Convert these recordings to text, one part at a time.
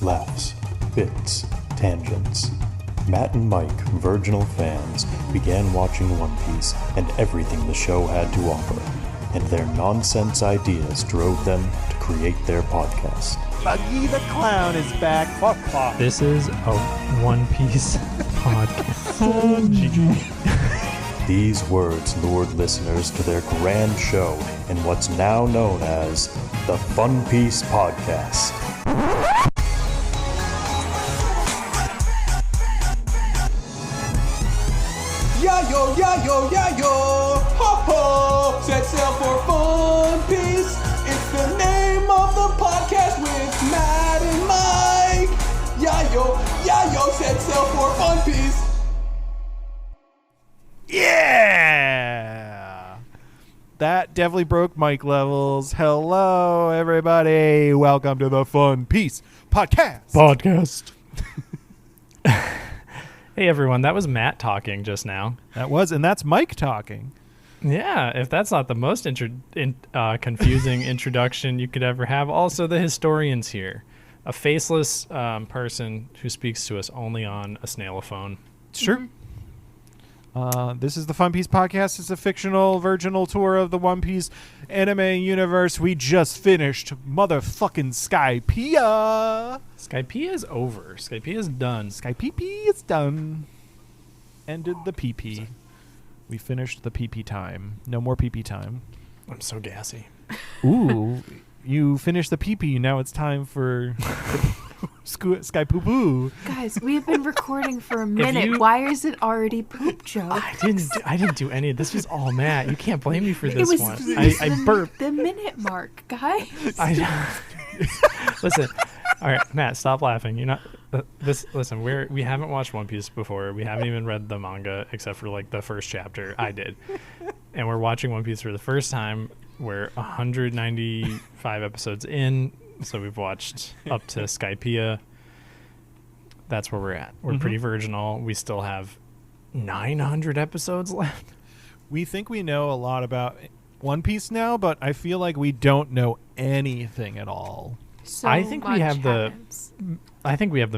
laughs, bits, tangents. Matt and Mike, virginal fans, began watching One Piece and everything the show had to offer, and their nonsense ideas drove them to create their podcast. Buggy the Clown is back. Fuck, fuck. This is a One Piece podcast. These words lured listeners to their grand show in what's now known as the funpiecepodcast. Yayo, yayo, yayo, ho ho, set sail for Fun Piece. It's the name of the podcast with Matt and Mike. Yayo, yayo, set sail for Fun Piece. Yeah! That definitely broke mic levels. Hello, everybody. Welcome to the Fun Piece Podcast. Hey, everyone. That was Matt talking just now. And that's Mike talking. Yeah, if that's not the most confusing introduction you could ever have. Also, the historian's here. A faceless person who speaks to us only on a snailophone. Sure. This is the Fun Piece Podcast. It's a fictional, virginal tour of the One Piece anime universe. We just finished motherfucking Skypiea. Skypiea is over. Skypiea is done. Skypiea is done. Ended the PP. We finished the PP time. No more PP time. I'm so gassy. Ooh, you finished the PP. Now it's time for Sky-Poo Poo. Guys, we have been recording for a minute. Why is it already poop joke? I didn't do any of this. Was all Matt. You can't blame me for this one. I burped the minute mark, guys. Listen. All right, Matt, stop laughing. You're not listen, we haven't watched One Piece before. We haven't even read the manga except for like the first chapter. I did. And we're watching One Piece for the first time. We're 195 episodes in. So we've watched up to Skypiea. That's where we're at. We're pretty virginal. We still have 900 episodes left. We think we know a lot about One Piece now, but I feel like we don't know anything at all. I think we have the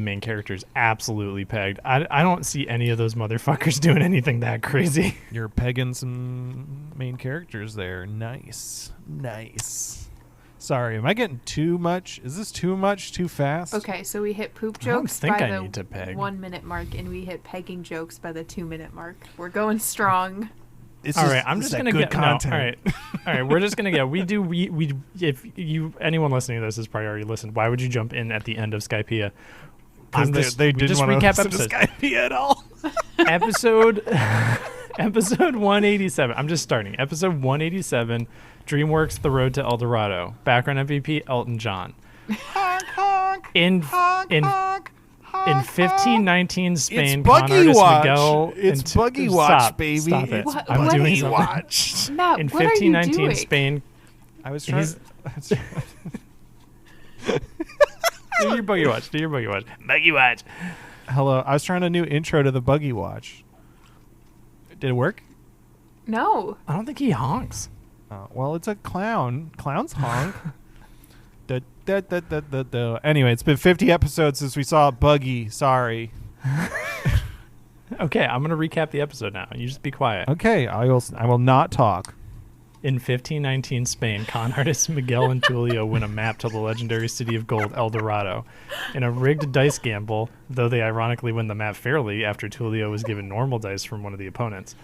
main characters absolutely pegged. I don't see any of those motherfuckers doing anything that crazy. You're pegging some main characters there. Nice. Sorry, am I getting too much? Is this too much, too fast? Okay, so we hit poop jokes by the 1 minute mark, and we hit pegging jokes by the 2 minute mark. We're going strong. All right, I'm just gonna get content. No, all right, we're just gonna get. We if anyone listening to this has probably already listened. Why would you jump in at the end of Skypiea? Because they didn't want to listen to Skypiea at all. Episode 187. I'm just starting. Episode 187. DreamWorks: The Road to El Dorado. Background MVP: Elton John. In 1519 Spain, it's Buggy Watch. Miguel it's Buggy Watch, baby. Stop it. What, I'm what doing is something. Matt, in what 1519 are you doing? Spain. I was trying. Do your Buggy Watch. Buggy Watch. Hello. I was trying a new intro to the Buggy Watch. Did it work? No. I don't think he honks. Well, it's a clown. Clowns honk. Anyway, it's been 50 episodes since we saw Buggy. Sorry. Okay, I'm going to recap the episode now. You just be quiet. Okay, I will not talk. In 1519 Spain, con artists Miguel and Tulio win a map to the legendary city of gold, El Dorado. In a rigged dice gamble, though they ironically win the map fairly after Tulio was given normal dice from one of the opponents.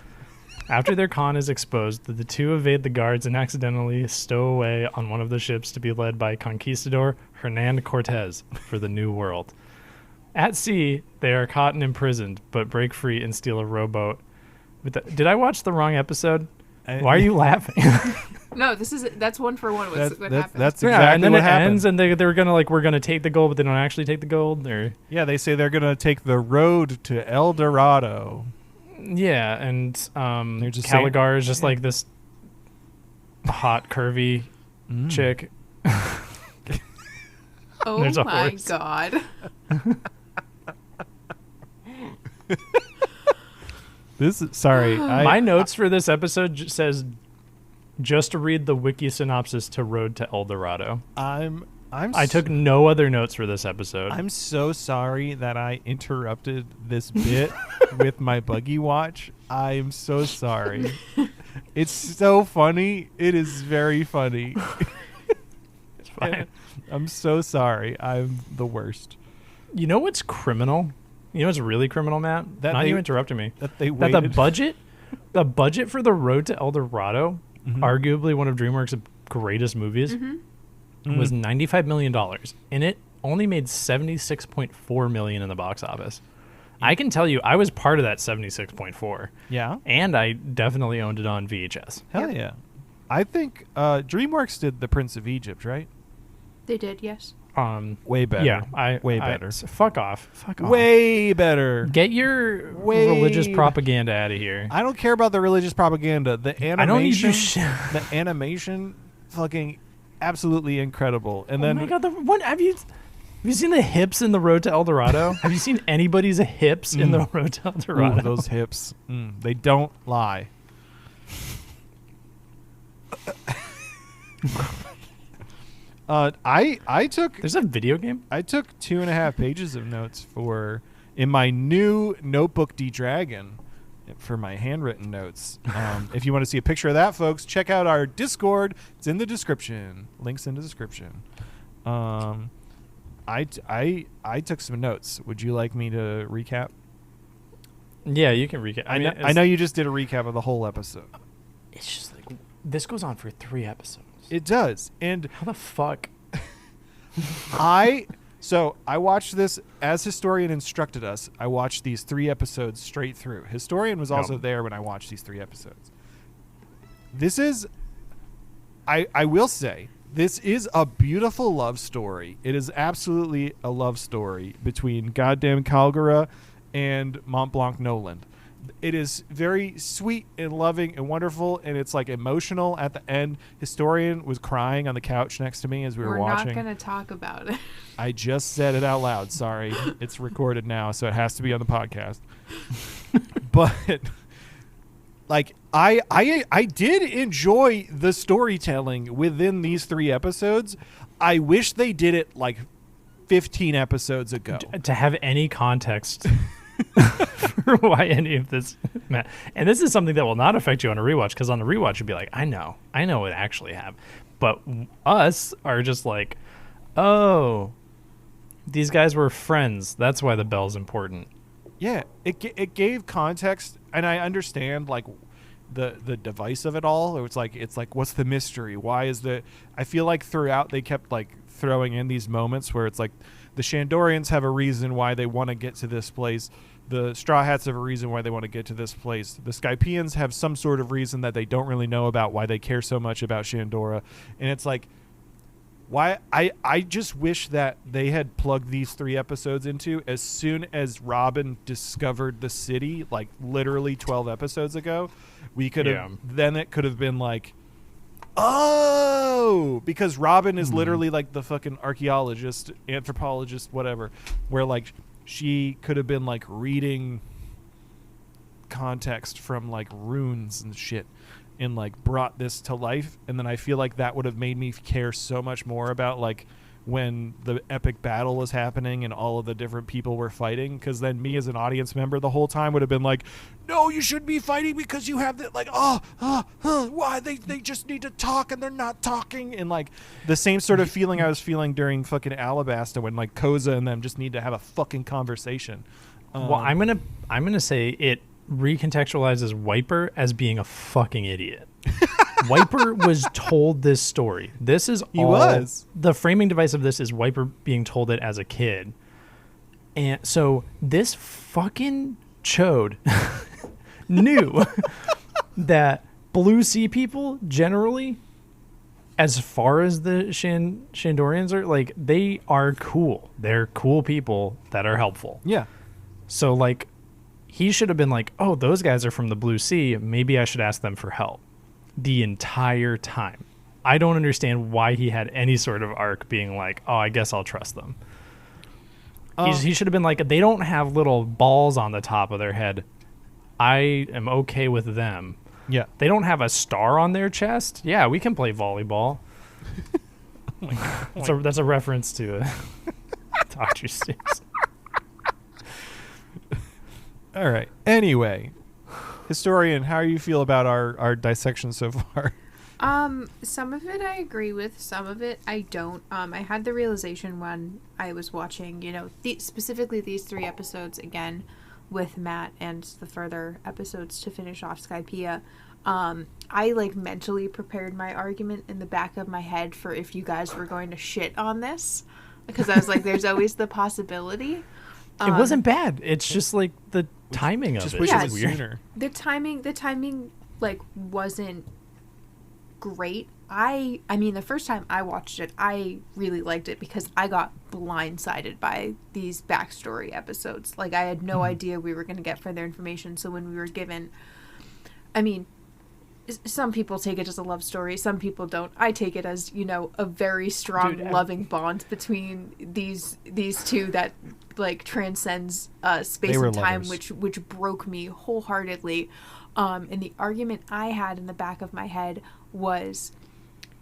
After their con is exposed, the two evade the guards and accidentally stow away on one of the ships to be led by conquistador Hernan Cortez for the New World. At sea, they are caught and imprisoned, but break free and steal a rowboat. Did I watch the wrong episode? Why are you laughing? No, that's 1 for 1. What happened? That's exactly and then what it happened. ends, and we're gonna take the gold, but they don't actually take the gold. Or yeah, they say they're gonna take the road to El Dorado. Yeah, and just Caligar is just like this hot, curvy chick. Oh There's a my horse. god. My notes for this episode says just to read the wiki synopsis to Road to El Dorado. I'm I took no other notes for this episode. I'm so sorry that I interrupted this bit with my buggy watch. I'm so sorry. It's so funny. It is very funny. It's fine. I'm so sorry. I'm the worst. You know what's criminal? You know what's really criminal, Matt? You interrupted me. That they waited. That the budget for the Road to El Dorado, arguably one of DreamWorks' greatest movies, was $95 million, and it only made $76.4 million in the box office. I can tell you, I was part of that 76.4. Yeah, and I definitely owned it on VHS. Hell yeah! I think DreamWorks did The Prince of Egypt, right? They did, yes. Way better. Yeah, way better. Fuck off. Way better. Get your religious propaganda out of here. I don't care about the religious propaganda. The animation. I don't need you. The animation, fucking, absolutely incredible. And then, oh my god, the one have you seen the hips in the Road to El Dorado? Have you seen anybody's hips in the Road to El Dorado? Ooh, those hips, they don't lie. I took. There's a video game. I took 2.5 pages of notes in my new Notebook D-Dragon for my handwritten notes. If you want to see a picture of that, folks, check out our Discord. It's in the description. Links in the description. I took some notes. Would you like me to recap? Yeah, you can recap. I know you just did a recap of the whole episode. It's just like this goes on for 3 episodes. It does. And how the fuck? I watched this as Historian instructed us. I watched these 3 episodes straight through. Historian was also there when I watched these 3 episodes. This is, I will say, this is a beautiful love story. It is absolutely a love story between goddamn Calgara and Mont Blanc Noland. It is very sweet and loving and wonderful, and it's like emotional at the end. Historian was crying on the couch next to me as we were watching. We're not going to talk about it. I just said it out loud. Sorry. It's recorded now, so it has to be on the podcast. But like I did enjoy the storytelling within these 3 episodes. I wish they did it like 15 episodes ago. To have any context for why any of this, and this is something that will not affect you on a rewatch, because on a rewatch you'd be like, I know what actually happened, but us are just like, oh, these guys were friends, that's why the bell's important. Yeah, it gave context, and I understand like the device of it all. It's like what's the mystery? Why is I feel like throughout they kept like throwing in these moments where it's like the Shandorians have a reason why they want to get to this place. The Straw Hats have a reason why they want to get to this place. The Skypeans have some sort of reason that they don't really know about why they care so much about Shandora. And it's like, why I just wish that they had plugged these 3 episodes into as soon as Robin discovered the city, like literally 12 episodes ago. We could have, then it could have been like, oh, because Robin is literally like the fucking archaeologist, anthropologist, whatever, where like she could have been like reading context from like runes and shit and like brought this to life. And then I feel like that would have made me care so much more about like when the epic battle was happening and all of the different people were fighting, because then me as an audience member the whole time would have been like, no, you shouldn't be fighting because you have that, like, why they just need to talk and they're not talking, and like the same sort of feeling I was feeling during fucking Alabasta when like Koza and them just need to have a fucking conversation. Well, I'm gonna say it recontextualizes Wiper as being a fucking idiot. Wiper was told this story. This is the framing device of this is Wiper being told it as a kid. And so this fucking chode knew that Blue Sea people generally, as far as the Shandorians are, like, they are cool. They're cool people that are helpful. Yeah. So like he should have been like, oh, those guys are from the Blue Sea. Maybe I should ask them for help. The entire time. I don't understand why he had any sort of arc being like, oh, I guess I'll trust them. He should have been like, they don't have little balls on the top of their head. I am okay with them. Yeah. They don't have a star on their chest. Yeah, we can play volleyball. That's a reference to Dr. Seuss. All right. Anyway, historian, how do you feel about our dissection so far? Some of it I agree with, some of it I don't. I had the realization when I was watching, specifically these 3 episodes again with Matt and the further episodes to finish off Skypiea. I mentally prepared my argument in the back of my head for if you guys were going to shit on this, because I was like, there's always the possibility. It wasn't bad. It's just the timing of it. Wish it was weirder. The timing wasn't great. I mean, the first time I watched it, I really liked it because I got blindsided by these backstory episodes. I had no idea we were going to get further information. So when we were given, I mean, some people take it as a love story, some people don't. I take it as, a very strong loving bond between these two that transcends space and time, lovers. which broke me wholeheartedly. And the argument I had in the back of my head was,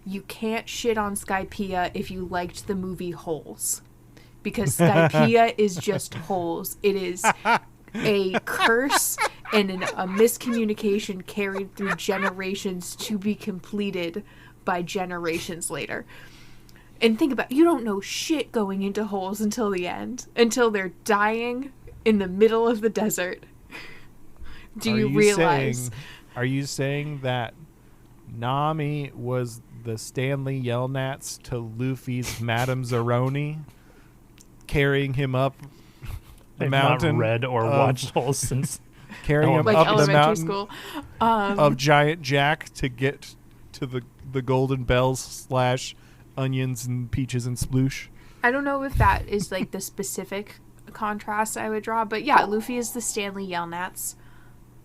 you can't shit on Skypiea if you liked the movie Holes, because Skypiea is just holes. It is a curse and a miscommunication carried through generations to be completed by generations later. And think about, you don't know shit going into Holes until the end, until they're dying in the middle of the desert. Do you realize? Are you saying that Nami was the Stanley Yelnats to Luffy's Madame Zeroni, carrying him up the mountain? Not read or watched Holes since carrying him up the mountain school. Of Giant Jack to get to the Golden Bells / onions and peaches and sploosh. I don't know if that is the specific contrast I would draw, but yeah, Luffy is the Stanley Yelnats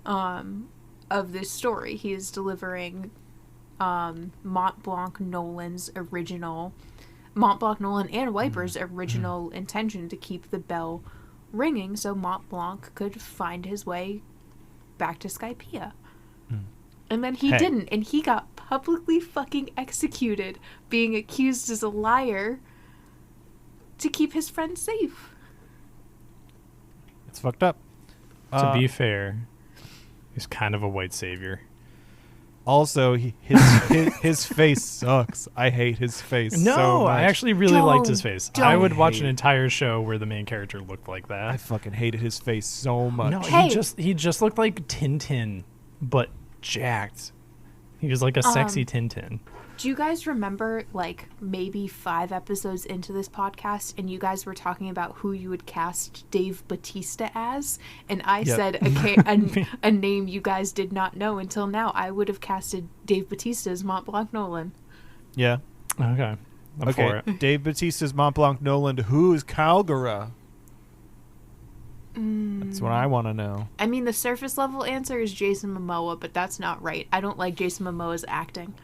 of this story. He is delivering Mont Blanc Nolan and Wiper's original intention to keep the bell ringing so Mont Blanc could find his way back to Skypiea. And then he didn't, and he got publicly fucking executed, being accused as a liar to keep his friend safe. It's fucked up. To be fair, he's kind of a white savior. Also, his face sucks. I hate his face so much. I actually really liked his face. I would watch an entire show where the main character looked like that. I fucking hated his face so much. No, he just looked like Tintin, but jacked. He was like a sexy Tintin. Do you guys remember, maybe 5 episodes into this podcast, and you guys were talking about who you would cast Dave Bautista as? And I said a name you guys did not know until now. I would have casted Dave Bautista as Mont Blanc Nolan. Yeah. Okay. I'm for it. Dave Bautista's Mont Blanc Nolan. Who's Calgara? That's what I want to know. I mean, the surface level answer is Jason Momoa, but that's not right. I don't like Jason Momoa's acting.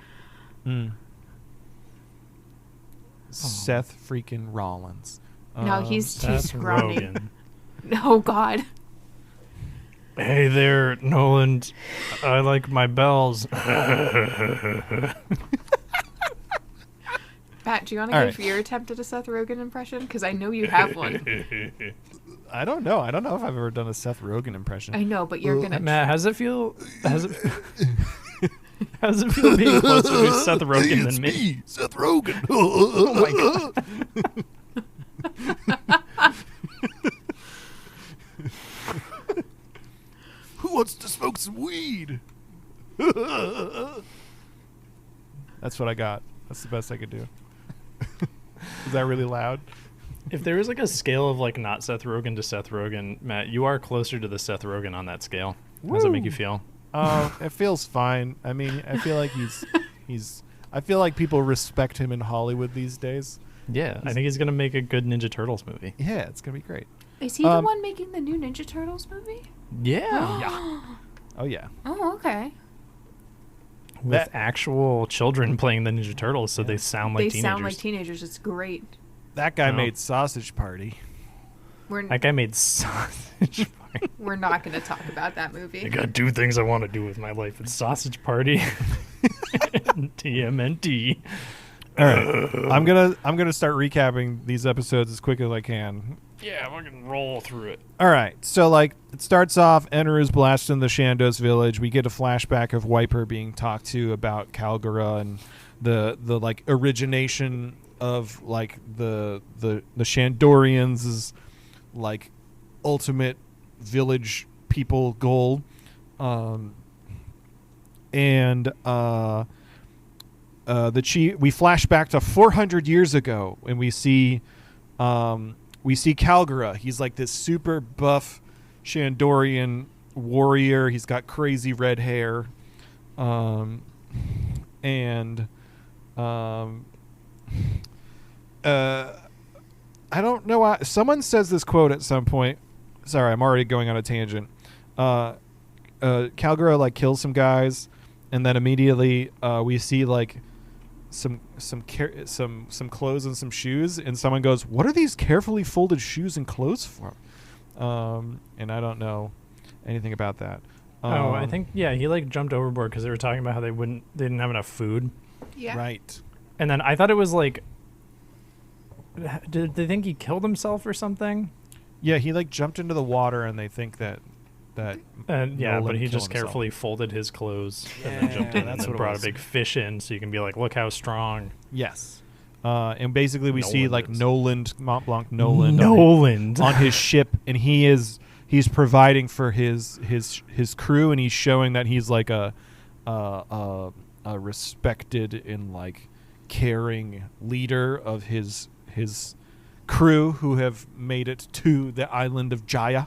Seth freaking Rollins. No, he's too scrawny. Rogen. Oh, God. Hey there, Nolan. I like my bells. Pat, do you want to go for your attempt at a Seth Rogen impression? Because I know you have one. I don't know. I don't know if I've ever done a Seth Rogen impression. I know, but you're gonna. Matt, how does it feel? How does it feel being closer to Seth Rogen than me? Seth Rogen. Oh my god. Who wants to smoke some weed? That's what I got. That's the best I could do. Is that really loud? If there was a scale of not Seth Rogen to Seth Rogen, Matt, you are closer to the Seth Rogen on that scale. How does it make you feel? It feels fine. I mean, I feel like he's. I feel like people respect him in Hollywood these days. Yeah, I think he's gonna make a good Ninja Turtles movie. Yeah, it's gonna be great. Is he the one making the new Ninja Turtles movie? Yeah. Yeah. Oh yeah. Oh, okay. With actual children playing the Ninja Turtles, so they sound like teenagers. They sound like teenagers. It's great. That guy made Sausage Party. That guy made Sausage Party. We're not going to talk about that movie. I got 2 things I want to do with my life. It's Sausage Party and TMNT. All right, I'm gonna start recapping these episodes as quick as I can. Yeah, we're gonna roll through it. All right, so like it starts off, Eneru's blasting the Shandos village. We get a flashback of Wiper being talked to about Kalgara and the like origination of like the Shandorians' like ultimate village people goal, and the chief. We flash back to 400 years ago, and we see Kalgara. He's like this super buff Shandorian warrior. He's got crazy red hair, I don't know why. Someone says this quote at some point. Sorry, I'm already going on a tangent. Kalgara like kills some guys, and then immediately we see like some clothes and some shoes, and someone goes, "What are these carefully folded shoes and clothes for?" And I don't know anything about that. I think he like jumped overboard because they were talking about how they didn't have enough food. Yeah. Right. And then I thought it was like, did they think he killed himself or something? Yeah, he like jumped into the water, and they think that. Yeah, Nolan but he killed just himself. carefully folded his clothes and then jumped in, that's and then what it brought a was. big fish in, so you can be like, look how strong. Yes. And basically we see Nolan like is. Noland, Mont Blanc Noland, Noland on his ship, and he's providing for his crew, and he's showing that he's like a respected and like caring leader of his crew who have made it to the island of Jaya.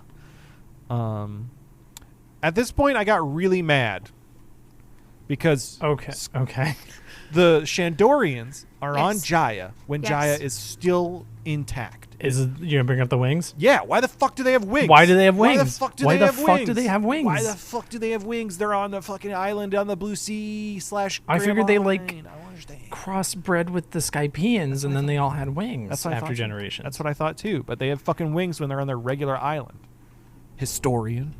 At this point, I got really mad because okay. the Shandorians are Yes. on Jaya when Yes. Jaya is still intact. Is it, you gonna bring up the wings? Yeah, why the fuck do they have wings? Why do they have Why the wings? fuck do Why they the have fuck wings? do they have wings? Why the fuck do they have wings? They're on the fucking island on the blue sea / I figured they, like, I don't understand. Crossbred with the Skypeans, and then they all had wings That's what I after thought, too. generations. That's what I thought too. But they have fucking wings when they're on their regular island. Historian.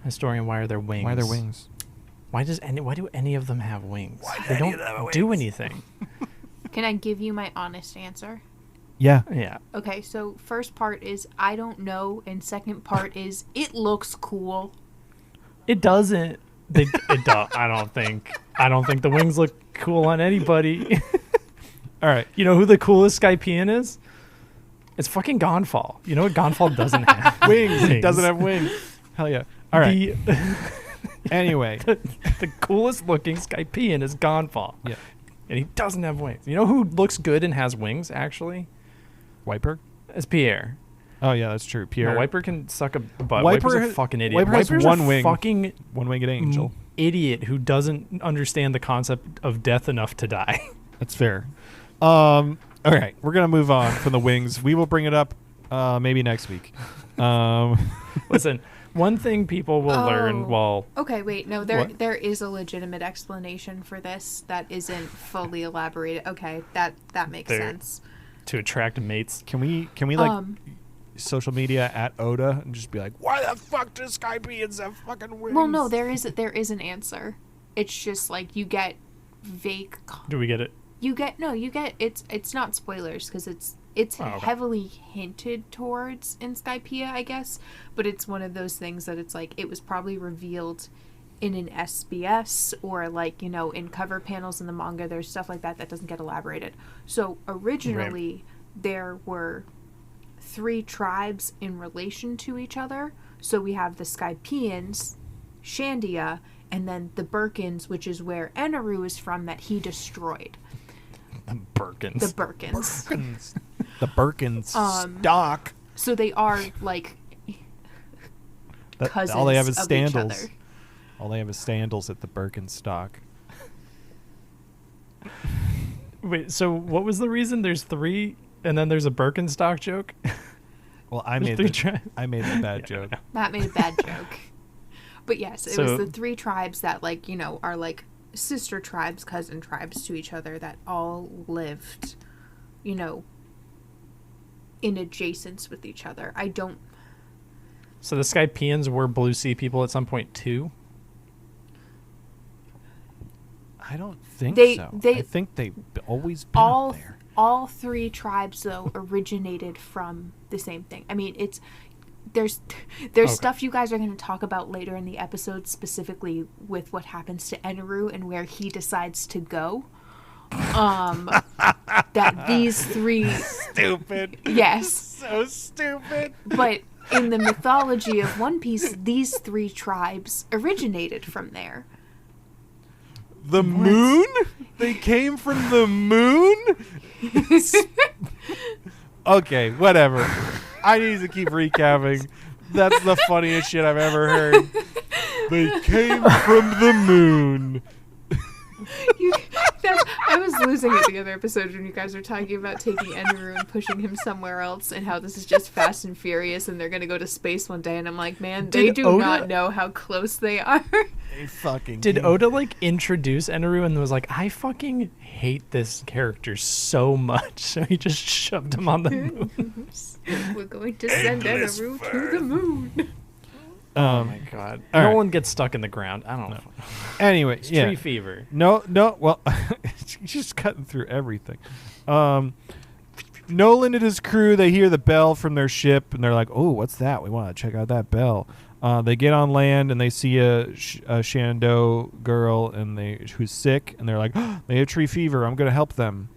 Historian, why are there wings? Why are there wings? Why do any of them have wings? They don't do anything. Can I give you my honest answer? Yeah. Yeah. Okay, so first part is I don't know, and second part is it looks cool. It doesn't. I don't think the wings look cool on anybody. All right. You know who the coolest Skypean is? It's fucking Gonfall. You know what Gonfall doesn't have? Wings. It doesn't have wings. Hell yeah. All right. Anyway. The coolest looking Skypean is Gonfall. Yeah. And he doesn't have wings. You know who looks good and has wings, actually? Wiper? It's Pierre. Oh, yeah, that's true. Pierre. No, Wiper can suck a butt. Wiper Wiper's a has- fucking idiot. Wiper has Wiper's one a wing. fucking One-winged angel. idiot who doesn't understand the concept of death enough to die. That's fair. All right. We're going to move on from the wings. We will bring it up maybe next week. Listen, one thing people will learn while... Okay, wait, no, What? there is a legitimate explanation for this that isn't fully elaborated. Okay, that makes There. sense. To attract mates. Can we like social media at Oda and just be like, why the fuck do Skypeans have fucking wings? Well, no, there is an answer. It's just like you get vague. Do we get it? You get it's not spoilers because it's Oh, okay. heavily hinted towards in Skypiea, I guess, but it's one of those things that it's like it was probably revealed in an SBS or like, you know, in cover panels in the manga. There's stuff like that doesn't get elaborated. So originally there were 3 tribes in relation to each other. So we have the Skypeans, Shandia, and then the Birkins, which is where Eneru is from, that he destroyed. The Birkins. The Birkins. The Birkins stock. So they are like cousins all they have is of each standals. other. All they have is standals at the Birkenstock. Wait, so what was the reason there's 3 and then there's a Birkenstock joke? Well, I There's made three I made the bad joke. That made a bad joke. But yes, it was the 3 tribes that, like, you know, are like sister tribes, cousin tribes to each other that all lived, you know, in adjacence with each other. So the Skypeans were Blue Sea people at some point too? I don't think so. They I think they've always been up there. All three tribes though originated from the same thing. I mean, there's stuff you guys are going to talk about later in the episode, specifically with what happens to Eneru and where he decides to go. That these three Stupid. Yes. So stupid. But in the mythology of One Piece, these three tribes originated from there. The moon? They came from the moon? Okay, whatever. I need to keep recapping. That's the funniest shit I've ever heard. They came from the moon. I was losing it the other episode when you guys were talking about taking Eneru and pushing him somewhere else, and how this is just Fast and Furious and they're going to go to space one day, and I'm like, man, they do not know how close they are. They fucking Did came. Oda like introduce Eneru and was like, I fucking hate this character so much, so he just shoved him on the moon. We're going to send Eneru to the moon. Oh my god. All No right. one gets stuck in the ground. I don't know. Anyway, It's yeah. tree fever. No, well, he's just cutting through everything. Nolan and his crew, they hear the bell from their ship, and they're like, oh, what's that? We want to check out that bell. They get on land, and they see a Shando girl and who's sick, and they're like, oh, they have tree fever. I'm going to help them.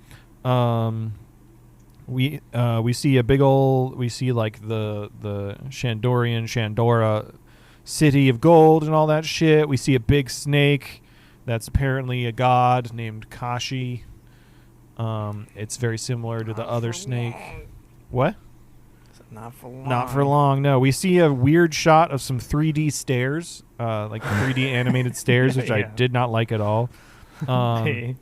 We see a big old, we see like the Shandora city of gold and all that shit. We see a big snake that's apparently a god named Kashi. It's very similar to the other snake. What? Not for long. Not for long, no. We see a weird shot of some 3D stairs, like 3D animated stairs, which I Yeah. did not like at all. Hey,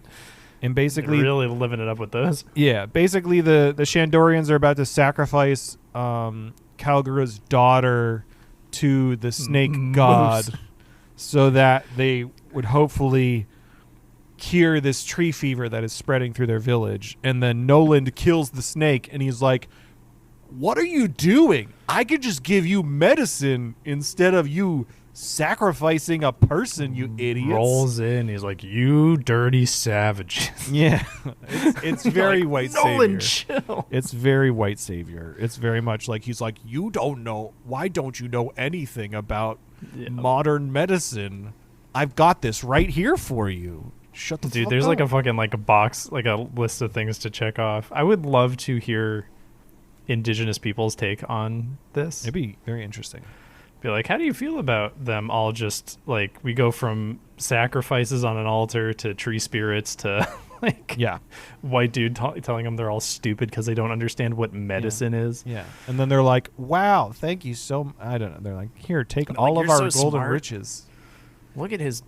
And basically, really living it up with those. yeah, basically the Shandorians are about to sacrifice Kalgura's daughter to the snake god so that they would hopefully cure this tree fever that is spreading through their village. And then Nolan kills the snake, and he's like, what are you doing? I could just give you medicine instead of you sacrificing a person, you idiots. Rolls in. He's like, you dirty savages. Yeah. It's very Like, white Nolan, savior. chill. It's very white savior. It's very much like he's like, you don't know. Why don't you know anything about modern medicine? I've got this right here for you. Shut the Dude, fuck there's up. like a fucking like a box, like a list of things to check off. I would love to hear indigenous people's take on this. It'd be very interesting. Be like, how do you feel about them all just like, we go from sacrifices on an altar to tree spirits to like Yeah. white dude telling them they're all stupid because they don't understand what medicine is. Yeah. And then they're like, wow, thank you so I don't know. They're like, here, take Like, all of you're our so golden smart. riches. Look at his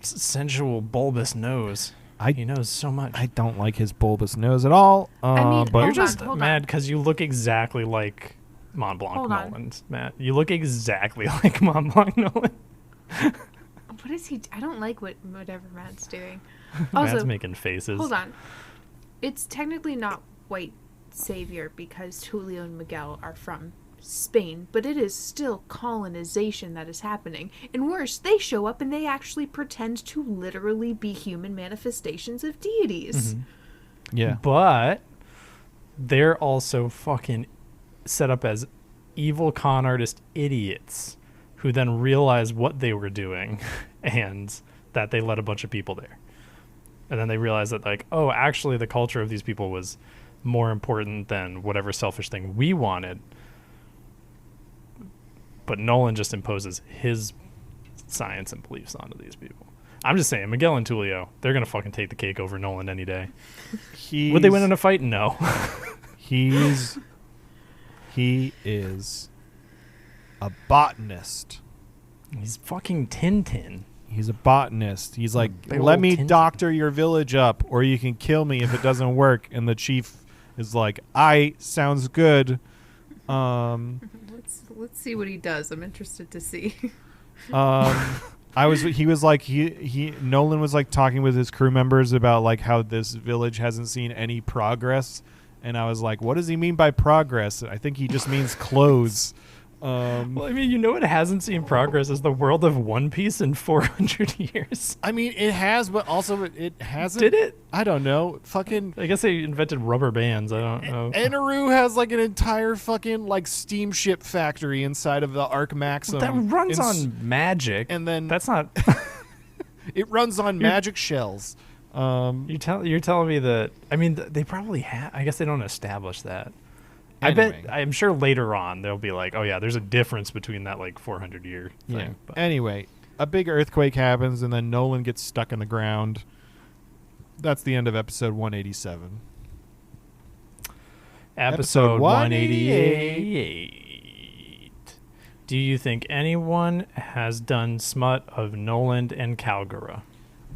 sensual bulbous nose. He knows so much. I don't like his bulbous nose at all. I mean, but You're hold on, just hold mad on. because you look exactly like Mont Blanc Hold on. Nolan, Matt. You look exactly like Mont Blanc Nolan. What is he? I don't like whatever Matt's doing. Matt's Also, making faces. hold on. It's technically not white savior because Julio and Miguel are from Spain, but it is still colonization that is happening. And worse, they show up and they actually pretend to literally be human manifestations of deities. yeah. But they're also fucking set up as evil con artist idiots who then realize what they were doing and that they let a bunch of people there. And then they realize that, like, oh, actually the culture of these people was more important than whatever selfish thing we wanted. But Nolan just imposes his science and beliefs onto these people. I'm just saying, Miguel and Tulio, they're going to fucking take the cake over Nolan any day. Would they win in a fight? No. He is a botanist. He's fucking Tintin. He's a botanist. He's like, big let old me Tintin. doctor your village up, or you can kill me if it doesn't work. And the chief is like, sounds good. Let's see what he does. I'm interested to see. Nolan was like talking with his crew members about like how this village hasn't seen any progress, and I was like, what does he mean by progress? I think he just means clothes. Well, I mean, you know, it hasn't seen progress is the world of One Piece in 400 years. I mean, it has, but also it hasn't. Did it? I don't know. Fucking I guess they invented rubber bands. I don't know. Eneru has like an entire fucking like steamship factory inside of the Arc Maxim. That runs on magic. and then That's not. it runs on magic shells. You're telling me that? I mean, they probably have. I guess they don't establish that. Anyway. I'm sure later on they'll be like, oh yeah, there's a difference between that like 400-year thing. Yeah. But Anyway, a big earthquake happens, and then Nolan gets stuck in the ground. That's the end of episode 187. Episode 188. Do you think anyone has done smut of Noland and Calgara?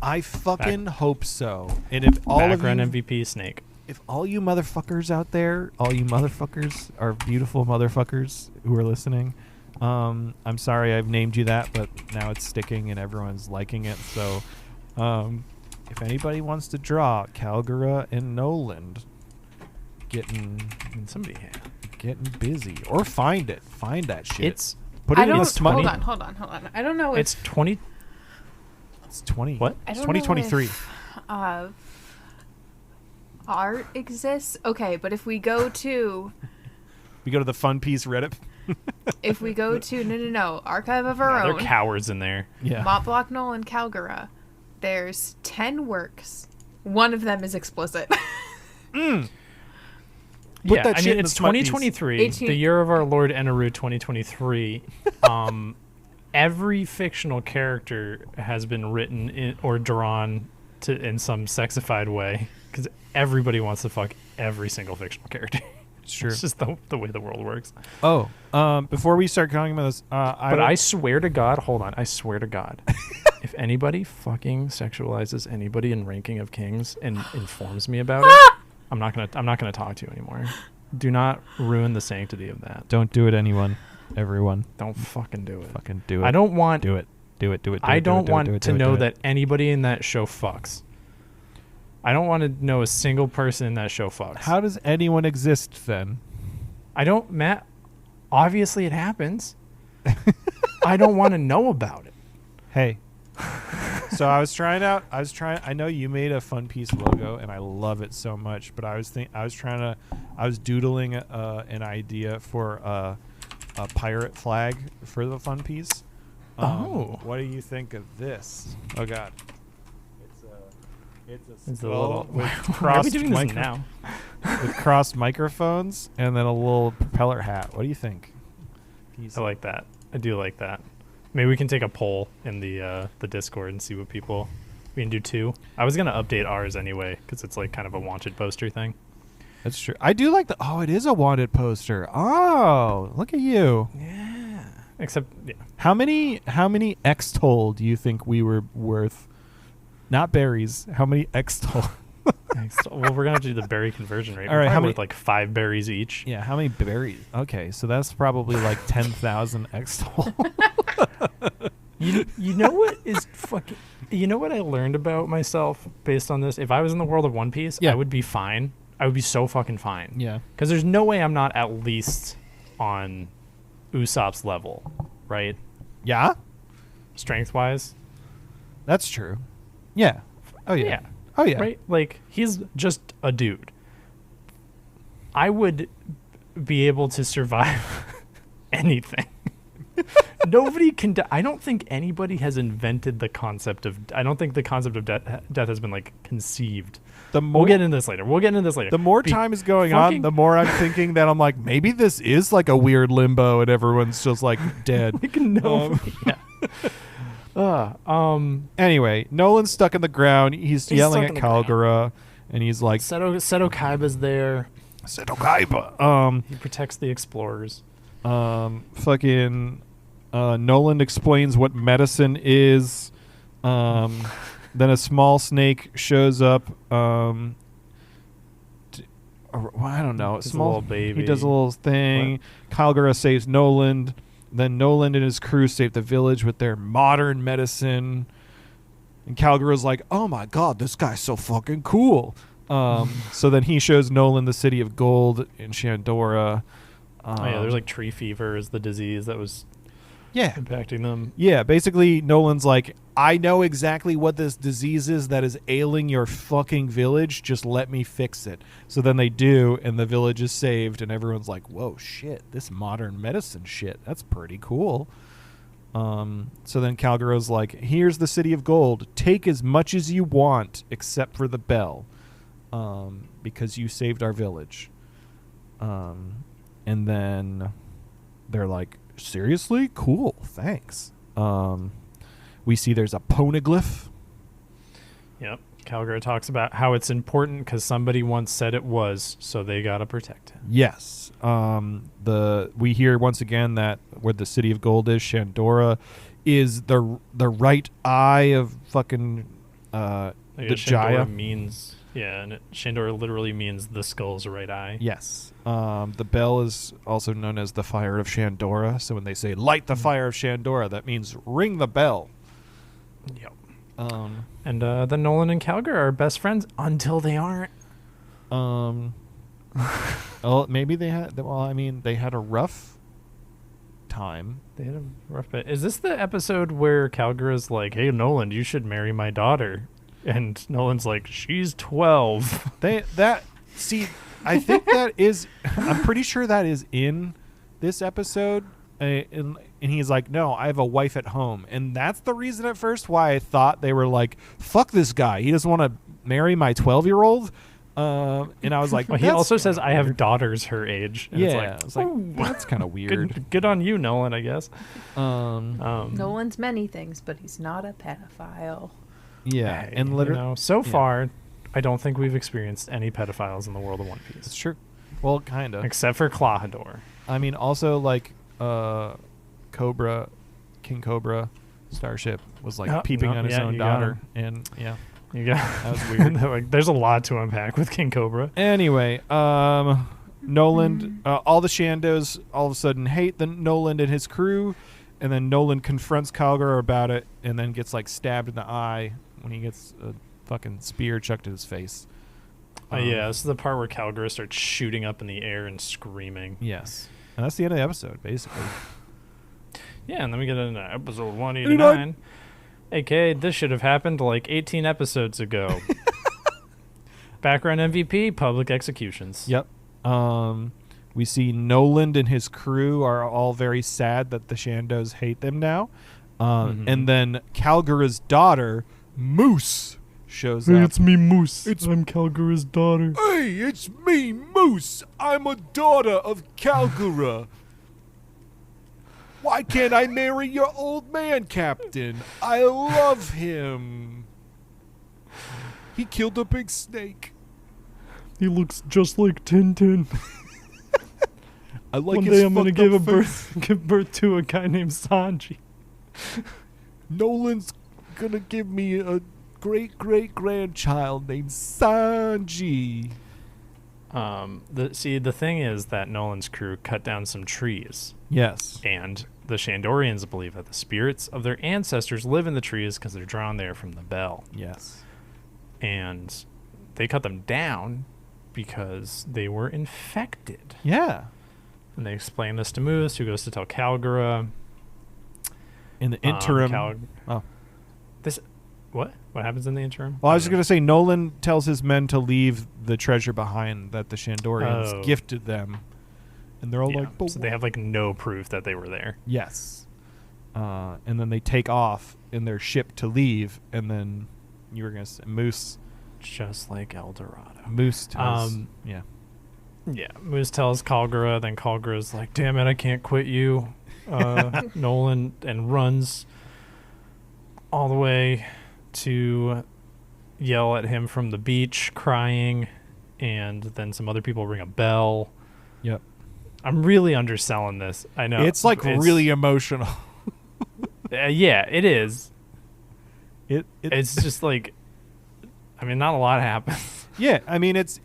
I fucking hope so. And if all of you, Background MVP Snake. if all you motherfuckers out there, all you motherfuckers are beautiful motherfuckers who are listening, I'm sorry I've named you that, but now it's sticking and everyone's liking it. So, if anybody wants to draw Calgara and Noland getting busy, or find that shit. It's Put I it in don't. the smut. Hold on. I don't know. it's 20. It's 20. What? I It's don't know 2023. if, art exists. Okay, but if we go to We go to the Fun Piece Reddit. no Archive of Our They're Own, cowards in there. Yeah. Mont Block Nolan Calgara, there's 10 works. One of them is explicit. Put Yeah, that I shit mean, in it's the smut piece. 2023, 18 the year of our Lord Eneru 2023. Every fictional character has been written or drawn in some sexified way because everybody wants to fuck every single fictional character. It's true. It's just the way the world works. Oh, before we start talking about this, I swear to God, hold on. I swear to God, if anybody fucking sexualizes anybody in Ranking of Kings and informs me about it, I'm not gonna talk to you anymore. Do not ruin the sanctity of that. don't do it, everyone. Don't fucking do it. Fucking do it. I don't want. do it. I don't want to know that anybody in that show fucks. I don't want to know a single person in that show fucks. How does anyone exist then? I don't, Matt. Obviously, it happens. I don't want to know about it. Hey. So I was I know you made a Fun Piece logo and I love it so much, but I was doodling an idea for a pirate flag for the Fun Piece. What do you think of this? Oh God. It's a It's a skull little. with Why are we crossed doing this now? with crossed microphones and then a little propeller hat. What do you think? I like that. I do like that. Maybe we can take a poll in the Discord and see what people. We can do 2. I was gonna update ours anyway because it's like kind of a wanted poster thing. That's true. I do like the. Oh, it is a wanted poster. Oh, look at you. Yeah. Except, yeah. How many X-Toll do you think we were worth? Not berries. How many X-Toll? Well, we're gonna have to do the berry conversion rate. All right, We're how probably many- worth like 5 berries each. Yeah, how many berries? Okay, so that's probably like 10,000 X-Toll. You know what is fucking. You know what I learned about myself based on this? If I was in the world of One Piece, Yeah. I would be fine. I would be so fucking fine. Yeah. Because there's no way I'm not at least on Usopp's level, right? Yeah? Strength wise. That's true. Yeah. Oh, yeah. Yeah. Oh, yeah. Right? Like, he's just a dude. I would be able to survive anything. Nobody can. I don't think anybody has invented the concept of. I don't think the concept of death has been like conceived. We'll get into this later. The more time is going on, the more I'm thinking that I'm like, maybe this is like a weird limbo and everyone's just like dead. Like, no. Anyway, Nolan's stuck in the ground. He's yelling stuck at in the Calgara, and he's like, Seto Kaiba's there. Seto Kaiba. He protects the explorers. Fucking Nolan explains what medicine is. Then a small snake shows up. I don't know. It's a Small little baby. He does a little thing. Calgara saves Nolan. Then Nolan and his crew save the village with their modern medicine. And Calgara's like, "Oh my god, this guy's so fucking cool." So then he shows Nolan the city of gold in Shandora. There's like tree fever is the disease that was impacting them. Yeah, basically Nolan's like, I know exactly what this disease is that is ailing your fucking village. Just let me fix it. So then they do, and the village is saved, and everyone's like, whoa, shit, this modern medicine shit, that's pretty cool. So then Calgaro's like, here's the city of gold. Take as much as you want, except for the bell, because you saved our village. And then they're like, seriously? Cool, thanks. We see there's a poneglyph. Yep. Calgaro talks about how it's important because somebody once said it was, so they gotta protect it. Yes. We hear once again that where the city of gold is, Shandora is the right eye of fucking the Jaya. Means and Shandora literally means the skull's right eye. Yes. The bell is also known as the fire of Shandora. So when they say light the fire of Shandora, that means ring the bell. Yep. And then Nolan and Calgary are best friends until they aren't. Well, maybe they had. Well, I mean, they had a rough time. They had a rough bit. Is this the episode where Calgara's like, "Hey, Nolan, you should marry my daughter," and Nolan's like, "She's 12." I think that is. I'm pretty sure that is in this episode. And he's like, no, I have a wife at home. And that's the reason at first why I thought they were like, fuck this guy. He doesn't want to marry my 12-year-old. And I was like, well, he also says, I have daughters her age. And it's like, that's kind of weird. Good on you, Nolan, I guess. Nolan's many things, but he's not a pedophile. Yeah. And literally, so far, I don't think we've experienced any pedophiles in the world of One Piece. It's true. Well, kind of. Except for Clawhador. I mean, also, like, King Cobra Starship was like peeping on his own daughter, and you got that was weird. Like, there's a lot to unpack with King Cobra. Anyway, Nolan, all the Shandos all of a sudden hate the Nolan and his crew, and then Nolan confronts Calgar about it, and then gets like stabbed in the eye when he gets a fucking spear chucked at his face. This is the part where Calgar starts shooting up in the air and screaming. Yes. And that's the end of the episode, basically. Yeah, and then we get into episode 189. A.K.A. this should have happened like 18 episodes ago. Background MVP, public executions. Yep. We see Nolan and his crew are all very sad that the Shandos hate them now. And then Calgara's daughter, Moose, shows up. It's me, Moose. I'm Calgara's daughter. Hey, it's me, Moose. I'm a daughter of Calgara. Why can't I marry your old man, Captain? I love him. He killed a big snake. He looks just like Tintin. I like One his day I'm gonna give birth to a guy named Sanji. Nolan's gonna give me a great-great-grandchild named Sanji. The thing is that Nolan's crew cut down some trees. Yes. And the Shandorians believe that the spirits of their ancestors live in the trees because they're drawn there from the bell. Yes. And they cut them down because they were infected. Yeah. And they explain this to Moose, who goes to tell Calgara. In the interim... What? What happens in the interim? Well, I was just going to say, Nolan tells his men to leave the treasure behind that the Shandorians gifted them. And they're all like, but so they have like no proof that they were there. Yes. And then they take off in their ship to leave. And then you were going to say, Moose. Just like El Dorado. Moose tells. Yeah, Moose tells Calgara. Then Calgara's like, damn it, I can't quit you. Nolan, and runs all the way to yell at him from the beach, crying, and then some other people ring a bell. Yep. I'm really underselling this. I know. It's really emotional. Yeah, it is. It's just like, I mean, not a lot happens. Yeah, I mean, it's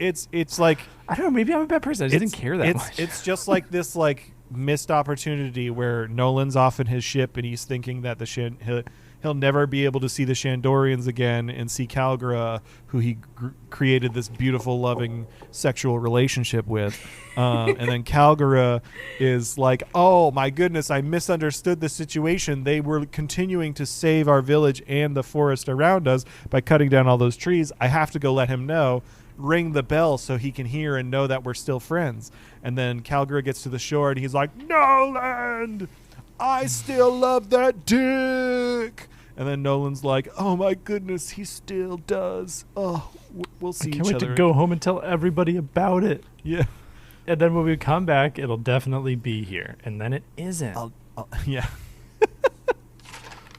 like, I don't know, maybe I'm a bad person. I just didn't care that much. It's just like this like missed opportunity where Nolan's off in his ship and he's thinking that he'll never be able to see the Shandorians again and see Calgara, who he created this beautiful, loving sexual relationship with. And then Calgara is like, oh my goodness, I misunderstood the situation. They were continuing to save our village and the forest around us by cutting down all those trees. I have to go let him know. Ring the bell so he can hear and know that we're still friends. And then Calgara gets to the shore and he's like, Noland, I still love that dick. And then Nolan's like, oh my goodness, he still does. Oh, we'll see each other. I can't wait to go home and tell everybody about it. Yeah. And then when we come back, it'll definitely be here. And then it isn't. Yeah.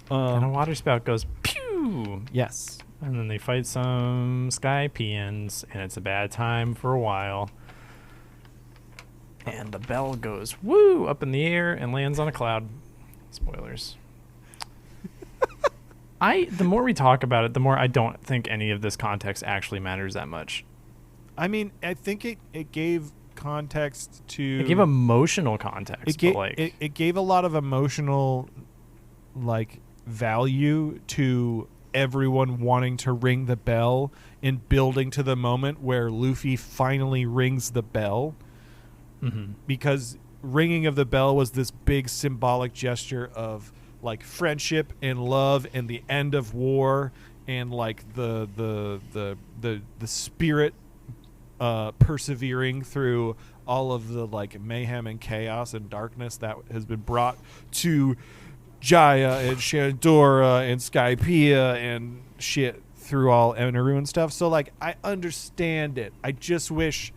And a water spout goes, pew! Yes. And then they fight some Skypeans, and it's a bad time for a while. And the bell goes, woo, up in the air and lands on a cloud. Spoilers. The more we talk about it, the more I don't think any of this context actually matters that much. I mean, I think it gave context to... It gave emotional context. It gave a lot of emotional, like, value to everyone wanting to ring the bell and building to the moment where Luffy finally rings the bell. Mm-hmm. Because ringing of the bell was this big symbolic gesture of like friendship and love and the end of war and like the spirit persevering through all of the like mayhem and chaos and darkness that has been brought to Jaya and Shandora and Skypiea and shit through all Enaru and stuff. So like I understand it. I just wish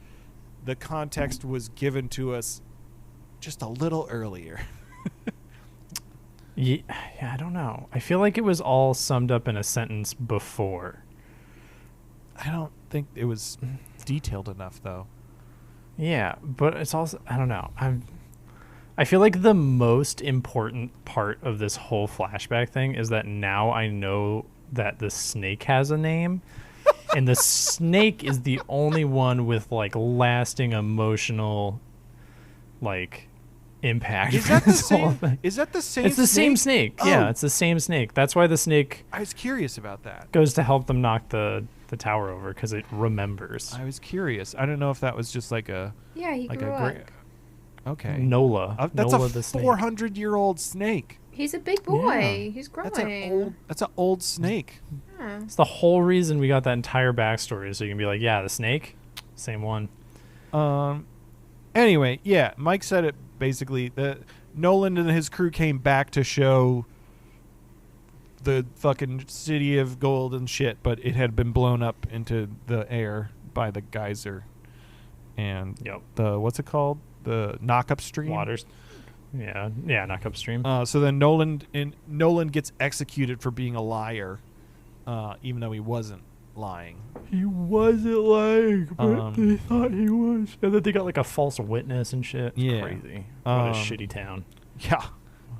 the context was given to us just a little earlier. Yeah, I don't know. I feel like it was all summed up in a sentence before. I don't think it was detailed enough, though. Yeah, but it's also, I don't know. I feel like the most important part of this whole flashback thing is that now I know that the snake has a name. And the snake is the only one with like lasting emotional like impact. Is that the same? Is that the same? It's the same snake. Oh. Yeah, it's the same snake. That's why the snake I was curious about that. goes to help them knock the tower over because it remembers. I was curious. I don't know if that was just like a Yeah, he like grew a up. great. Okay. Nola. That's Nola a the snake. 400-year-old snake. He's a big boy. Yeah. He's growing. That's an old snake. Yeah. It's the whole reason we got that entire backstory, so you can be like, yeah, the snake, same one. Anyway, yeah, Mike said it basically. Nolan and his crew came back to show the fucking city of gold and shit, but it had been blown up into the air by the geyser. And the, what's it called? The knock-up stream? Waters. Yeah, knock upstream. So then Nolan gets executed for being a liar, even though he wasn't lying. He wasn't lying, but they thought he was. And then they got like a false witness and shit. Yeah. Crazy. What a shitty town. Yeah.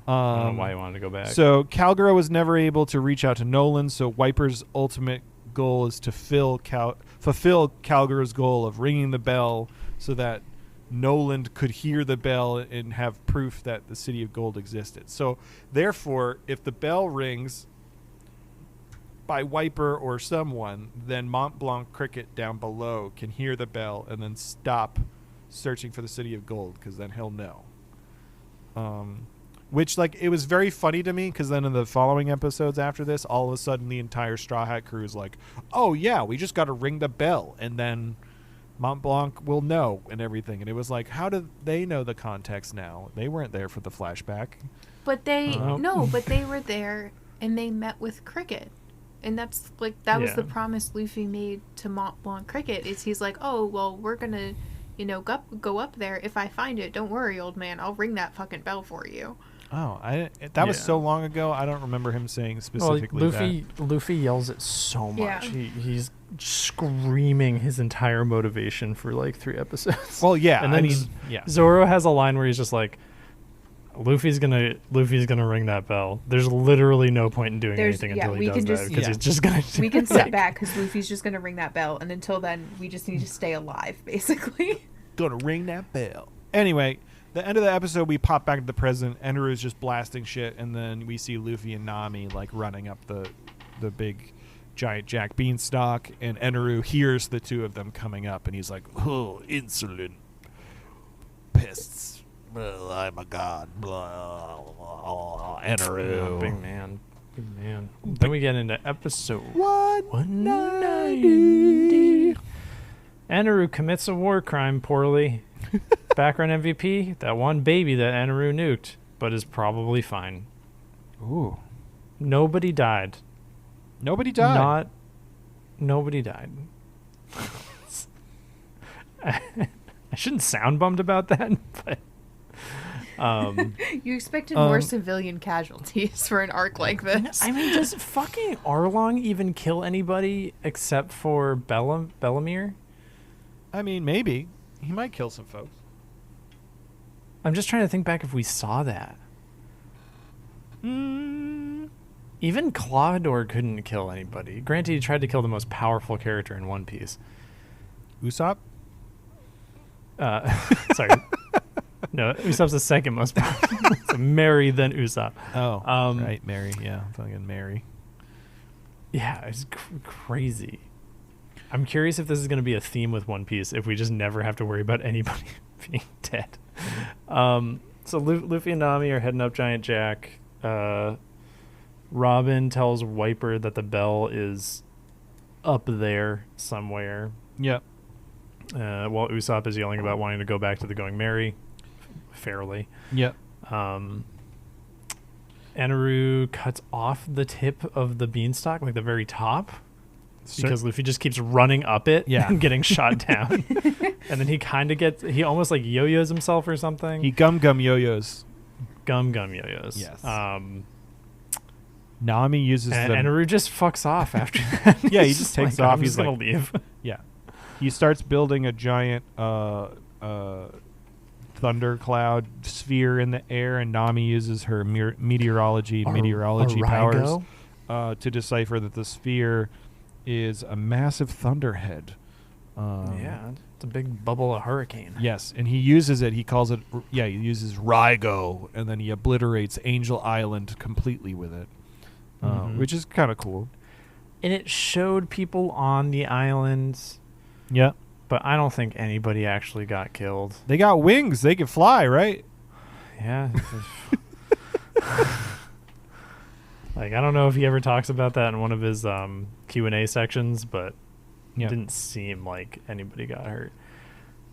I don't know why he wanted to go back. So Calgara was never able to reach out to Nolan, so Wiper's ultimate goal is to fulfill Calgara's goal of ringing the bell so that Nolan could hear the bell and have proof that the City of Gold existed. So therefore, if the bell rings by Wiper or someone, then Mont Blanc Cricket down below can hear the bell and then stop searching for the City of Gold, because then he'll know. Which, like, it was very funny to me, because then in the following episodes after this, all of a sudden the entire Straw Hat crew is like, oh yeah, we just got to ring the bell, and then Mont Blanc will know and everything. And it was like, how do they know the context now? They weren't there for the flashback. But they but they were there and they met with Cricket. And that's like that was the promise Luffy made to Mont Blanc Cricket. Is he's like, "Oh, well, we're going to go up there. If I find it, don't worry, old man. I'll ring that fucking bell for you." Oh, that was so long ago. I don't remember him saying specifically that. Luffy yells it so much. Yeah. He's screaming his entire motivation for like 3 episodes. Well, yeah, and then Zoro has a line where he's just like, Luffy's gonna ring that bell. There's literally no point in doing anything until he does that, because he's just gonna. We can sit back because Luffy's just gonna ring that bell, and until then, we just need to stay alive, basically. Gonna ring that bell. Anyway, the end of the episode, we pop back to the present. Eneru's just blasting shit, and then we see Luffy and Nami like running up the big giant Jack Beanstalk, and Eneru hears the two of them coming up, and he's like, "Oh, insolent pests! Well, I'm a god." Blah, blah, Eneru, Big man. Then we get into episode 190. Eneru commits a war crime poorly. Background MVP, that one baby that Eneru nuked, but is probably fine. Ooh. Nobody died. Nobody died. Nobody died. I shouldn't sound bummed about that, but You expected more civilian casualties for an arc like this. I mean, does fucking Arlong even kill anybody except for Bellamere? I mean, maybe. He might kill some folks. I'm just trying to think back if we saw that. Even Clawdor couldn't kill anybody. Granted, he tried to kill the most powerful character in One Piece. Usopp? Sorry. No, Usopp's the second most powerful. So Mary, then Usopp. Oh, right, Mary. Yeah, fucking Mary. Yeah, it's crazy. I'm curious if this is going to be a theme with One Piece, if we just never have to worry about anybody being dead. So Luffy and Nami are heading up Giant Jack. Robin tells Wiper that the bell is up there somewhere. Yep. While Usopp is yelling about wanting to go back to the Going Merry. Fairly. Yep. Eneru cuts off the tip of the beanstalk, like the very top. Because Luffy just keeps running up it and getting shot down. And then he almost like yo-yos himself or something. He gum yo-yos. Gum yo-yos. Yes. Nami uses and Eneru just fucks off after that. Yeah, he just takes off. He's gonna leave. Yeah. He starts building a giant thundercloud sphere in the air, and Nami uses her meteorology powers to decipher that the sphere is a massive thunderhead. It's a big bubble of hurricane. Yes, and he uses it. He calls it. He uses Rygo, and then he obliterates Angel Island completely with it, which is kind of cool. And it showed people on the islands. Yeah, but I don't think anybody actually got killed. They got wings. They can fly, right? Yeah. Like, I don't know if he ever talks about that in one of his Q&A sections, but it didn't seem like anybody got hurt.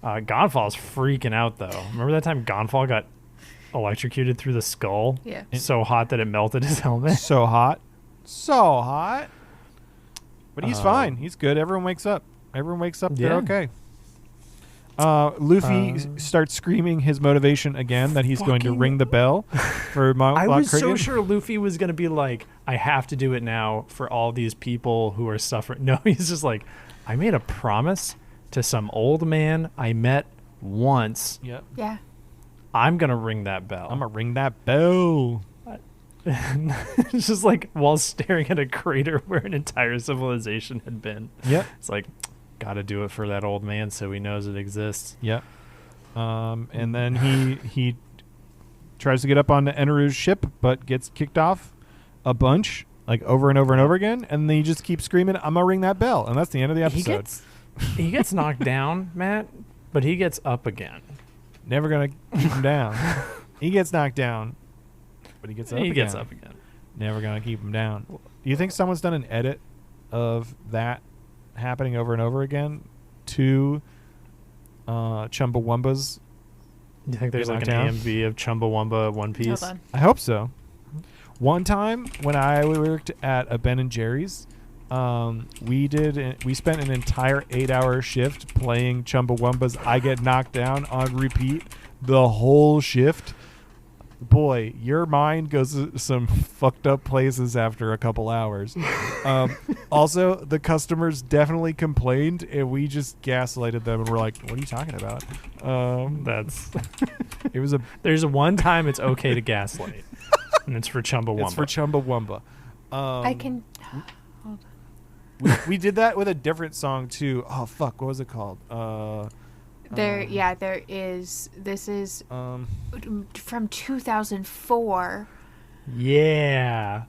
Gonfal's freaking out, though. Remember that time Gonfal got electrocuted through the skull? Yeah. So hot that it melted his helmet? So hot. But he's fine. He's good. Everyone wakes up. They're okay. Luffy starts screaming his motivation again that he's going to ring the bell for I was so sure Luffy was going to be like, I have to do it now for all these people who are suffering. No, he's just like, I made a promise to some old man I met once. Yep. Yeah. I'm going to ring that bell. I'm going to ring that bell. It's just like while staring at a crater where an entire civilization had been. Yep. It's like, gotta do it for that old man so he knows it exists. Yep. And then he tries to get up onto Eneru's ship, but gets kicked off a bunch, like over and over and over again. And then he just keeps screaming, "I'm gonna ring that bell," and that's the end of the episode. He gets knocked down, Matt, but he gets up again. Never gonna keep him down. He gets knocked down, but he gets up. He gets up again. Never gonna keep him down. Do you think someone's done an edit of that happening over and over again to Chumbawumba's? You think there's like an AMV of Chumbawumba One Piece? Hold on. I hope so. One time when I worked at a Ben and Jerry's, we spent an entire 8-hour shift playing Chumbawumba's I Get Knocked Down on repeat the whole shift. Boy, your mind goes to some fucked up places after a couple hours. Also, the customers definitely complained, and we just gaslighted them, and we're like, "What are you talking about?" It was There's one time it's okay to gaslight, and it's for Chumbawumba. It's for Chumbawumba. I can. Hold on. We did that with a different song too. Oh fuck, what was it called? There is. This is from 2004. Yeah.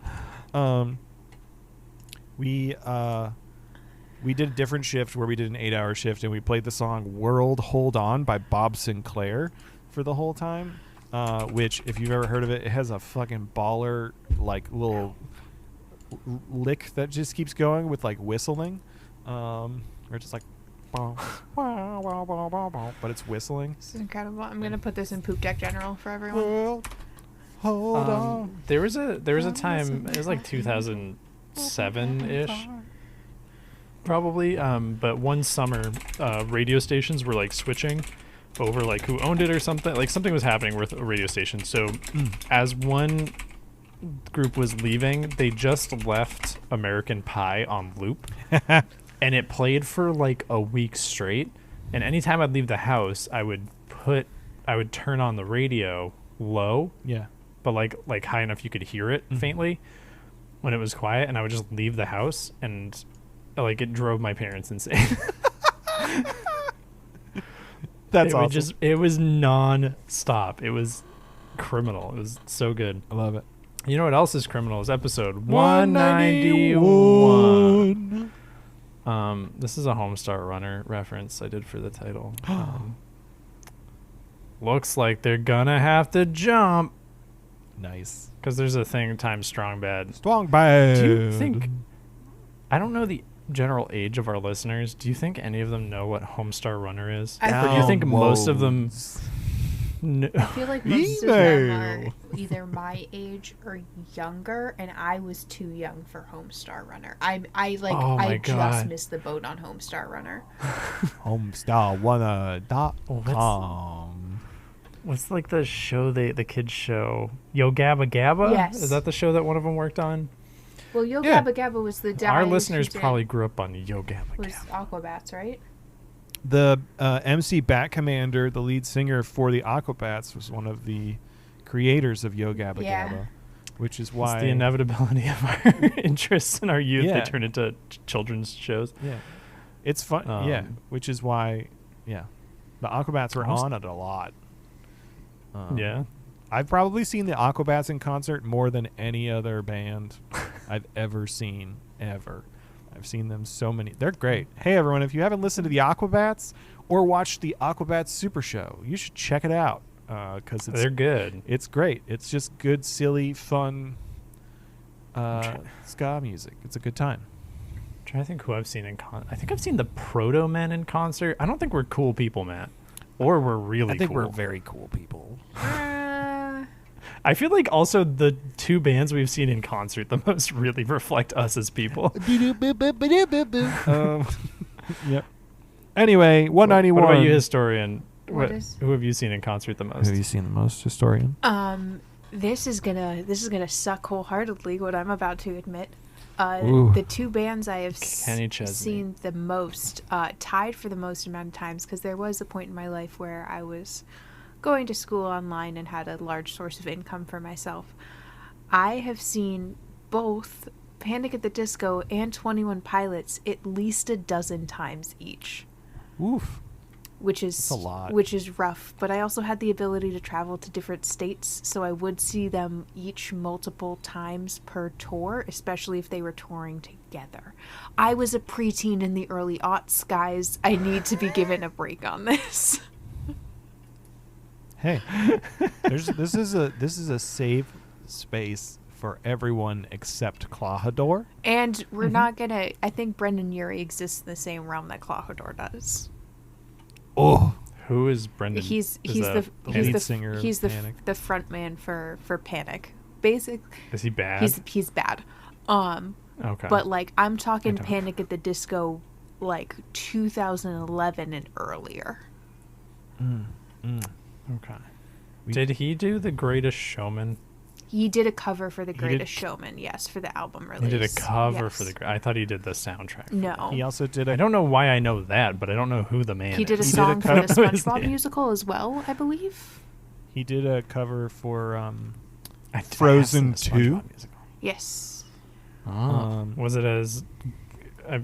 We did a different shift where we did an 8-hour shift, and we played the song "World Hold On" by Bob Sinclair for the whole time. Which, if you've ever heard of it, it has a fucking baller like little lick that just keeps going with like whistling, or just like, but it's whistling. This is incredible. I'm gonna put this in Poop Deck General for everyone. World, hold on. There was a time, it was like 2007-ish, probably. But one summer, radio stations were like switching over, like who owned it or something. Like something was happening with a radio station. So as one group was leaving, they just left American Pie on loop. And it played for like a week straight. And anytime I'd leave the house, I would turn on the radio low. Yeah. But like high enough you could hear it faintly when it was quiet, and I would just leave the house, and like it drove my parents insane. That's awesome. It was non-stop. It was criminal. It was so good. I love it. You know what else is criminal? Is episode 191. This is a Homestar Runner reference I did for the title. Looks like they're gonna have to jump. Nice. Because there's a thing times strong bad. Strong bad. Do you think... I don't know the general age of our listeners. Do you think any of them know what Homestar Runner is? Or do you think most of them... I feel like most of them are either my age or younger, and I was too young for Homestar Runner. I just missed the boat on Homestar Runner. HomestarRunner.com. What's like the show the kids show? Yo Gabba Gabba? Yes. Is that the show that one of them worked on? Well, Yo Gabba Gabba was the dad. Our listeners probably grew up on Yo Gabba was Gabba. Aquabats, right? The MC Bat Commander, the lead singer for the Aquabats, was one of the creators of Yo Gabba Gabba, which is why... It's the inevitability of our interests in our youth. Yeah. They turn into children's shows. Yeah. It's fun. Which is why, the Aquabats were on it a lot. Yeah. I've probably seen the Aquabats in concert more than any other band I've ever seen, ever. I've seen them so many. They're great. Hey, everyone, if you haven't listened to the Aquabats or watched the Aquabats Super Show, you should check it out because they're good. It's great. It's just good, silly, fun ska music. It's a good time. I'm trying to think who I've seen in I think I've seen the Proto Men in concert. I don't think we're cool people, Matt. Or we're really I think cool. we're very cool people. I feel like also the two bands we've seen in concert the most really reflect us as people. Yep. Anyway, 191. What about you, historian? Who have you seen in concert the most? Who have you seen the most, historian? This is gonna suck wholeheartedly. What I'm about to admit. The two bands I have seen the most, tied for the most amount of times, because there was a point in my life where I was going to school online and had a large source of income for myself. I have seen both Panic at the Disco and 21 Pilots at least a dozen times each. Oof. Which is That's a lot. Which is rough, but I also had the ability to travel to different states, so I would see them each multiple times per tour, especially if they were touring together. I was a preteen in the early aughts, guys. I need to be given a break on this. Hey, this is a safe space for everyone except Clahador. And we're not gonna. I think Brendan Urie exists in the same realm that Clahador does. Oh, who is Brendan? He's the lead singer. He's of the Panic. the front man for Panic. Basic. Is he bad? He's bad. Okay. But like I'm talking Panic at the Disco, like 2011 and earlier. Okay. Did he do The Greatest Showman? He did a cover for The Greatest Showman, yes, for the album release. He did a cover yes. for I thought he did the soundtrack. No. He also did I don't know why I know that, but I don't know who the man is. He did a song for the SpongeBob musical as well, I believe. He did a cover for I Frozen asked him 2. the SpongeBob musical. Yes. Was it as... it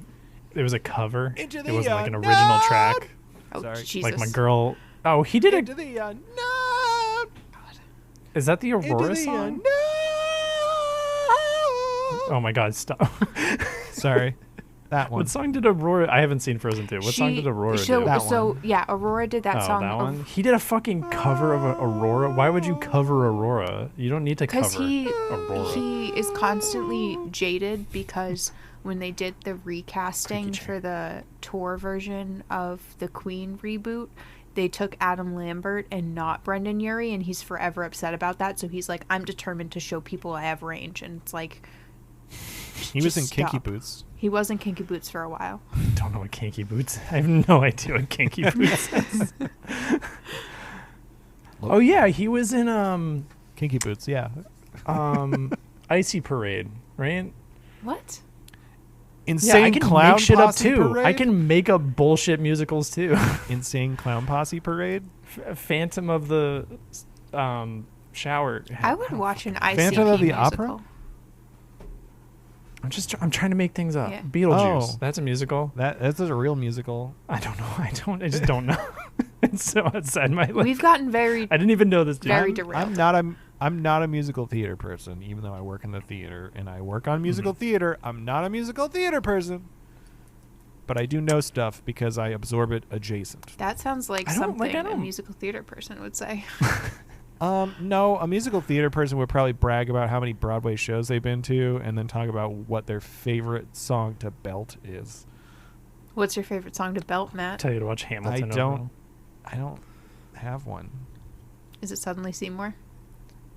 was a cover? Into It the wasn't like an original track? Oh, Sorry. Jesus. Like my girl. Oh, he did Into it. the unknown. Is that the Into Aurora the song? unknown. Oh my God! Stop. Sorry. That one. What song did Aurora? I haven't seen Frozen 2. What song did Aurora do? That So one. yeah, Aurora did that song. That one. He did a fucking cover of Aurora. Why would you cover Aurora? You don't need to cover Because Aurora. he is constantly jaded because when they did the recasting for the tour version of the Queen reboot, they took Adam Lambert and not Brendan Urie, and he's forever upset about that. So he's like, I'm determined to show people I have range. And it's like, He was in just Kinky stop. Boots. He was in Kinky Boots for a while. Don't know what Kinky Boots. I have no idea what Kinky Boots is. Oh yeah, he was in Kinky Boots, yeah. Icy Parade, right? What? Insane Yeah, I can Clown make shit up Posse too. Parade? I can make up bullshit musicals too. Insane Clown Posse Parade? Phantom of the Shower. I would watch an ICP Phantom of the musical. Opera? I'm trying to make things up. Yeah. Beetlejuice. Oh. That's a musical. That's a real musical. I don't know. I just don't know. It's so outside my life. We've gotten very, I didn't even know this. very dude. derailed. I'm not a musical theater person, even though I work in the theater and I work on musical theater. I'm not a musical theater person, but I do know stuff because I absorb it adjacent. That sounds like I don't- something like, I a don't- musical theater person would say. No, a musical theater person would probably brag about how many Broadway shows they've been to and then talk about what their favorite song to belt is. What's your favorite song to belt, Matt? Tell you to watch Hamilton. I don't have one. Is it Suddenly Seymour?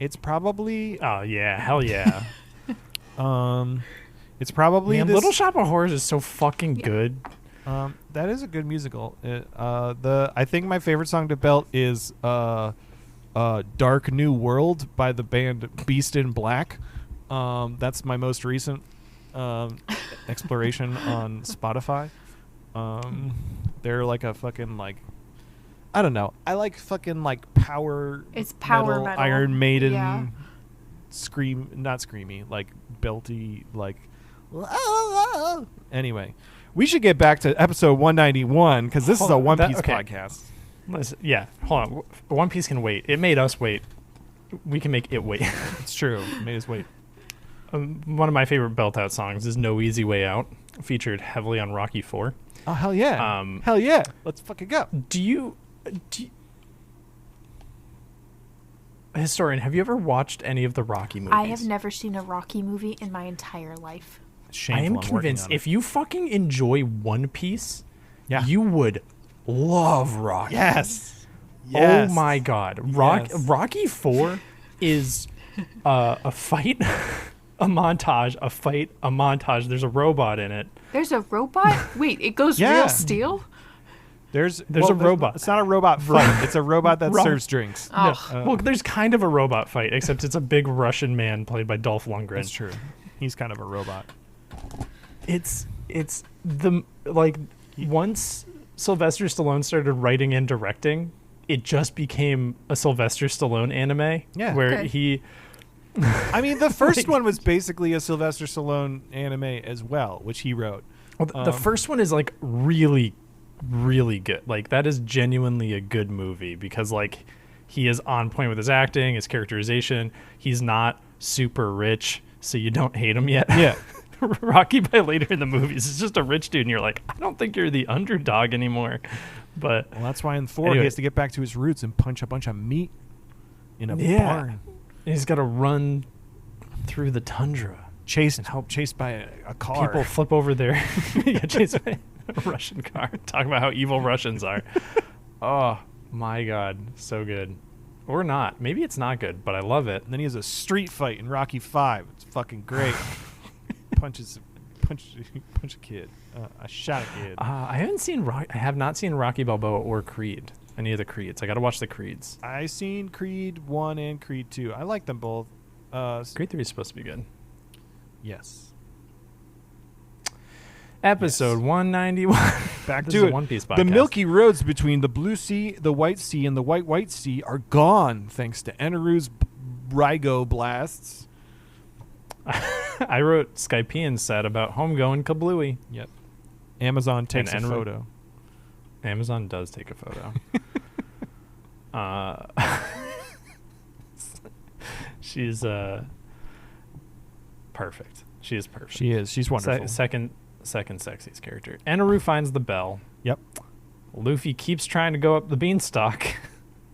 It's probably Oh yeah, hell yeah. it's probably Man, this, Little Shop of Horrors is so fucking good. that is a good musical. I think my favorite song to belt is Dark New World by the band Beast in Black. That's my most recent exploration on Spotify. They're like a fucking like, I don't know. I like fucking like power. It's power metal. Iron Maiden. Yeah. Not screamy, like belty, like. Anyway, we should get back to episode 191 because this is a Hold on, One that- Piece okay. podcast. Listen, yeah, hold on. One Piece can wait. It made us wait. We can make it wait. It's true. Made us wait. One of my favorite belt out songs is "No Easy Way Out," featured heavily on Rocky IV. Oh hell yeah! Um, Hell yeah! Let's fucking go. Do you, historian, have you ever watched any of the Rocky movies? I have never seen a Rocky movie in my entire life. Shameful, I am I'm working convinced on it. if you fucking enjoy One Piece, Yeah. you would love Rocky. Yes. Oh my God, Yes. Rocky IV is a fight, a montage, a fight, a montage. There's a robot in it. There's a robot? Wait, it goes Yeah. real steel? There's a robot. It's not a robot fight. It's a robot that Ro- serves drinks. Oh. No. Well, there's kind of a robot fight, except it's a big Russian man played by Dolph Lundgren. That's true. He's kind of a robot. It's the like once Sylvester Stallone started writing and directing, it just became a Sylvester Stallone anime. Yeah. Where Okay. he I mean, the first Like- one was basically a Sylvester Stallone anime as well, which he wrote. well, the first one is like really good. Like that is genuinely a good movie because like he is on point with his acting, his characterization. He's not super rich, so you don't hate him yet. Yeah. Rocky by later in the movies is just a rich dude and you're like, I don't think you're the underdog anymore. But Well, that's why in 4 Anyway. he has to get back to his roots and punch a bunch of meat in a Yeah. barn. he's got to run through the tundra. Chased by a car. People flip over there. Yeah, chased by a Russian car. Talk about how evil Russians are. Oh my God, so good. Or not. Maybe it's not good, but I love it. And then he has a street fight in Rocky 5. It's fucking great. punch a kid. I shot a kid. I have not seen Rocky Balboa or Creed. Any of the Creeds. I got to watch the Creeds. I seen Creed 1 and Creed 2. I like them both. Creed 3 is supposed to be good. Yes. Episode 191. Back This to is a it. One Piece The podcast. milky roads between the Blue Sea, the White Sea, and the White Sea are gone thanks to Eneru's Rygo blasts. I wrote Skypean said about homegoing Kablooey. Yep. Amazon takes a Enru- photo. Amazon does take a photo. She's perfect. She is perfect. She is. She's wonderful. Second sexiest character. Enaru finds the bell. Yep. Luffy keeps trying to go up the beanstalk.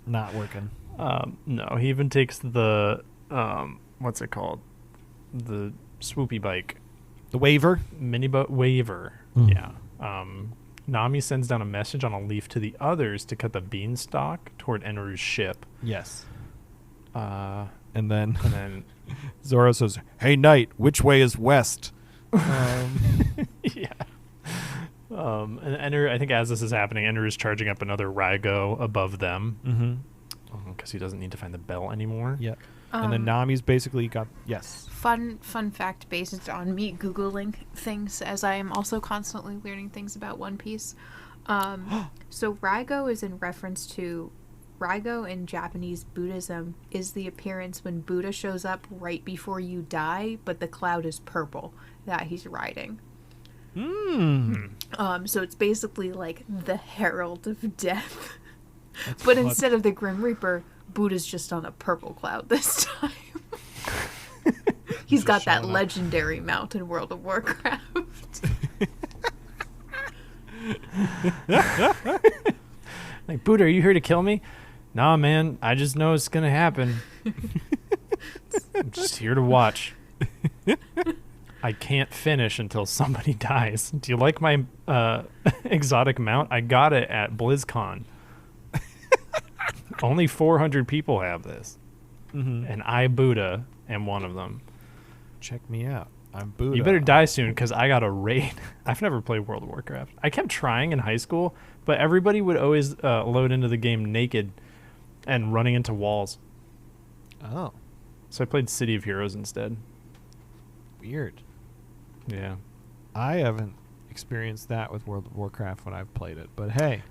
Not working. No, he even takes the what's it called? The swoopy bike. The waiver? Mini boat waiver. Yeah. Nami sends down a message on a leaf to the others to cut the beanstalk toward Enaru's ship. Yes. And And then Zoro Zoro says, "Hey, Knight, which way is west?" yeah. And Enaru, I think as this is happening, Enaru is charging up another Raigo above them. Mm-hmm. Because he doesn't need to find the bell anymore. Yeah. And then Nami's basically got Fun fact based on me Googling things, as I am also constantly learning things about One Piece. So Raigo is in reference to Raigo in Japanese Buddhism is the appearance when Buddha shows up right before you die, but the cloud is purple that he's riding. So it's basically like the herald of death. But instead of the Grim Reaper, Buddha's just on a purple cloud this time. He's got that legendary mount in World of Warcraft. Like, Buddha, are you here to kill me? Nah, man. I just know it's going to happen. I'm just here to watch. I can't finish until somebody dies. Do you like my exotic mount? I got it at BlizzCon. Only 400 people have this. And I, Buddha, am one of them. Check me out. I'm Buddha. You better die soon because I got a raid. I've never played World of Warcraft. I kept trying in high school, but everybody would always load into the game naked and running into walls. Oh. So I played City of Heroes instead. Weird. Yeah. I haven't experienced that with World of Warcraft when I've played it, but hey.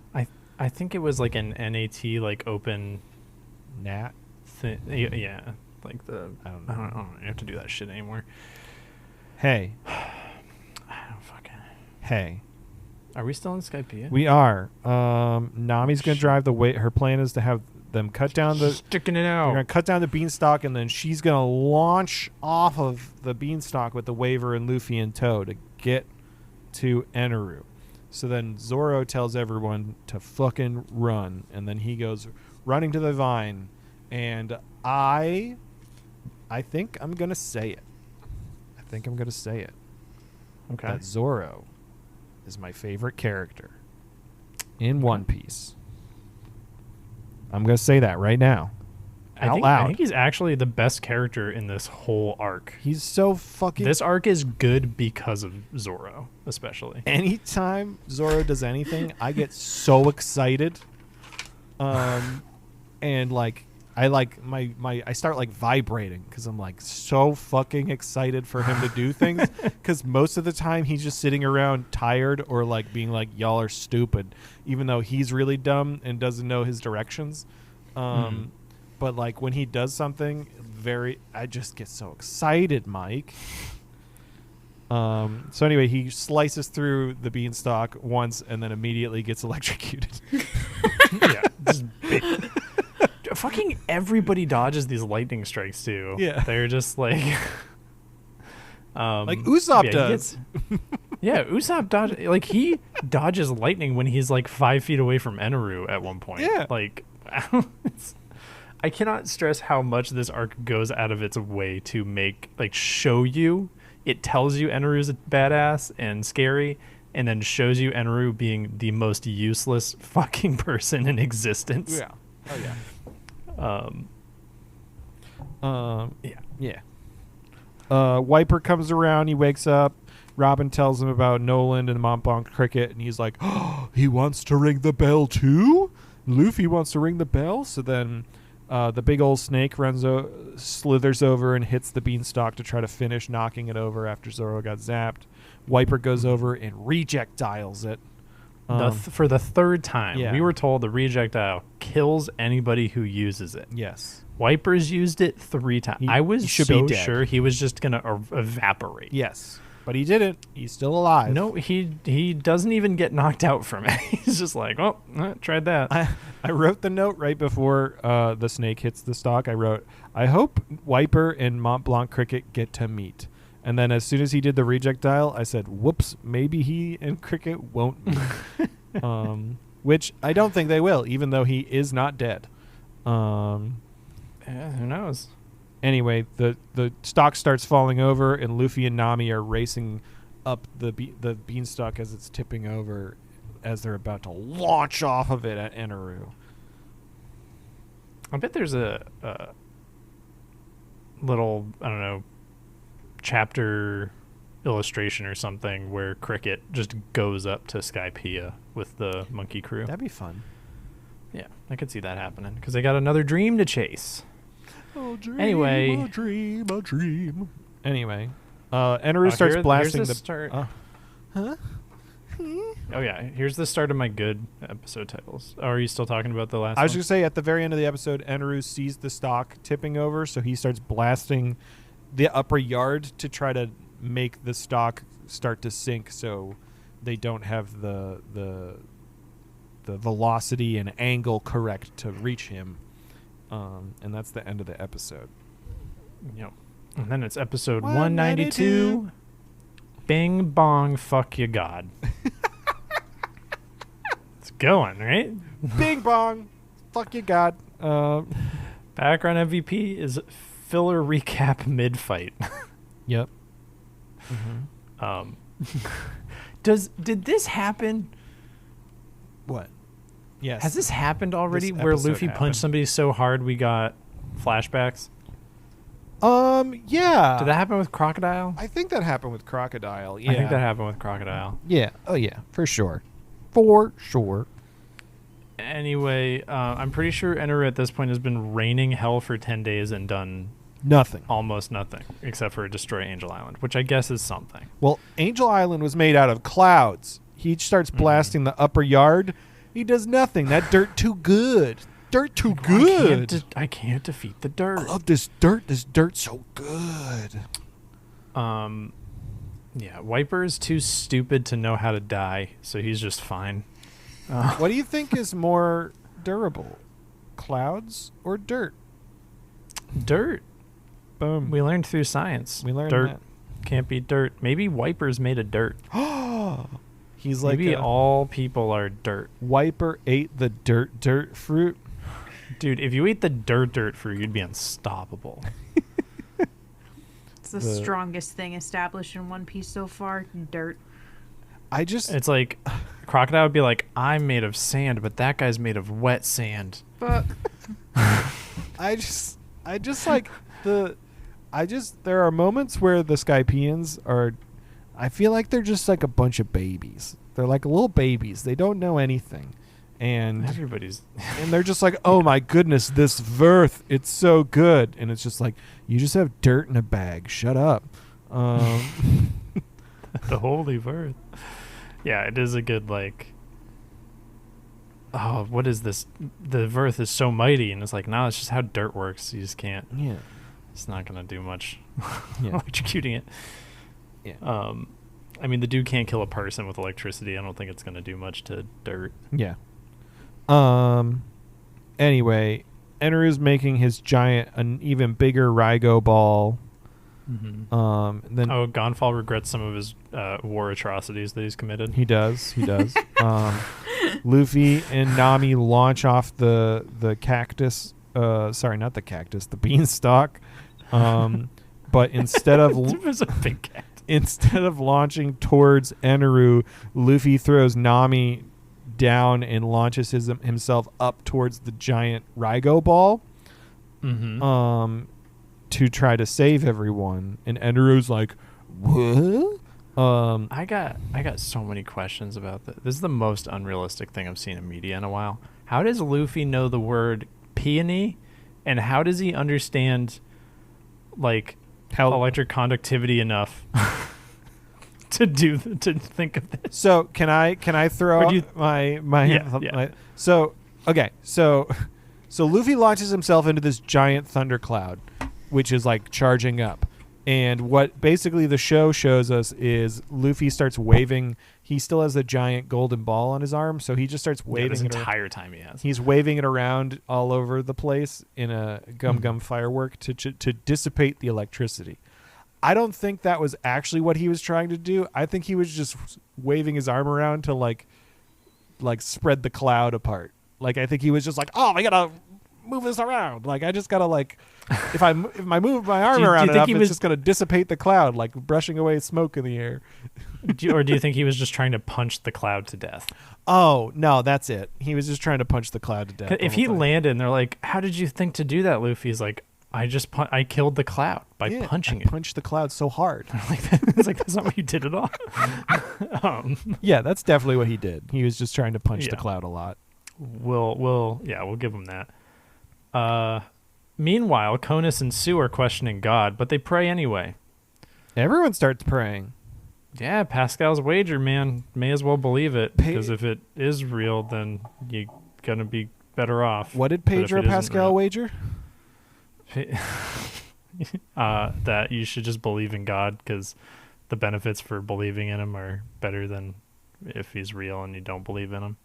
I think it was like an NAT, like open Nat? Yeah. Like the... I don't know. You have to do that shit anymore. Hey. I don't fucking... Hey. Are we still in Skypiea? We are. Nami's going to drive the way. Her plan is to have them cut down the... Sticking it They're out. going to cut down the beanstalk, and then she's going to launch off of the beanstalk with the Waver and Luffy in tow to get to Enaru. So then Zoro tells everyone to fucking run, and then he goes running to the vine, and I think I'm going to say it. Okay. That Zoro is my favorite character in One Piece. I'm going to say that right now. Out loud. I think he's actually the best character in this whole arc. He's so fucking... This arc is good because of Zoro, especially. Anytime Zoro does anything, I get so excited. And like I like I start like vibrating because I'm like so fucking excited for him to do things, because most of the time he's just sitting around tired or like being like, y'all are stupid, even though he's really dumb and doesn't know his directions. But like when he does something I just get so excited, Mike. So anyway, he slices through the beanstalk once and then immediately gets electrocuted. Yeah, just big. Fucking everybody dodges these lightning strikes too. Yeah, they're just like, like Usopp does. Yeah, Usopp dodges. Like he dodges lightning when he's like 5 feet away from Enaru at one point. Yeah, like I cannot stress how much this arc goes out of its way to make show you. It tells you Enaru's a badass and scary, and then shows you Enaru being the most useless fucking person in existence. Yeah. Oh yeah. Wiper comes around. He wakes up. Robin tells him about Noland and Montblanc cricket, and he's like, "Oh, he wants to ring the bell too? Luffy wants to ring the bell?" So then the big old snake slithers over and hits the beanstalk to try to finish knocking it over after Zoro got zapped. Wiper goes over and rejectiles it. For the third time. Yeah. We were told the rejectile kills anybody who uses it. Yes. Wipers used it 3 times. I was should so be dead. sure he was just going to evaporate. Yes. But he didn't. He's still alive. No, he doesn't even get knocked out from it. He's just like, oh, tried that. I wrote the note right before the snake hits the stalk. I wrote, I hope Wiper and Mont Blanc Cricket get to meet. And then as soon as he did the rejectile, I said, whoops, maybe he and Cricket won't meet. Which I don't think they will, even though he is not dead. Who knows? Anyway, the stalk starts falling over, and Luffy and Nami are racing up the beanstalk as it's tipping over, as they're about to launch off of it at Eneru. I bet there's a little, I don't know, chapter illustration or something where Cricket just goes up to Skypiea with the monkey crew. That'd be fun. Yeah, I could see that happening because they got another dream to chase. Oh, dream, Anyway. a dream. Anyway, Eneru starts blasting here's the start. Huh? Oh yeah, here's the start of my good episode titles. Oh, are you still talking about the last I was one? going to say, at the very end of the episode, Eneru sees the stalk tipping over, so he starts blasting the upper yard to try to make the stalk start to sink, so they don't have the velocity and angle correct to reach him. And that's the end of the episode. Yep. And then it's episode 192. 192. Bing bong fuck you God. It's going, right? Bing bong. Fuck you, God. Background MVP is filler recap mid fight. Yep. Did this happen? What? Yes. Has this happened already This where episode Luffy happened. punched somebody so hard we got flashbacks? Yeah. Did that happen with Crocodile? I think that happened with Crocodile. Yeah. I think that happened with Crocodile. Yeah. Oh, yeah. For sure. For sure. Anyway, I'm pretty sure Eneru at this point has been raining hell for 10 days and done Nothing. almost nothing except for destroy Angel Island, which I guess is something. Well, Angel Island was made out of clouds. He starts blasting the upper yard. He does nothing. That dirt too good. Dirt too good. I can't defeat the dirt. I love this dirt. This dirt's so good. Yeah, Wiper is too stupid to know how to die, so he's just fine. What do you think is more durable? Clouds or dirt? Dirt. Boom. We learned through science. We learned dirt that. can't be dirt. Maybe Wiper's made of dirt. He's like Maybe all people are dirt. Wiper ate the dirt fruit. Dude, if you ate the dirt fruit, you'd be unstoppable. It's the strongest thing established in One Piece so far. Dirt. It's like Crocodile would be like, I'm made of sand, but that guy's made of wet sand. But I just like there are moments where the Skypeans are, I feel like they're just like a bunch of babies. They're like little babies. They don't know anything. And Everybody's and they're just like, oh my goodness, this Verth, it's so good. And it's just like, you just have dirt in a bag. Shut up. the holy Verth. Yeah, it is a good, like, oh, what is this? The Verth is so mighty. And it's like, no, it's just how dirt works. You just can't. Yeah. It's not going to do much Yeah. electrocuting it. Yeah. I mean, the dude can't kill a person with electricity. I don't think it's going to do much to dirt. Yeah. Anyway, Eneru's making his an even bigger Rygo ball. Then Gonfall regrets some of his war atrocities that he's committed. He does. Luffy and Nami launch off the cactus. Sorry, not the cactus, the beanstalk. But instead of It was a big cat. instead of launching towards Eneru, Luffy throws Nami down and launches himself up towards the giant Rygo ball. To try to save everyone, and Eneru's like, "What?" I got so many questions about this. This is the most unrealistic thing I've seen in media in a while. How does Luffy know the word peony, and how does he understand like electric conductivity enough to think of this? So can I throw Or do my so Luffy launches himself into this giant thundercloud, which is like charging up. And what basically the show shows us is Luffy starts waving. He still has a giant golden ball on his arm, so he just starts waving this it entire time he has. He's waving it around all over the place in a gum firework to dissipate the electricity. I don't think that was actually what he was trying to do. I think he was just waving his arm around to like spread the cloud apart. Like I think he was just like, oh, I gotta move this around. Like I just gotta like, if I move my arm around enough, it's just gonna dissipate the cloud, like brushing away smoke in the air. Or do you think he was just trying to punch the cloud to death? Oh no, that's it. He was just trying to punch the cloud to death. If he landed and they're like, "How did you think to do that, Luffy?" He's like, "I just I killed the cloud by punching it." Punched the cloud so hard. It's like that's not what you did at all. Yeah, that's definitely what he did. He was just trying to punch the cloud a lot. We'll give him that. Meanwhile, Conus and Sue are questioning God, but they pray anyway. Everyone starts praying. Yeah, Pascal's wager, man. May as well believe it, because if it is real, then you're gonna be better off. What did Pedro Pascal wager? That you should just believe in God, because the benefits for believing in him are better than if he's real and you don't believe in him.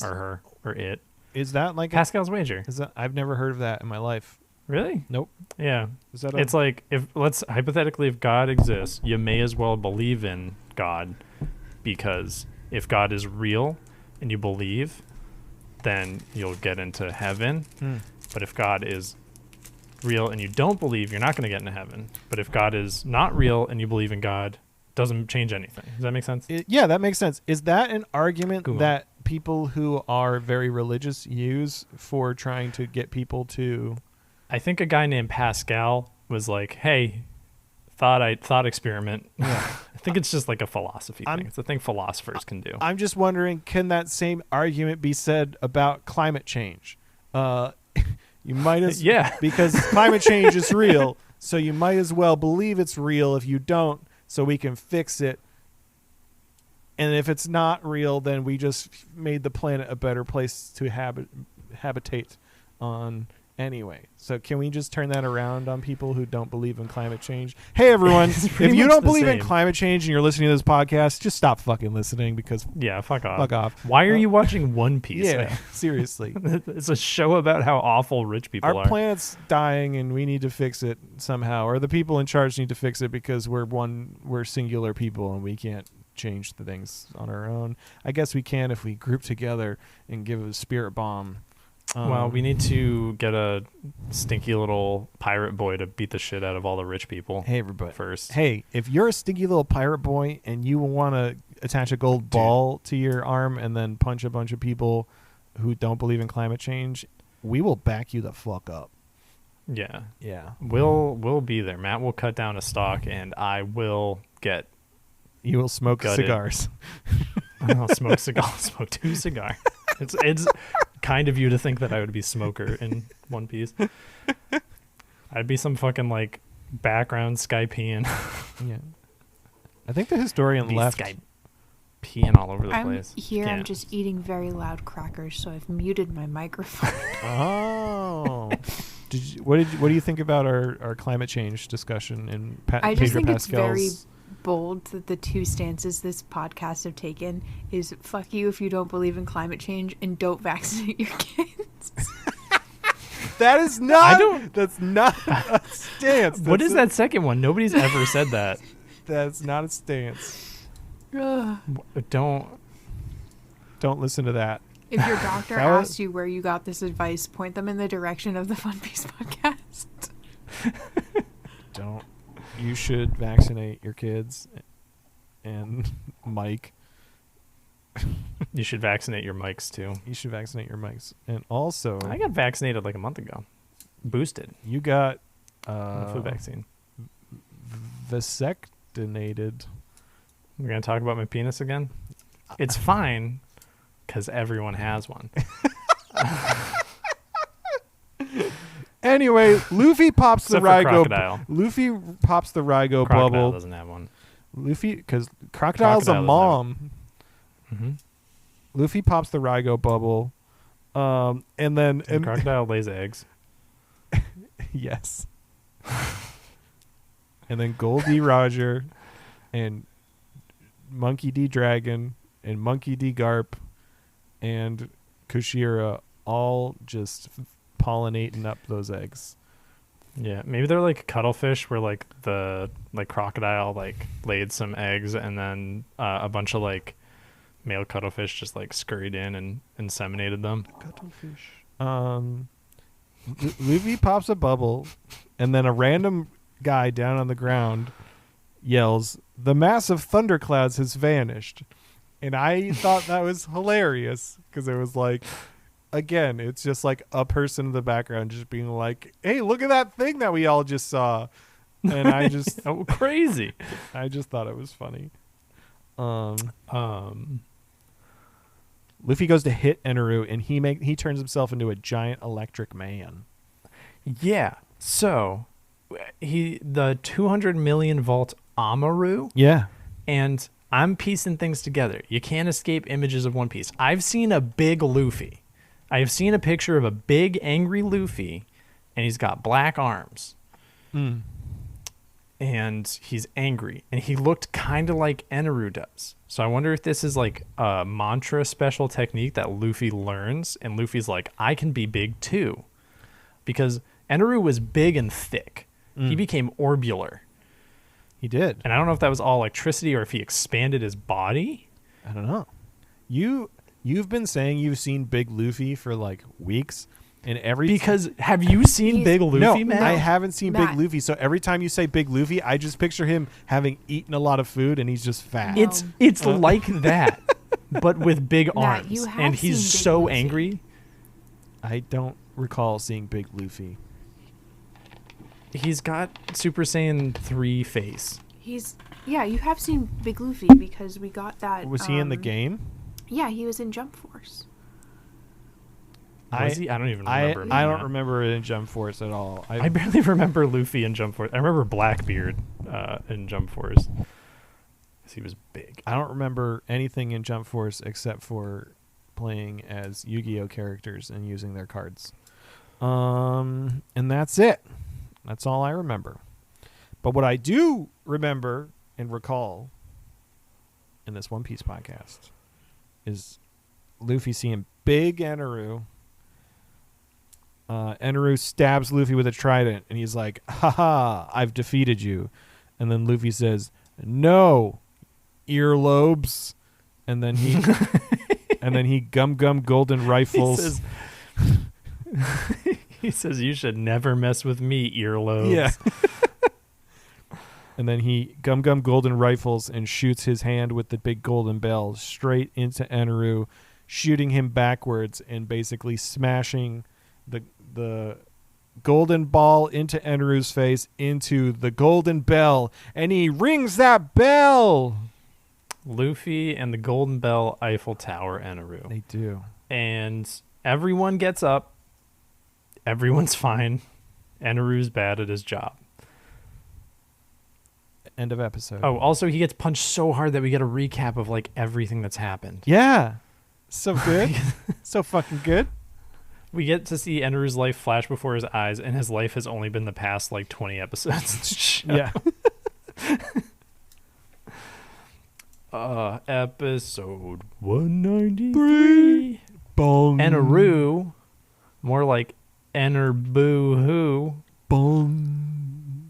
Or her, or it. Is that like Pascal's wager? I've never heard of that in my life. Really? Nope. Yeah. Is that it's like, let's hypothetically, if God exists, you may as well believe in God, because if God is real and you believe, then you'll get into heaven. But if God is real and you don't believe, you're not going to get into heaven. But if God is not real and you believe in God, doesn't change anything. Does that make sense? Yeah, that makes sense. Is that an argument that people who are very religious use for trying to get people to... I think a guy named Pascal was like, hey, thought experiment. Yeah. I think it's just like a philosophy thing. It's a thing philosophers can do. I'm just wondering, can that same argument be said about climate change? You might as... Yeah. Because climate change is real, so you might as well believe it's real if you don't, so we can fix it. And if it's not real, then we just made the planet a better place to habitate on anyway. So can we just turn that around on people who don't believe in climate change? Hey, everyone, if you don't believe in climate change and you're listening to this podcast, just stop fucking listening, because... Yeah, fuck off. Fuck off. Why are you watching One Piece? Yeah, seriously. It's a show about how awful rich people are. Our planet's dying and we need to fix it somehow. Or the people in charge need to fix it, because we're singular people and we can't change the things on our own. I guess we can if we group together and give a spirit bomb. Well, we need to get a stinky little pirate boy to beat the shit out of all the rich people. Hey, everybody. First. Hey, if you're a stinky little pirate boy and you want to attach a gold ball to your arm and then punch a bunch of people who don't believe in climate change, we will back you the fuck up. Yeah. Yeah. We'll be there. Matt will cut down a stalk and I will get... You will smoke gutted. Cigars. I'll smoke cigars. I'll smoke 2 cigars. It's kind of you to think that I would be smoker in One Piece. I'd be some fucking like background Skypean. Yeah. I think the historian left. Skypean all over the place. I'm just eating very loud crackers, so I've muted my microphone. Oh. What do you think about our climate change discussion in I just Pedro think it's very Pascal's... bold that the two stances this podcast have taken is fuck you if you don't believe in climate change and don't vaccinate your kids. That is not... That's not a stance. What is that second one? Nobody's ever said that. That's not a stance. Don't listen to that. If your doctor asks you where you got this advice, point them in the direction of the Fun Piece podcast. Don't. You should vaccinate your kids and Mike. You should vaccinate your mics too. You should vaccinate your mics. And also... I got vaccinated like a month ago. Boosted. You got... the flu vaccine. Vasectinated. We're going to talk about my penis again? It's fine, because everyone has one. Anyway, Luffy pops the Rygo. Crocodile. Luffy pops the Rygo Crocodile bubble. Doesn't have one. Luffy, because Crocodile's a mom. Mm-hmm. Luffy pops the Rygo bubble, and then Crocodile lays eggs. Yes. and then Goldie Roger, and Monkey D. Dragon, and Monkey D. Garp, and Kushira all just pollinating up those eggs. Yeah, maybe they're like cuttlefish, where like the crocodile like laid some eggs, and then a bunch of like male cuttlefish just like scurried in and inseminated them. Cuttlefish. Luffy pops a bubble, and then a random guy down on the ground yells, "The mass of thunderclouds has vanished." And I thought that was hilarious, because it was like, again, it's just like a person in the background just being like, "Hey, look at that thing that we all just saw." And I just Oh, crazy. I just thought it was funny. Luffy goes to hit Eneru, and he turns himself into a giant electric man. Yeah. So the 200 million volt Amaru. Yeah. And I'm piecing things together. You can't escape images of One Piece. I've seen a big Luffy. I have seen a picture of a big angry Luffy, and he's got black arms. And he's angry, and he looked kind of like Eneru does. So I wonder if this is like a mantra special technique that Luffy learns, and Luffy's like, I can be big too. Because Eneru was big and thick. He became orbular. He did. And I don't know if that was all electricity or if he expanded his body. I don't know. You've been saying you've seen Big Luffy for like weeks, and because have you seen Big Luffy, Matt? I haven't seen Matt. Big Luffy. So every time you say Big Luffy, I just picture him having eaten a lot of food, and he's just fat. It's like that, but with big Matt, arms, you have and he's seen Big so Luffy. angry. I don't recall seeing Big Luffy. He's got Super Saiyan 3 face. You have seen Big Luffy, because we got that. Was he in the game? Yeah, he was in Jump Force. Was he? I don't even remember. I don't remember it in Jump Force at all. I barely remember Luffy in Jump Force. I remember Blackbeard in Jump Force. 'Cause he was big. I don't remember anything in Jump Force except for playing as Yu-Gi-Oh characters and using their cards. And that's it. That's all I remember. But what I do remember and recall in this One Piece podcast is Luffy seeing Big Eneru. Eneru stabs Luffy with a trident, and he's like, "Haha, I've defeated you." And then Luffy says, "No, earlobes." And then he gum golden rifles. He says, "You should never mess with me, earlobes." Yeah. And then he gum golden rifles and shoots his hand with the big golden bell straight into Eneru, shooting him backwards and basically smashing the golden ball into Eneru's face, into the golden bell, and he rings that bell. Luffy and the Golden Bell Eiffel Tower Eneru. They do. And everyone gets up. Everyone's fine. Eneru's bad at his job. End of episode. Oh, also he gets punched so hard that we get a recap of like everything that's happened. Yeah. So good. So fucking good. We get to see Eneru's life flash before his eyes, and his life has only been the past like 20 episodes. Yeah. Episode 193. Bong. Eneru, more like Enerboo-hoo, Bong.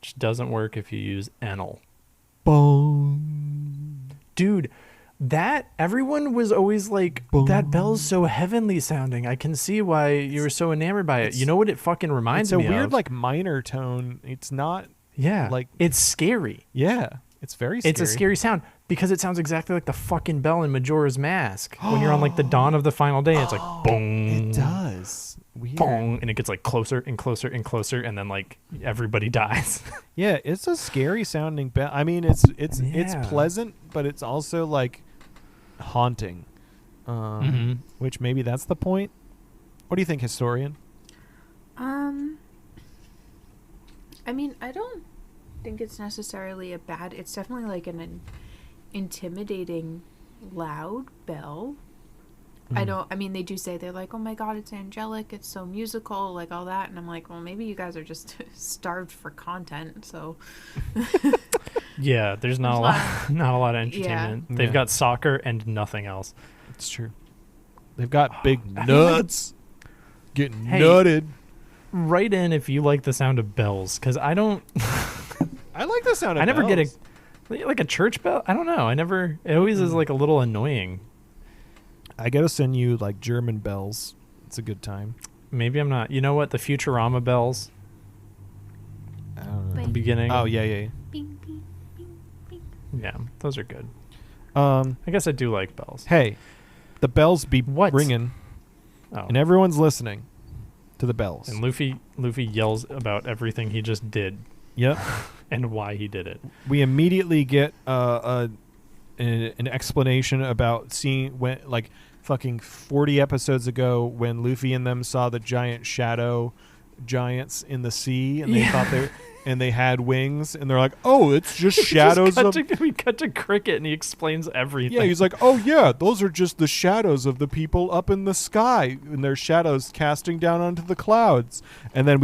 which doesn't work if you use Enel. Bong. Dude, that everyone was always like, that bell's so heavenly sounding. I can see why you were so enamored by it. You know what it fucking reminds me of? It's a weird like minor tone. It's not. Yeah, like it's scary. Yeah, it's very scary. It's a scary sound because it sounds exactly like the fucking bell in Majora's Mask when you're on like the dawn of the final day. It's like boom. It does. Weird. Boom, and it gets like closer and closer and closer, and then like everybody dies. Yeah, it's a scary sounding bell. I mean, it's pleasant, but it's also like haunting. Which maybe that's the point. What do you think, historian? I mean, I don't think it's necessarily a bad. It's definitely like an intimidating, loud bell. I mean, they do say, they're like, oh my God, it's angelic, it's so musical, like all that. And I'm like, well, maybe you guys are just starved for content. So Yeah, there's not a lot of entertainment. Yeah. They've Yeah. got soccer and nothing else. It's true. They've got big I mean, nuts. Getting Hey. nutted. Write in if you like the sound of bells, because I don't. I like the sound of I never get bells. like a church bell. I don't know. It always is like a little annoying. I gotta send you like German bells. It's a good time. Maybe I'm not. You know what? The Futurama bells. I don't know. The beginning. Oh yeah. Bing, bing, bing, bing. Yeah, those are good. I I guess I do like bells. Hey, the bells be What? ringing, Oh. and everyone's listening to the bells. And Luffy yells about everything he just did Yep. and why he did it. We immediately get an explanation about seeing when, like, fucking 40 episodes ago, when Luffy and them saw the giant shadow giants in the sea, and they thought they had wings, and they're like, oh, it's just shadows We cut to Cricket, and he explains everything. Yeah, he's like, oh yeah, those are just the shadows of the people up in the sky, and their shadows casting down onto the clouds. And then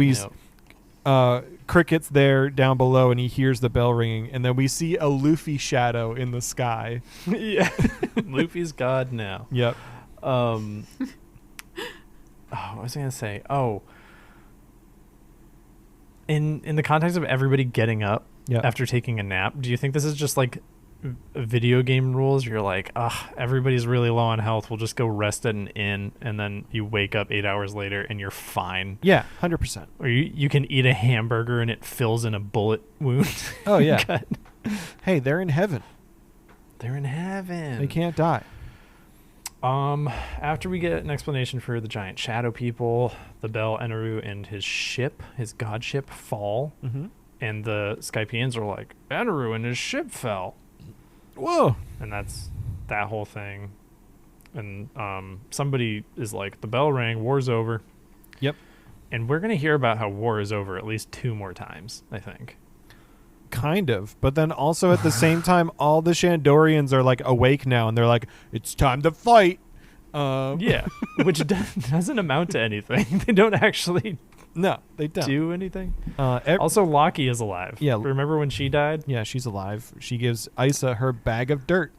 Cricket's there down below, and he hears the bell ringing, and then we see a Luffy shadow in the sky. Yeah, Luffy's God now. Yep. What was I gonna say? Oh, in the context of everybody getting up after taking a nap, do you think this is just like video game rules? You're like, everybody's really low on health, we'll just go rest at an inn, and then you wake up 8 hours later and you're fine. Yeah, 100%. Or you can eat a hamburger and it fills in a bullet wound. Oh yeah. Gut. Hey, they're in heaven. They're in heaven. They can't die. After we get an explanation for the giant shadow people, the Bell, Eneru, and his god ship fall, and the Skypeans are like, Eneru and his ship fell. Whoa. And that's that whole thing. And somebody is like, the bell rang, war's over. Yep. And we're going to hear about how war is over at least 2 more times, I think. Kind of. But then also at the same time, all the Shandorians are like awake now, and they're like, it's time to fight. Yeah, which doesn't amount to anything. They don't actually No, they don't. do anything. Also, Also, Loki is alive. Yeah. Remember when she died? yeah, she's alive. She gives Isa her bag of dirt.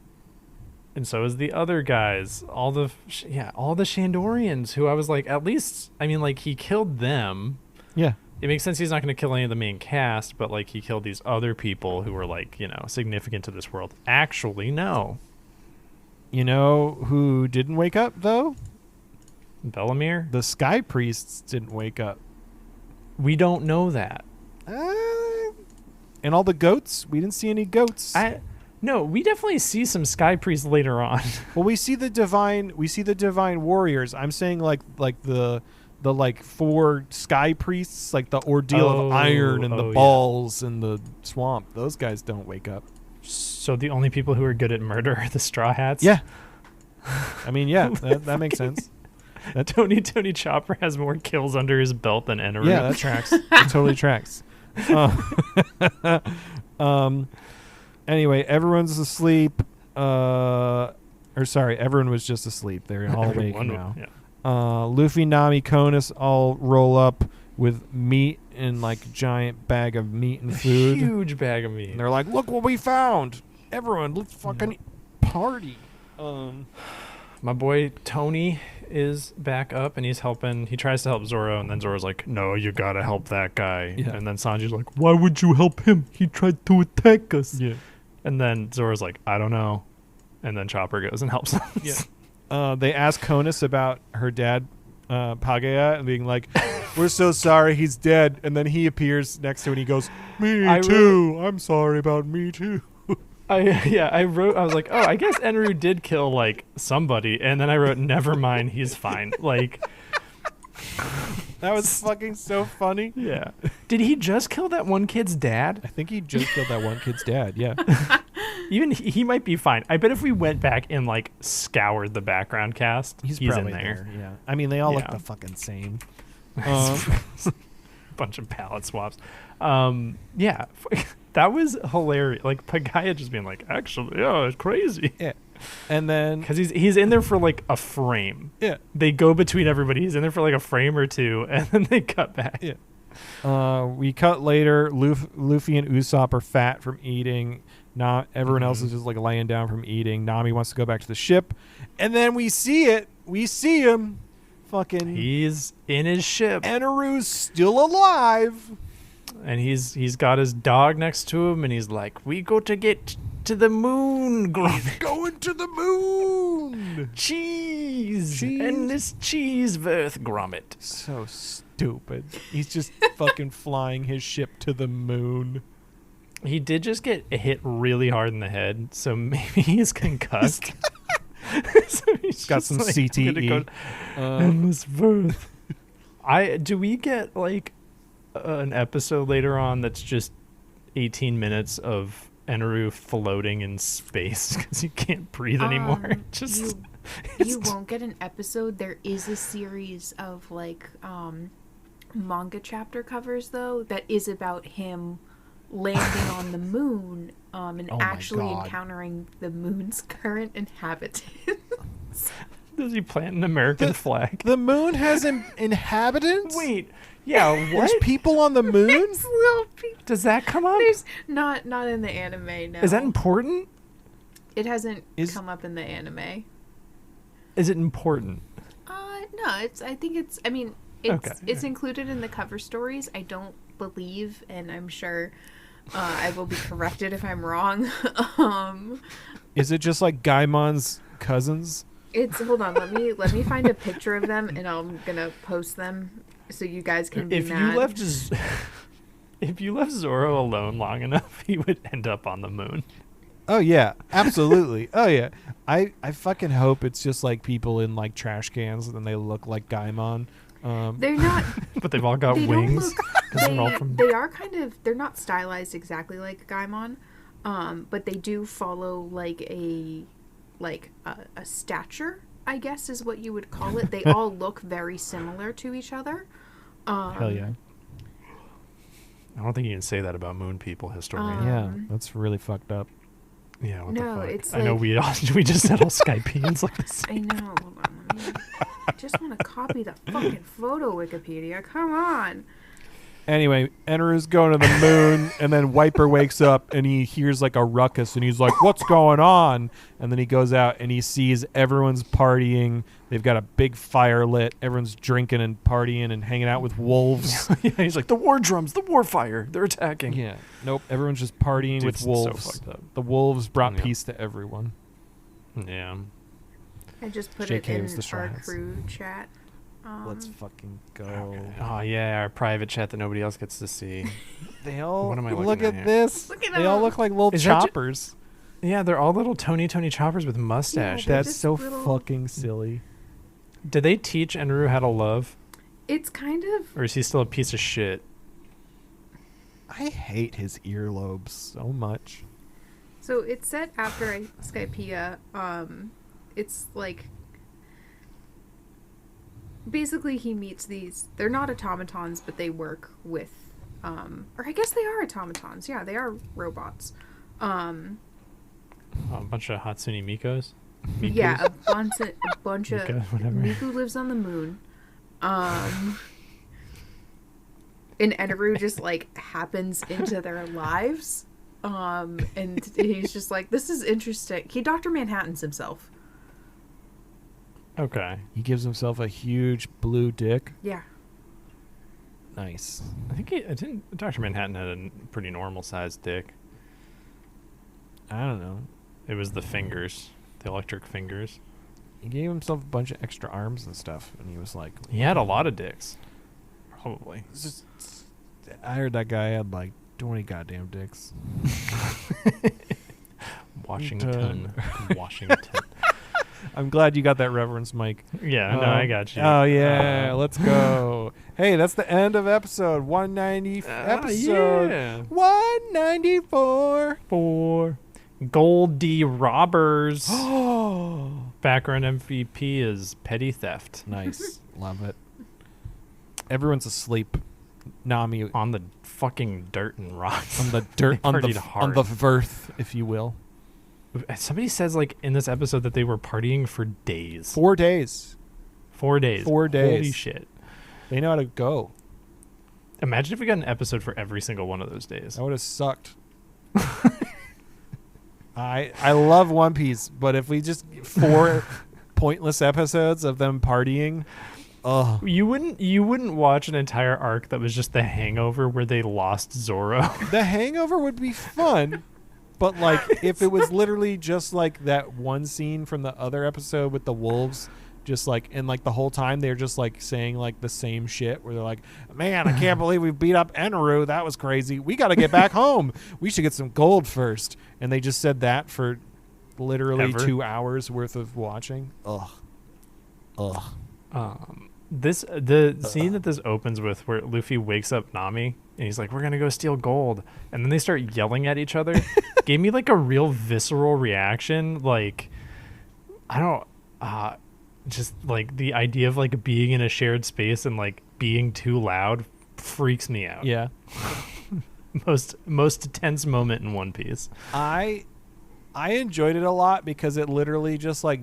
And so is the other guys. All the Shandorians, who I was like, at least, I mean, like, he killed them. Yeah. It makes sense he's not going to kill any of the main cast, but, like, he killed these other people who were, like, significant to this world. Actually, no. You know who didn't wake up, though? Bellamere? The Sky Priests didn't wake up. We don't know that. And all the goats? We didn't see any goats. No, we definitely see some Sky Priests later on. Well, we see the divine warriors. I'm saying like the 4 Sky Priests, like the ordeal of iron and the balls and the swamp. Those guys don't wake up. So the only people who are good at murder are the Straw Hats? Yeah. I mean, yeah, that makes sense. Tony Chopper has more kills under his belt than Eneru. Yeah, that tracks. It totally tracks. Anyway, everyone's asleep. Everyone was just asleep. They're all awake now. Yeah. Luffy, Nami, Konus all roll up with meat and like a giant bag of meat and food. Huge bag of meat. And they're like, look what we found. Everyone, let's fucking party. My boy Tony is back up and he's helping. He tries to help Zoro, and then Zoro's like, no, you gotta help that guy. Yeah. And then Sanji's like, why would you help him? He tried to attack us. Yeah. And then Zoro's like, I don't know. And then Chopper goes and helps him. Yeah. They ask Konus about her dad, Pagaya, and being like, we're so sorry he's dead. And then he appears next to her and he goes, me too. I'm sorry about me too. I was like, oh, I guess Enru did kill like somebody, and then I wrote, never mind, he's fine. Like, that was fucking so funny. Yeah. Did he just kill that one kid's dad? I think he just killed that one kid's dad. Yeah. Even he might be fine. I bet if we went back and like scoured the background cast, he's probably in there. Yeah. I mean, they all look the fucking same. Bunch of palette swaps. Yeah. That was hilarious. Like Pagaya just being like, actually, yeah, it's crazy. Yeah. And then Because he's in there for like a frame. yeah, They go between everybody. He's in there for like a frame or two, and then they cut back. yeah. We cut later. Luffy and Usopp are fat from eating. Everyone else is just like laying down from eating. Nami wants to go back to the ship, and then we see it. We see him. Fucking. He's in his ship, Eneru's still alive. and he's got his dog next to him, and he's like, "We go to get to the moon, Gromit. Going to the moon. Cheese, Cheese. endless cheese worth, Gromit." So stupid. He's just fucking flying his ship to the moon. He did just get hit really hard in the head, so maybe he's concussed. So he's Got just some like, CTE. Endless worth. Do we get like an episode later on that's just 18 minutes of Eneru floating in space because he can't breathe anymore? Just you won't get an episode. There is a series of like manga chapter covers though that is about him landing on the moon and Oh my actually God. encountering the moon's current inhabitants. does he plant an American flag? The moon has inhabitants? Wait, yeah, what? There's people on the moon? There's little people. Does that come up? There's not in the anime. No, Is that important? It hasn't Is- come up in the anime. Is it important? No, I think it's. I mean, it's Okay. it's included in the cover stories. I don't believe, and I'm sure I will be corrected if I'm wrong. Is it just like Gaimon's cousins? It's hold on. Let me find a picture of them, and I'm gonna post them so you guys can be If mad. you left Zoro alone long enough, he would end up on the moon. Oh yeah, absolutely. Oh yeah. I fucking hope it's just like people in like trash cans and they look like Gaimon. They're not. But they've all got They wings. don't look. 'cause they're all from- They are kind of. They're not stylized exactly like Gaimon, but they do follow like a stature, I guess is what you would call it. They all look very similar to each other. Hell yeah. I don't think you can say that about moon people, historian. Yeah, that's really fucked up. Yeah, what No, the fuck? it's I know like- we just said all Skypeans like this. I know. Hold on. I just want to copy the fucking photo Wikipedia. Come on. Anyway, Eneru's going to the moon, and then Wiper wakes up and he hears like a ruckus, and he's like, "What's going on?" And then he goes out and he sees everyone's partying. They've got a big fire lit. Everyone's drinking and partying and hanging out with wolves. Yeah, he's like, the war drums, the war fire, they're attacking. Yeah. Nope. Everyone's just partying Dude's with so wolves. fucked up. The wolves brought Yeah. peace to everyone. Yeah. I just put JK it in was the our Stratus. crew chat. Let's fucking go. Oh yeah, our private chat that nobody else gets to see. They all What am I look looking at at here? this. Look at They all them. look like little Is that ju- choppers. Yeah, they're all little Tony choppers with mustaches. they're That's just so little- fucking silly. Did they teach Enru how to love, It's kind of. or is he still a piece of shit? I hate his earlobes so much. So it's set after Skypiea. It's like. Basically, he meets these. They're not automatons, but they work with. Or I guess they are automatons. Yeah, they are robots. Oh, a bunch of Hatsune Mikos? Yeah, a bunch of Mika, whatever. Miku lives on the moon. And Eneru just like happens into their lives. And he's just like, this is interesting. He Dr. Manhattan's himself. Okay. He gives himself a huge blue dick. Yeah. Nice. I think Dr. Manhattan had a pretty normal sized dick. I don't know. It was the fingers, the electric fingers. He gave himself a bunch of extra arms and stuff, and he was like, He had a lot of dicks. Probably. it's just, I heard that guy had like 20 goddamn dicks. Washington. Washington. I'm glad you got that reference, Mike. Yeah, no, I got you. Oh, yeah. Let's go. Hey, that's the end of episode 190. Episode yeah. 194. For Goldie Robbers. Oh, Background MVP is petty theft. nice. Love it. Everyone's asleep. Nami On the fucking dirt and rocks. on the dirt, on partied the hard. verth, if you will. somebody says like in this episode that they were partying for days. 4 days. 4 days. 4 days. Holy shit. They know how to go. Imagine if we got an episode for every single one of those days. That would have sucked. I love One Piece, but if we just 4 pointless episodes of them partying, you wouldn't watch an entire arc that was just The Hangover where they lost Zoro. The Hangover would be fun, but like if it was literally just like that one scene from the other episode with the wolves, just like, and like the whole time they're just like saying like the same shit where they're like, man, I can't believe we beat up Enru. That was crazy. We got to get back home. We should get some gold first. And they just said that for literally 2 hours worth of watching. Ugh. The scene that this opens with where Luffy wakes up Nami and he's like, we're going to go steal gold. And then they start yelling at each other. Gave me like a real visceral reaction. Like, I don't, just like the idea of like being in a shared space and like being too loud freaks me out. Yeah. most tense moment in One Piece. I enjoyed it a lot because it literally just like,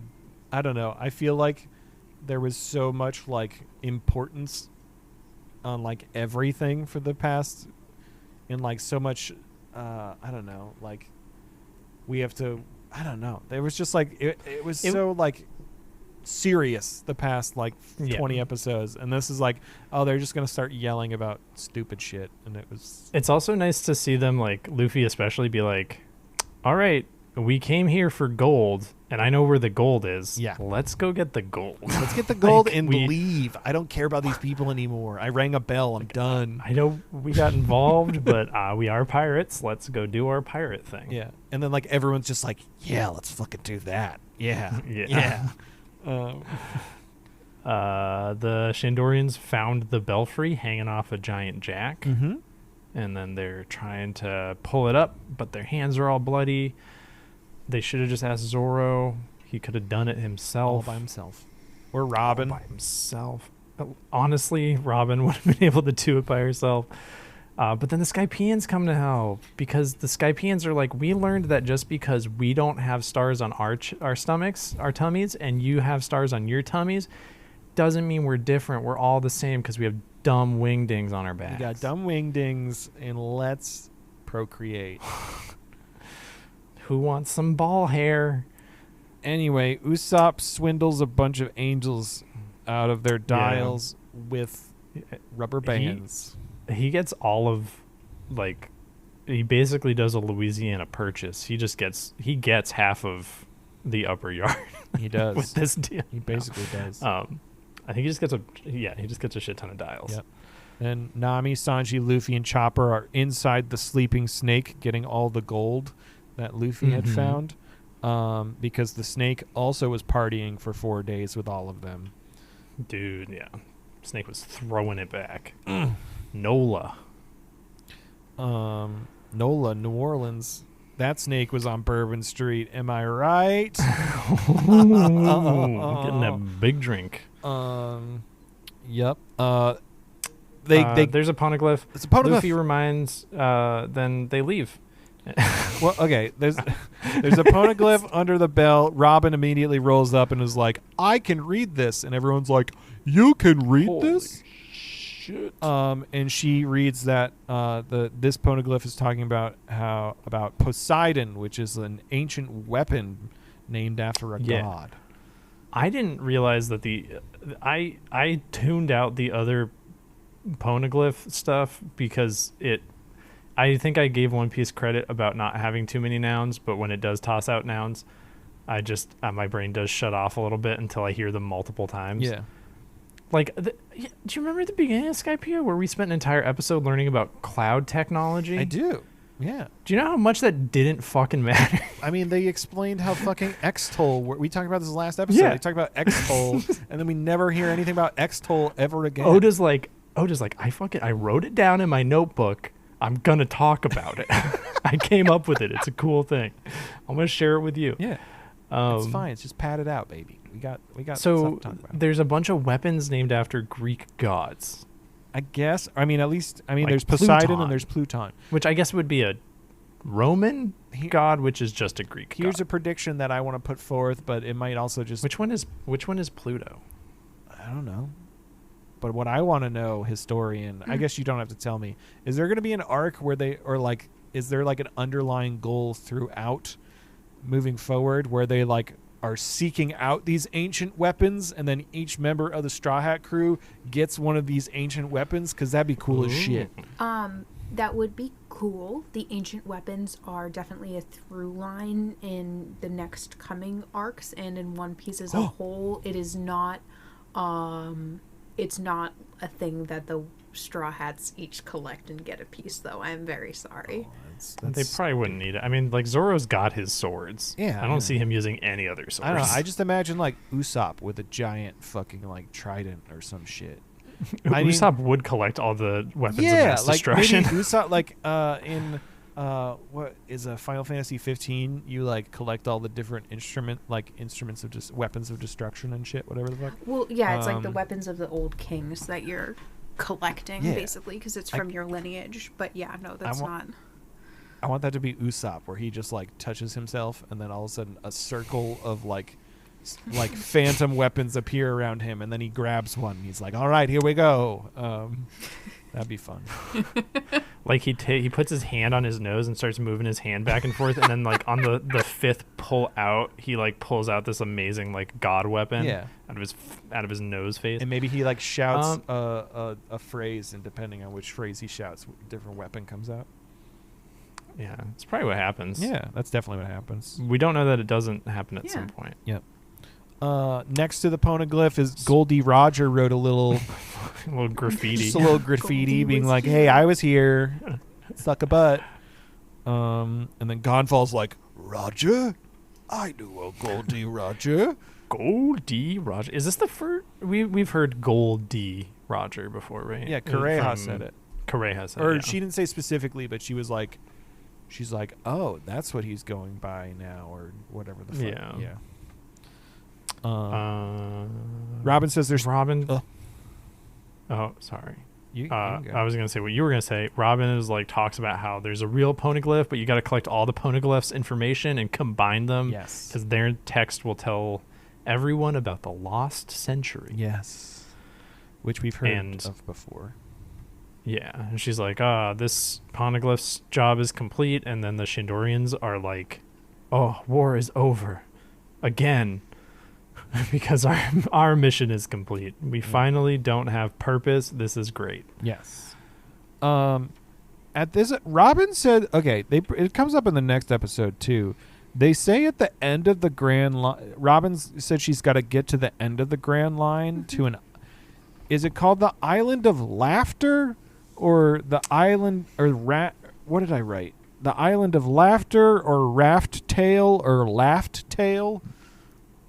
I don't know, I feel like there was so much like importance on like everything for the past, and like so much I don't know, like we have to, I don't know, there was just like it was so like serious the past like 20 episodes, and this is like, oh, they're just gonna start yelling about stupid shit. And it's also nice to see them, like Luffy especially, be like, all right, we came here for gold and I know where the gold is. Yeah, let's go get the gold. Let's get the gold and leave. I don't care about these people anymore. I rang a bell. I'm done. I know we got involved, but we are pirates. Let's go do our pirate thing. Yeah. And then like everyone's just like, yeah, let's fucking do that. Yeah. Yeah. The Shandorians found the belfry hanging off a giant jack. Mm-hmm. And then they're trying to pull it up, but their hands are all bloody. They should have just asked Zoro. He could have done it himself. All by himself. Or Robin. All by himself. Honestly, Robin would have been able to do it by herself. But then the Skypeans come to help, because the Skypeans are like, we learned that just because we don't have stars on our stomachs, our tummies, and you have stars on your tummies, doesn't mean we're different. We're all the same because we have dumb wingdings on our backs. We got dumb wingdings, and let's procreate. Who wants some ball hair? Anyway, Usopp swindles a bunch of angels out of their dials with rubber bands. He gets all of, like, he basically does a Louisiana Purchase. He gets half of the upper yard. He does. With this deal. He basically does. I think he just gets a shit ton of dials. Yep. And Nami, Sanji, Luffy, and Chopper are inside the sleeping snake getting all the gold that Luffy had found, because the snake also was partying for 4 days with all of them. Dude, yeah. Snake was throwing it back. Nola, New Orleans. That snake was on Bourbon Street. Am I right? Getting a big drink. Yep. There's a poneglyph. It's a poneglyph. Luffy reminds. Then they leave. Well, okay. There's a poneglyph under the bell. Robin immediately rolls up and is like, "I can read this," and everyone's like, "You can read this?" Shit. And she reads that this poneglyph is talking about about Poseidon, which is an ancient weapon named after a god. I didn't realize that I tuned out the other poneglyph stuff because I think I gave One Piece credit about not having too many nouns, but when it does toss out nouns, I just my brain does shut off a little bit until I hear them multiple times. Yeah. Like, do you remember at the beginning of Skypiea where we spent an entire episode learning about cloud technology? I do. Yeah. Do you know how much that didn't fucking matter? I mean, they explained how fucking X-Toll. We talked about this last episode. Yeah. They talked about X-Toll, and then we never hear anything about X-Toll ever again. Oda's like, I wrote it down in my notebook. I'm gonna talk about it. I came up with it. It's a cool thing. I'm gonna share it with you. Yeah. It's fine. It's just padded out, baby. We got so stuff to talk about. There's a bunch of weapons named after Greek gods. I guess. I mean, like there's Poseidon Pluton. and there's Pluton. Which I guess would be a Roman god, which is just a Greek Here's god. a prediction that I want to put forth, but it might also just... Which one is Pluto? I don't know. But what I want to know, historian, I guess you don't have to tell me, is there going to be an arc where is there like an underlying goal throughout moving forward where they like are seeking out these ancient weapons, and then each member of the Straw Hat crew gets one of these ancient weapons? Because that'd be cool as shit. That would be cool. The ancient weapons are definitely a through line in the next coming arcs and in One Piece as a whole. It is not it's not a thing that the Straw Hats each collect and get a piece, though. I'm very sorry. They probably wouldn't need it. I mean, like, Zoro's got his swords. Yeah, I don't see him using any other swords. I don't know. I just imagine like Usopp with a giant fucking like trident or some shit. Usopp would collect all the weapons of Yeah, mass like destruction. maybe Usopp, like in what is a Final Fantasy 15? You like collect all the different instruments of just weapons of destruction and shit, whatever the fuck. Well, yeah, it's like the weapons of the old kings that you're collecting, basically, because it's from your lineage. But yeah, no, that's not. I want that to be Usopp, where he just like touches himself, and then all of a sudden a circle of like phantom weapons appear around him, and then he grabs one. And he's like, "All right, here we go." That'd be fun. Like he puts his hand on his nose and starts moving his hand back and forth, and then like on the fifth pull out, he like pulls out this amazing like god weapon out of his nose face. And maybe he like shouts a phrase, and depending on which phrase he shouts, a different weapon comes out. Yeah, it's probably what happens. Yeah, that's definitely what happens. We don't know that it doesn't happen at some point. Yep. Next to the poneglyph is Goldie Roger wrote a little graffiti. Just a little graffiti being like, "Hey, I was here. Suck a butt." And then Gonfal's like, "Roger? I knew a Goldie Roger." Goldie Roger. Is this the first? We've heard Goldie Roger before, right? Yeah, Correja said it. Correja said it. Or she didn't say specifically, but she's like, "Oh, that's what he's going by now," or whatever the fuck. Yeah. Robin says there's Robin. Oh, sorry. You I was gonna say what you were gonna say. Robin is like talks about how there's a real poneglyph, but you got to collect all the poneglyphs information and combine them. Yes, because their text will tell everyone about the lost century. Yes, which we've heard of before. Yeah, and she's like, this poneglyph's job is complete, and then the Shandorians are like, "Oh, war is over, again." Because our mission is complete. We finally don't have purpose. This is great. Yes. At this, Robin said, okay, it comes up in the next episode too. They say at the end of the Grand Line, Robin said she's got to get to the end of the Grand Line to an. Is it called the Island of Laughter, or the Island what did I write? The Island of Laughter, or Raft Tail, or Laughed Tail?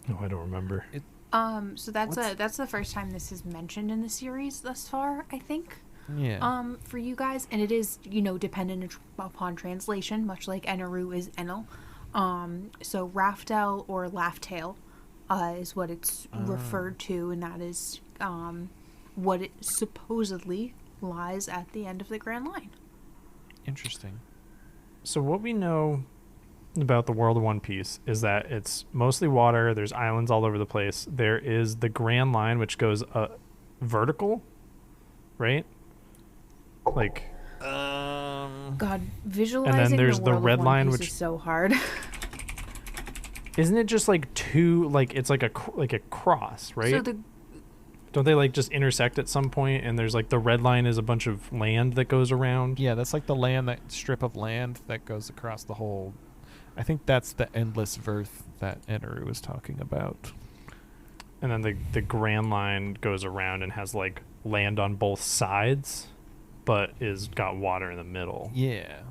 Oh, I don't remember. So that's the first time this is mentioned in the series thus far, I think. Yeah. For you guys, and it is, dependent upon translation, much like Eneru is Enel. So Raftel or Laugh-Tail is what it's referred to, and that is what it supposedly lies at the end of the Grand Line. Interesting. So what we know about the world of One Piece is that it's mostly water. There's islands all over the place. There is the Grand Line, which goes vertical, right? Like, God, visualizing and then there's the the world red of One line, Piece which is so hard. Isn't it just like two? Like it's like a cross, right? So don't they like just intersect at some point? And there's like the red line is a bunch of land that goes around. Yeah, that's like that strip of land that goes across the whole. I think that's the endless verth that Eneru was talking about. And then the Grand Line goes around and has like land on both sides, but is got water in the middle. Yeah,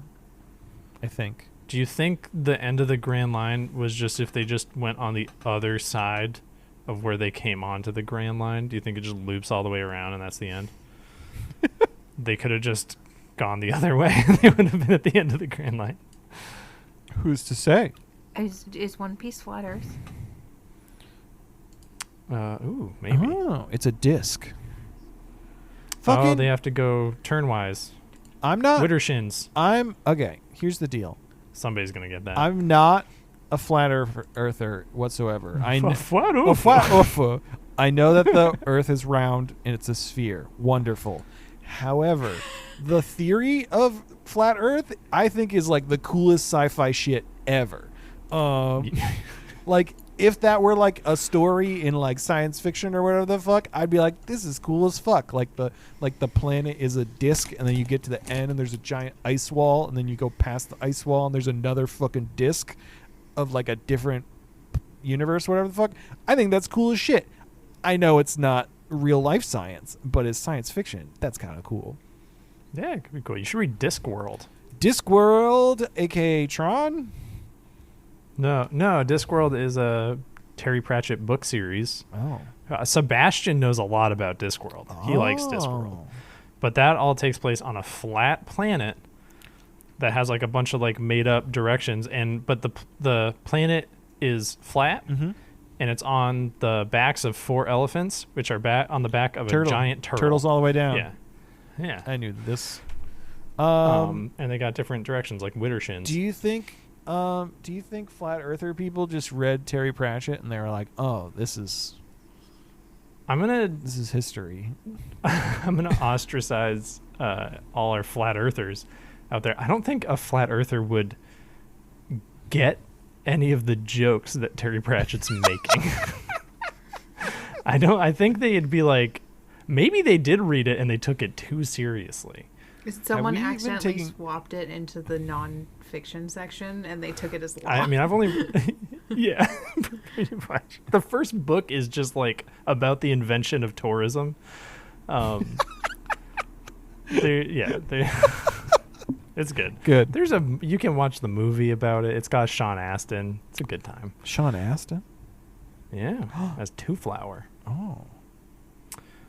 I think. Do you think the end of the Grand Line was just if they just went on the other side of where they came onto the Grand Line? Do you think it just loops all the way around and that's the end? They could have just gone the other way and they would have been at the end of the Grand Line. Who's to say? Is One Piece flat Earth? Maybe. Oh, it's a disc. They have to go turnwise. I'm not. Witter shins. Okay, here's the deal. Somebody's gonna get that. I'm not a flat earther whatsoever. Flat A flat earther. I know that the Earth is round and it's a sphere. Wonderful. However, the theory of flat Earth, I think, is like the coolest sci-fi shit ever. Like, if that were like a story in like science fiction or whatever the fuck, I'd be like, this is cool as fuck. Like the planet is a disc, and then you get to the end and there's a giant ice wall, and then you go past the ice wall and there's another fucking disc of like a different universe, whatever the fuck. I think that's cool as shit. I know it's not real life science, but it's science fiction. That's kind of cool. Yeah, it could be cool. You should read Discworld. Discworld, aka Tron. No, Discworld is a Terry Pratchett book series. Oh. Sebastian knows a lot about Discworld. He likes Discworld. But that all takes place on a flat planet that has like a bunch of like made up directions, but the planet is flat, and it's on the backs of 4 elephants, which are on the back of a giant turtle. Turtles all the way down. Yeah. I knew this. And they got different directions, like widdershins. Do you think flat earther people just read Terry Pratchett and they were like, "Oh, this is history." I'm gonna ostracize all our flat earthers out there. I don't think a flat earther would get any of the jokes that Terry Pratchett's making. I think they'd be like, maybe they did read it and they took it too seriously. Someone we even accidentally swapped it into the non-fiction section and they took it as law. I mean, I've only yeah, pretty much. The first book is just like about the invention of tourism. It's good. Good. You can watch the movie about it. It's got Sean Astin. It's a good time. Sean Astin? Yeah, as Two Flower. Oh.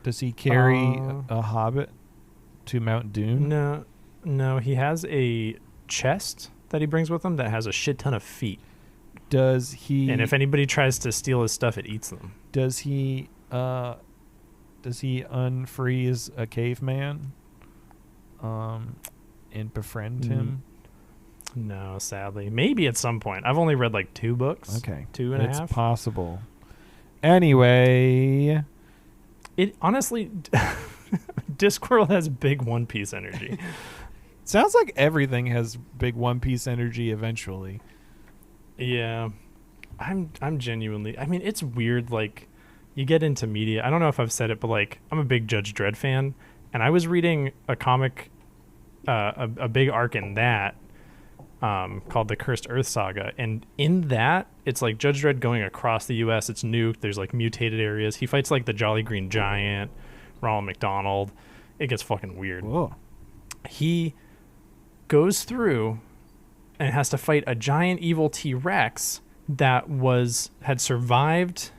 Does he carry a hobbit to Mount Doom? No, he has a chest that he brings with him that has a shit ton of feet. Does he? And if anybody tries to steal his stuff, it eats them. Does he unfreeze a caveman? And befriend him? No, sadly. Maybe at some point. I've only read like 2 books. Okay. 2 and a half. It's possible. Anyway. It honestly, Discworld has big One Piece energy. Sounds like everything has big One Piece energy eventually. Yeah. I'm genuinely, I mean, it's weird. Like, you get into media. I don't know if I've said it, but like, I'm a big Judge Dredd fan. And I was reading a comic, a big arc in that, called the Cursed Earth Saga, and in that it's like Judge Dredd going across the US. It's nuked. There's like mutated areas. He fights like the Jolly Green Giant, Ronald McDonald. It gets fucking weird. Whoa. He goes through and has to fight a giant evil T-Rex that had survived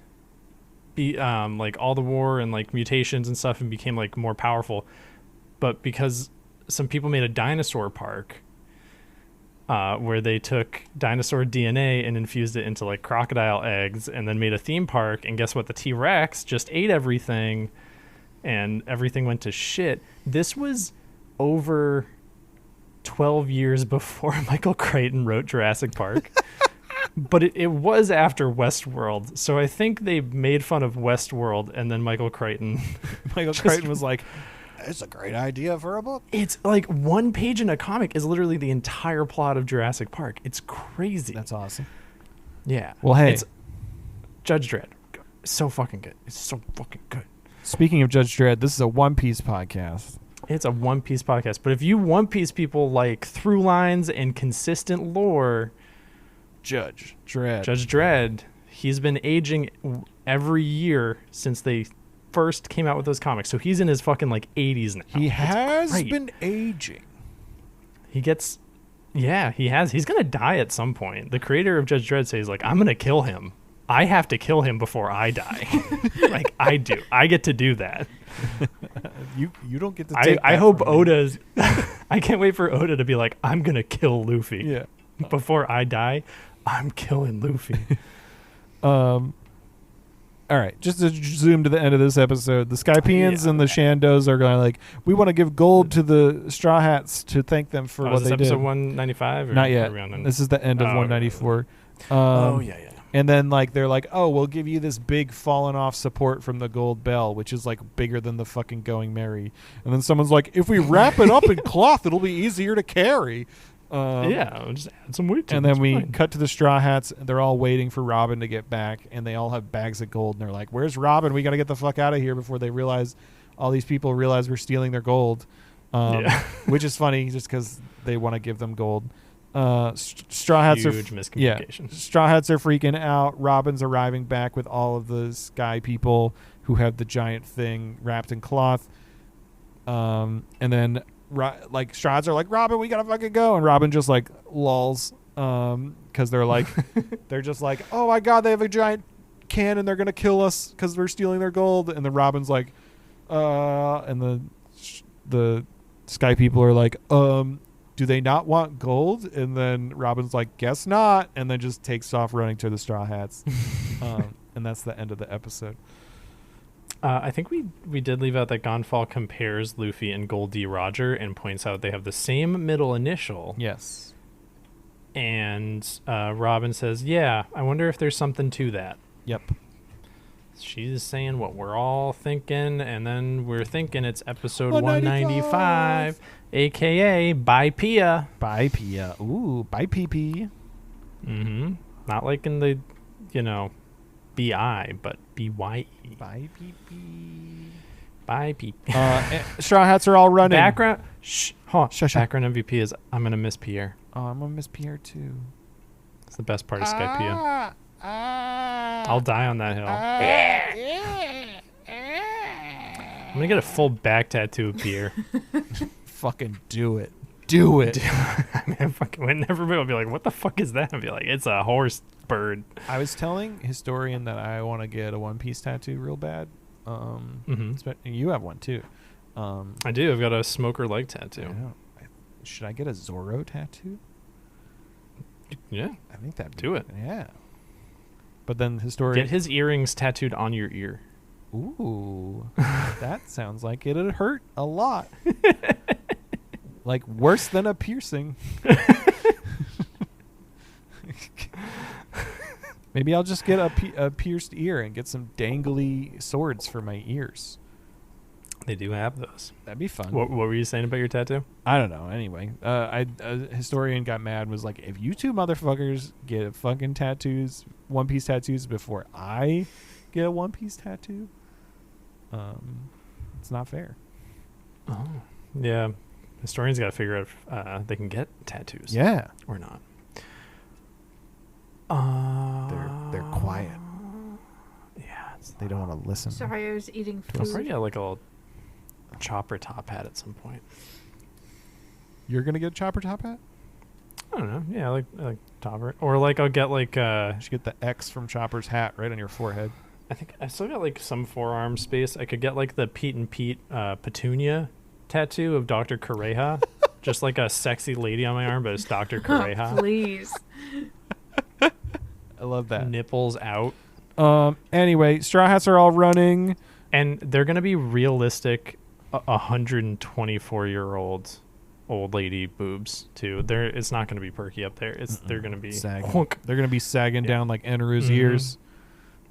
like all the war and like mutations and stuff and became like more powerful, but because some people made a dinosaur park where they took dinosaur DNA and infused it into like crocodile eggs and then made a theme park, and guess what? The T-Rex just ate everything and everything went to shit. This was over 12 years before Michael Crichton wrote Jurassic Park. But it was after Westworld, so I think they made fun of Westworld, and then Michael Crichton was like, it's a great idea for a book. It's like 1 page in a comic is literally the entire plot of Jurassic Park. It's crazy. That's awesome. Yeah. Well, hey. It's Judge Dredd. It's so fucking good. It's so fucking good. Speaking of Judge Dredd, this is a One Piece podcast. It's a One Piece podcast. But if you One Piece people like through lines and consistent lore, Judge Dredd, he's been aging every year since they first came out with those comics. So he's in his fucking like 80s now. He has been aging. He has. He's going to die at some point. The creator of Judge Dredd says, like, I'm going to kill him. I have to kill him before I die. Like, I do. I get to do that. You don't get to take I hope Oda's... I can't wait for Oda to be like, I'm going to kill Luffy. Yeah. Before I die, I'm killing Luffy. All right, just to zoom to the end of this episode, the Skypeans and the Shandos are going like, we want to give gold to the Straw Hats to thank them for what is this they did. episode 195? Not yet. This is the end of 194. Yeah. And then like they're like, oh, we'll give you this big fallen off support from the gold bell, which is like bigger than the fucking Going Merry. And then someone's like, if we wrap it up in cloth, it'll be easier to carry. I'll just add some weight to it. And then It's we fine. cut to the Straw Hats. And they're all waiting for Robin to get back, and they all have bags of gold. And they're like, "Where's Robin? We got to get the fuck out of here before they realize all these people realize we're stealing their gold." Which is funny, just because they want to give them gold. Straw Hats Huge miscommunication. Yeah, Straw Hats are freaking out. Robin's arriving back with all of the Sky people who have the giant thing wrapped in cloth. And then like Straw Hats are like, Robin, we gotta fucking go, and Robin just like lulls because they're like they're just like, oh my god, they have a giant cannon, they're gonna kill us because we're stealing their gold. And then Robin's like and the Sky people are like, do they not want gold? And then Robin's like, guess not, and then just takes off running to the Straw Hats. And that's the end of the episode. I think we did leave out that Gonfall compares Luffy and Goldie Roger and points out they have the same middle initial. Yes. And Robin says, yeah, I wonder if there's something to that. Yep. She's saying what we're all thinking, and then we're thinking it's episode 195, a.k.a. Skypiea. Skypiea. Ooh, bye PP. Mm-hmm. Not like in the, B-I, but B-Y-E. Bye PP. Bye, P. Straw Hats are all running. Background. Shh. Huh. Shush. Background MVP is I'm going to miss Pierre. Oh, I'm going to miss Pierre too. It's the best part of Skypiea. I'll die on that hill. I'm going to get a full back tattoo of Pierre. Fucking do it. Do it. I mean, fucking, everybody will be like, what the fuck is that? I'll be like, it's a horse bird. I was telling Historian that I want to get a One Piece tattoo real bad. You have one too. I do. I've got a smoker leg tattoo. Yeah. Should I get a Zorro tattoo? Yeah. I think that'd do it. Yeah. But then Historian... Get his earrings tattooed on your ear. Ooh. That sounds like it'd hurt a lot. Like worse than a piercing. Maybe I'll just get a pierced ear and get some dangly swords for my ears. They do have those. That'd be fun. What were you saying about your tattoo? I don't know. Anyway, a Historian got mad and was like, if you two motherfuckers get fucking tattoos, One Piece tattoos, before I get a One Piece tattoo, it's not fair. Oh. Yeah. Historians got to figure out if they can get tattoos. Yeah. Or not. They're quiet. Yeah. They don't want to listen. Sorry, I was eating I'll food. probably get like a chopper top hat at some point. You're gonna get a chopper top hat? I don't know. Yeah, I like topper. Or like I'll get like You should get the X from Chopper's hat right on your forehead. I think I still got like some forearm space. I could get like the Pete and Pete Petunia tattoo of Dr. Correja. Just like a sexy lady on my arm, but it's Dr. Correja. Please. I love that. Nipples out. Anyway, Straw Hats are all running. And they're going to be realistic 124-year-old old lady boobs too. It's not going to be perky up there. They're going to be sagging. They're going to be sagging down like Enaru's ears.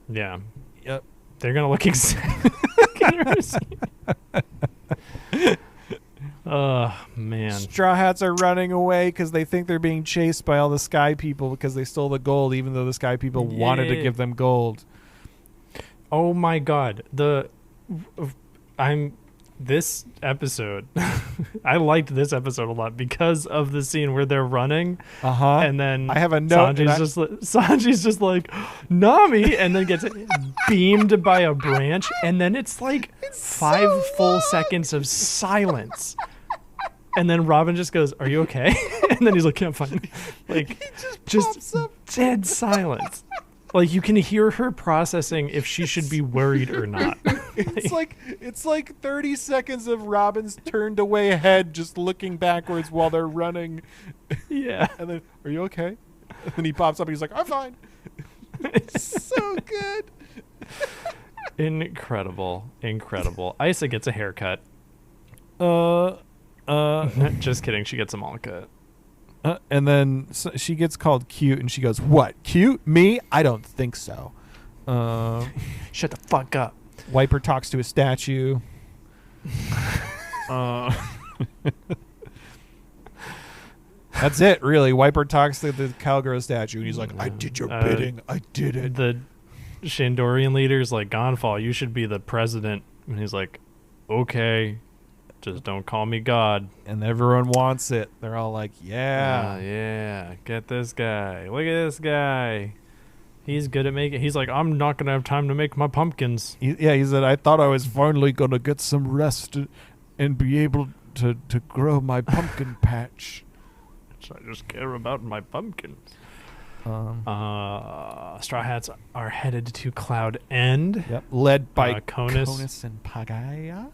Yeah. Yep. They're going to look exactly like Enaru's ears. Oh, man. Straw Hats are running away because they think they're being chased by all the Sky people because they stole the gold, even though the Sky people wanted to give them gold. Oh my god. This episode, I liked this episode a lot because of the scene where they're running. And then I have a note. Sanji's just like, Nami, and then gets beamed by a branch. And then it's like 5 full seconds of silence. And then Robin just goes, are you okay? And then he's like, yeah, I'm fine. Like, just dead silence. Like, you can hear her processing if she should be worried or not. It's like 30 seconds of Robin's turned away head just looking backwards while they're running. Yeah. And then, are you okay? And then he pops up and he's like, I'm fine. It's so good. Incredible. Isa gets a haircut. Just kidding. She gets them all cut. And then she gets called cute, and she goes, "What? Cute? Me? I don't think so." Shut the fuck up. Wiper talks to a statue. That's it, really. Wiper talks to the cowgirl statue, and he's like, "I did your bidding. I did it." The Shandorian leader's like, Gonfall, you should be the president. And he's like, okay, just don't call me God. And everyone wants it. They're all like, yeah. Yeah, get this guy. Look at this guy. He's good at making... He's like, I'm not going to have time to make my pumpkins. He said, I thought I was finally going to get some rest and be able to grow my pumpkin patch. So I just care about my pumpkins. Straw Hats are headed to Cloud End. Yep. Led by Conus and Pagaya.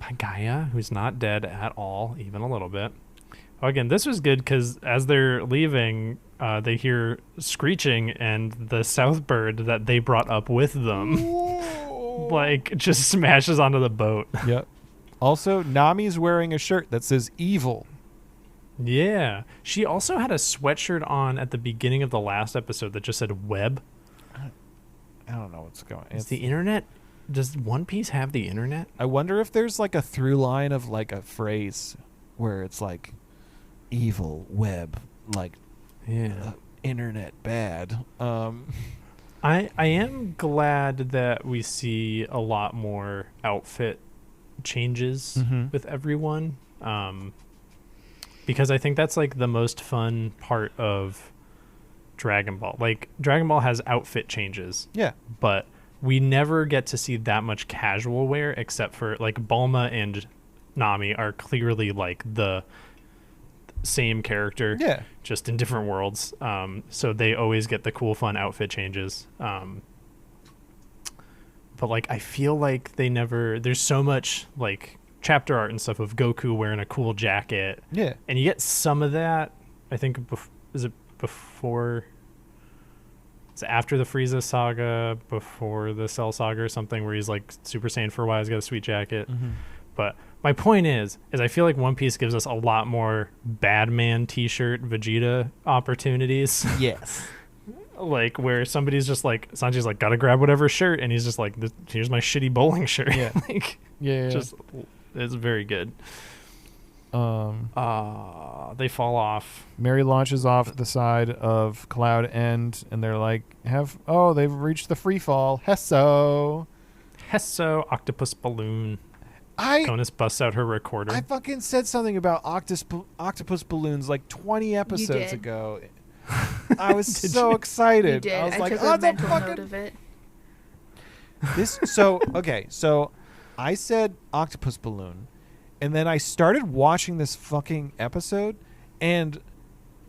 Pagaya, who's not dead at all, even a little bit. Oh, again, this was good because as they're leaving, they hear screeching, and the south bird that they brought up with them, like, just smashes onto the boat. Yep. Also, Nami's wearing a shirt that says evil. Yeah. She also had a sweatshirt on at the beginning of the last episode that just said web. I don't know what's going on. Is the internet... Does One Piece have the internet? I wonder if there's like a through line of like a phrase where it's like evil, web, like internet bad. I am glad that we see a lot more outfit changes with everyone. Because I think that's like the most fun part of Dragon Ball. Like Dragon Ball has outfit changes. Yeah. But we never get to see that much casual wear except for like Bulma and Nami are clearly like the same character. Yeah. Just in different worlds. So they always get the cool, fun outfit changes. But like I feel like they never... There's so much like... chapter art and stuff of Goku wearing a cool jacket. Yeah. And you get some of that, I think, is it before... It's after the Frieza saga, before the Cell saga or something, where he's like Super Saiyan for a while, he's got a sweet jacket. But my point is I feel like One Piece gives us a lot more Badman t-shirt Vegeta opportunities. Yes. Like where somebody's just like, Sanji's like, gotta grab whatever shirt, and he's just like, here's my shitty bowling shirt. Yeah. Like, yeah. Just... It's very good. They fall off. Mary launches off the side of Cloud End, and they're like, they've reached the free fall. Hesso, octopus balloon. Conus busts out her recorder. I fucking said something about octopus balloons like 20 episodes ago. I was so excited. You did. I was like, took a mental note of it. So I said octopus balloon, and then I started watching this fucking episode, and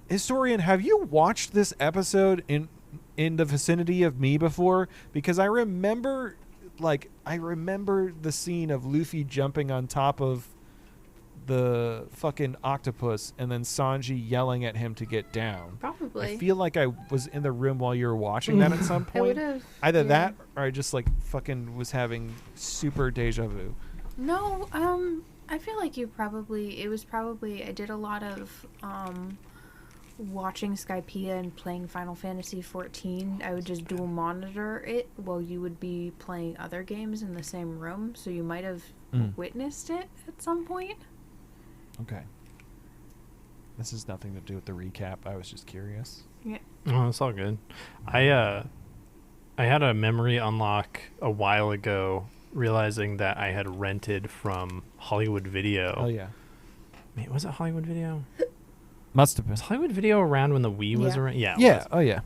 Historian, have you watched this episode in the vicinity of me before? Because I remember the scene of Luffy jumping on top of the fucking octopus and then Sanji yelling at him to get down. Probably. I feel like I was in the room while you were watching that at some point. Either that or I just like fucking was having super deja vu. No, I feel like I did a lot of watching Skypiea and playing Final Fantasy 14. I would just dual monitor it while you would be playing other games in the same room, so you might have witnessed it at some point. Okay. This has nothing to do with the recap. I was just curious. Yeah. Oh, it's all good. I had a memory unlock a while ago, realizing that I had rented from Hollywood Video. Oh yeah. Wait, was it Hollywood Video? Must have been. Was Hollywood Video around when the Wii was around? Yeah. Yeah. Oh yeah.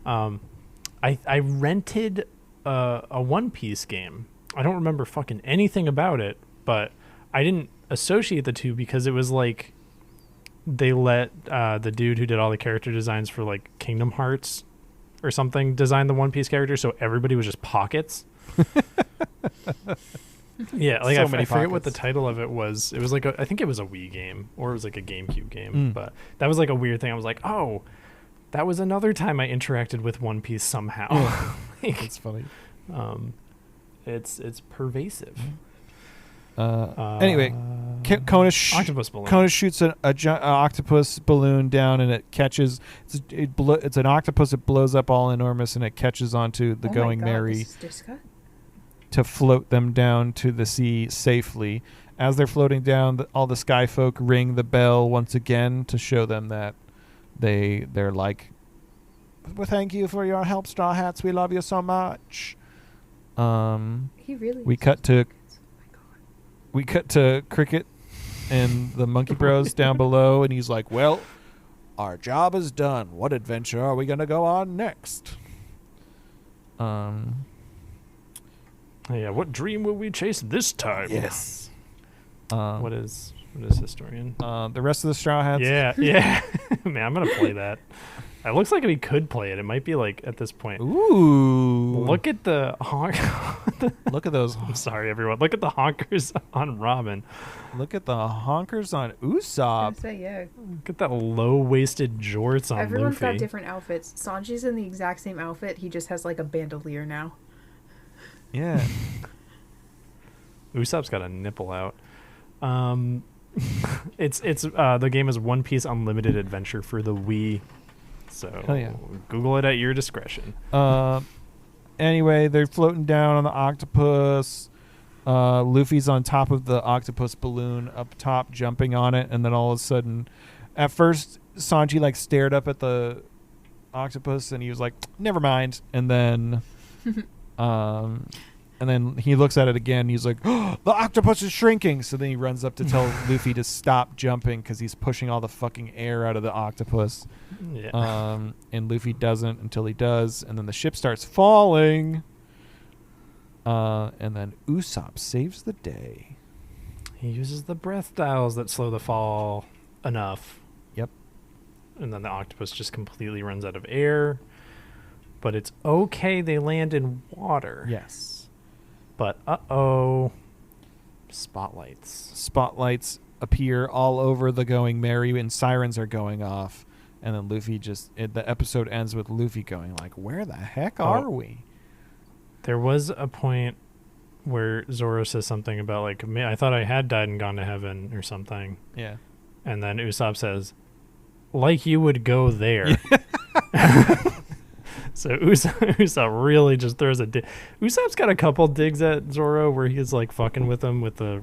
I rented a One Piece game. I don't remember fucking anything about it, but I didn't associate the two because it was like they let the dude who did all the character designs for like Kingdom Hearts or something design the One Piece character, so everybody was just pockets. Yeah, like I forget what the title of it was. It was like I think it was a Wii game or it was like a GameCube game, but that was like a weird thing. I was like, oh, that was another time I interacted with One Piece somehow. That's funny. It's pervasive. Anyway, octopus balloon. Kona shoots an octopus balloon down, and it catches. It's an octopus. It blows up all enormous, and it catches onto the Going Merry to float them down to the sea safely. As they're floating down, all the sky folk ring the bell once again to show them that they're like, well, thank you for your help, Straw Hats. We love you so much. He really. We cut to Cricket and the Monkey Bros down below, and he's like, well, our job is done. What adventure are we going to go on next? Yeah, what dream will we chase this time? Yes. What is Historian? The rest of the Straw Hats. Yeah. Man, I'm going to play that. It looks like we could play it. It might be like at this point. Ooh. Look at the Look at those. I'm sorry, everyone. Look at the honkers on Robin. Look at the honkers on Usopp. Yeah. Look at that low-waisted jorts on Everyone's Luffy. got different outfits. Sanji's in the exact same outfit. He just has like a bandolier now. Yeah. Usopp's got a nipple out. It's the game is One Piece Unlimited Adventure for the Wii. So Google it at your discretion. Anyway, they're floating down on the octopus. Luffy's on top of the octopus balloon up top, jumping on it, and then all of a sudden, at first, Sanji like stared up at the octopus, and he was like, "Never mind." And then, he looks at it again. And he's like, oh, "The octopus is shrinking." So then he runs up to tell Luffy to stop jumping because he's pushing all the fucking air out of the octopus. Yeah. And Luffy doesn't until he does, and then the ship starts falling. And then Usopp saves the day. He uses the breath dials that slow the fall enough. Yep. And then the octopus just completely runs out of air. But it's okay. They land in water. Yes. But spotlights. Spotlights appear all over the Going Merry, and sirens are going off. And then Luffy the episode ends with Luffy going like, "Where the heck are we?" There was a point where Zoro says something about like, I thought I had died and gone to heaven or something. Yeah. And then Usopp says, like you would go there. So Usopp really just throws a dig. Usopp's got a couple digs at Zoro where he's like fucking with him with the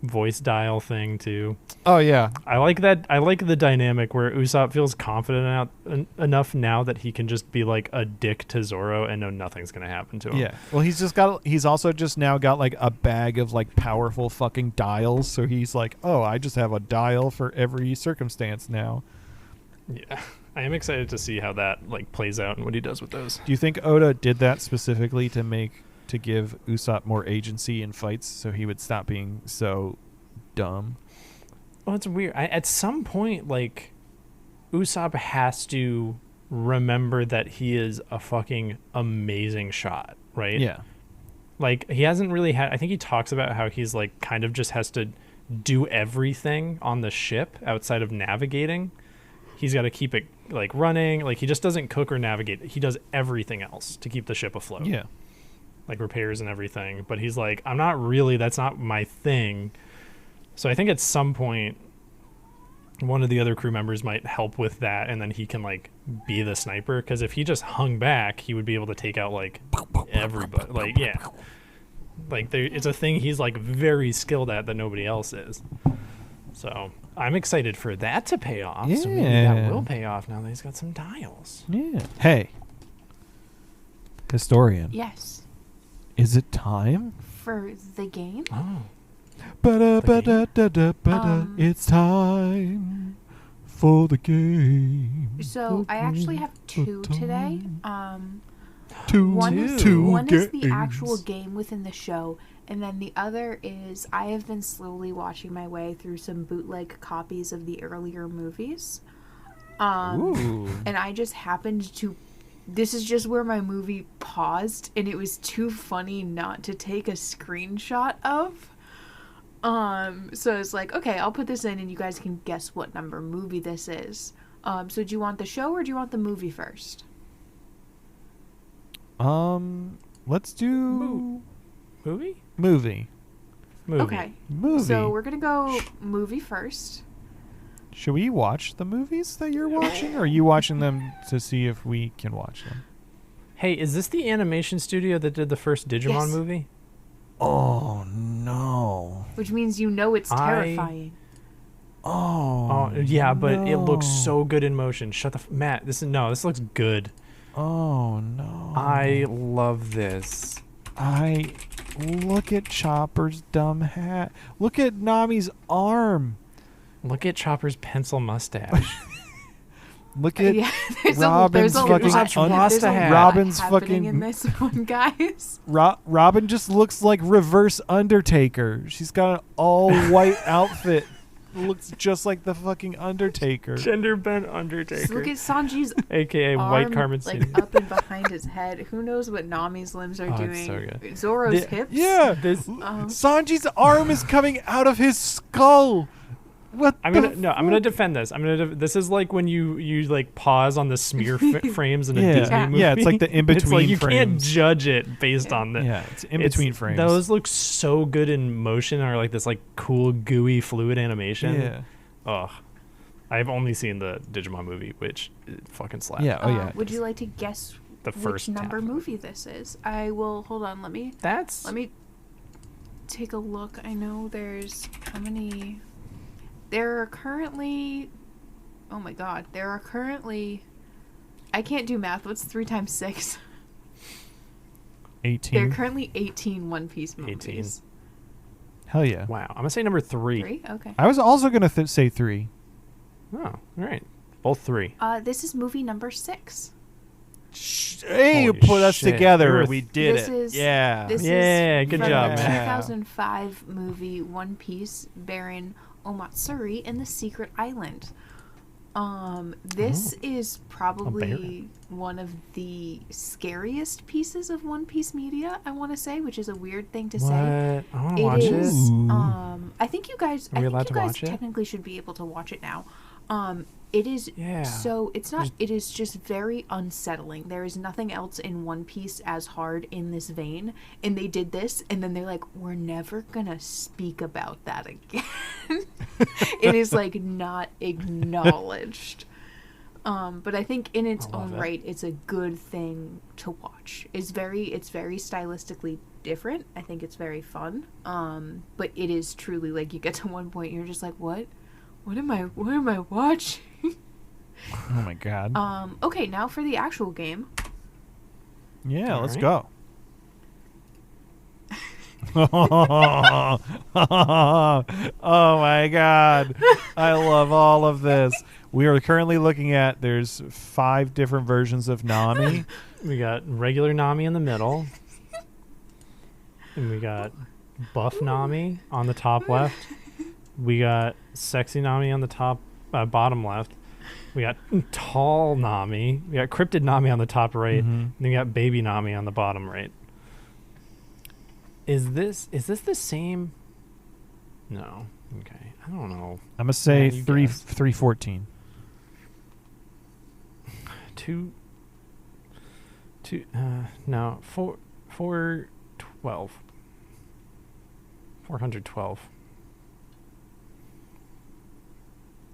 voice dial thing too. Oh yeah. I like that. I like the dynamic where Usopp feels confident enough now that he can just be like a dick to Zoro and know nothing's gonna happen to him. Yeah. Well, he's also just now got like a bag of like powerful fucking dials. So he's like, oh, I just have a dial for every circumstance now. Yeah. I am excited to see how that like plays out and what he does with those. Do you think Oda did that specifically to give Usopp more agency in fights so he would stop being so dumb? Well, it's weird. At some point, like, Usopp has to remember that he is a fucking amazing shot, right? Yeah. Like, he hasn't really had... I think he talks about how he's, like, kind of just has to do everything on the ship outside of navigating. He's got to keep it, like, running. Like, he just doesn't cook or navigate. He does everything else to keep the ship afloat. Yeah. Like, repairs and everything. But he's like, I'm not really... That's not my thing. So I think at some point, one of the other crew members might help with that, and then he can, like, be the sniper. Because if he just hung back, he would be able to take out, like, everybody. Like, yeah. Like, it's a thing he's, like, very skilled at that nobody else is. So I'm excited for that to pay off. Yeah. So maybe that will pay off now that he's got some dials. Yeah. Hey, historian. Yes. Is it time? For the game? Oh. It's time for the game. So I actually have two today. Two One is games. the actual game within the show, and then the other is I have been slowly watching my way through some bootleg copies of the earlier movies. And I just happened to... This is just where my movie paused, and it was too funny not to take a screenshot of. So it's like, okay, I'll put this in, and you guys can guess what number movie this is. So do you want the show, or do you want the movie first? Well, Let's do Movie? movie. Okay. Movie. So we're gonna go movie first. Should we watch the movies that you're watching, or are you watching them to see if we can watch them? Hey, is this the animation studio that did the first Digimon Yes. movie? Oh no! Which means it's terrifying. Oh, yeah, but it looks no. so good in motion. Shut the Matt. This looks good. Oh no! I love this. Look at Chopper's dumb hat. Look at Nami's arm. Look at Chopper's pencil mustache. Look at Robin's fucking Robin's happening fucking in this one, guys. Robin just looks like reverse Undertaker. She's got an all white outfit. Looks just like the fucking Undertaker. Gender bent Undertaker. Just look at Sanji's AKA arm, White Carmen City. like up and behind his head. Who knows what Nami's limbs are doing? It's so good. Zoro's hips. Yeah, Sanji's arm is coming out of his skull. I'm gonna defend this. This is like when you like pause on the smear frames in a Disney movie. Yeah, it's like the in between. It's like you frames. can't judge it based on the. Yeah, it's in between frames. Those look so good in motion, or like this like cool gooey fluid animation. Yeah. Ugh. I've only seen the Digimon movie, which fucking slaps. Yeah. Oh yeah. Would you like to guess The first which number half. movie this is? I will. Hold on. Let me take a look. I know there's how many. There are currently. Oh my god! There are currently. I can't do math. What's 3 times 6? 18. There are currently 18 One Piece movies. 18. Hell yeah. Wow. I'm gonna say number 3. 3? Okay. I was also gonna say 3. Oh, all right. Both 3. This is movie number 6. Hey, you Holy put us shit. together. We did This it. is- Yeah. This Yeah, is good from job, the man. 2005 movie One Piece, Baron Omatsuri and the Secret Island. This is probably one of the scariest pieces of One Piece media, I want to say, which is a weird thing to say. What? I want to watch It it. is. Ooh. I think you guys. Are we I allowed think to you guys watch it? technically should be able to watch it now. It is. Yeah. So it's not. It is just very unsettling. There is nothing else in One Piece as hard in this vein, and they did this, and then they're like, "We're never gonna speak about that again." It is like not acknowledged. But I think in its own right, it's a good thing to watch. It's very stylistically different. I think it's very fun. But it is truly like you get to one point, you're just like, what am I watching? Oh my god. Okay, now for the actual game. Yeah, All let's right. go. Oh my god. I love all of this. We are currently looking at there's 5 different versions of Nami. We got regular Nami in the middle. And we got buff Nami on the top left. We got sexy Nami on the top bottom left. We got tall Nami. We got cryptid Nami on the top right. And then we got baby Nami on the bottom right. Is this the same? No. Okay. I don't know. I'm gonna say Yeah, you 314. 412. 412.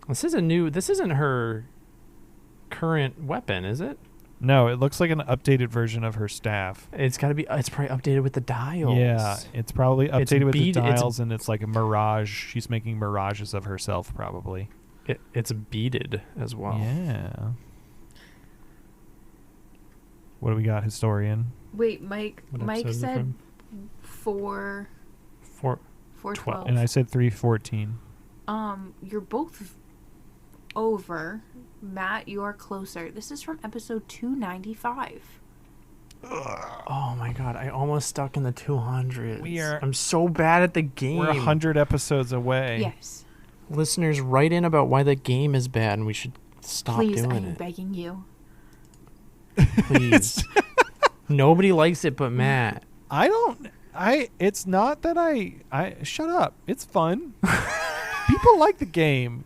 This isn't her current weapon, is it? No, it looks like an updated version of her staff. It's probably updated with the dials. Yeah, it's probably It's updated with the bead- it's- dials, and it's like a mirage. She's making mirages of herself, probably. It's beaded as well. Yeah. What do we got, historian? Wait, Mike. What Mike episode is it said from? 412. And I said 314. You're both over. Matt, you are closer. This is from episode 295. Oh my god, I almost stuck in the 200s. are- I'm so bad at the game. We're 100 episodes away. Yes. Listeners, write in about why the game is bad and we should stop Please, doing I'm it. begging you. Please. Nobody likes it but Matt. It's not that I shut up. It's fun. People like the game.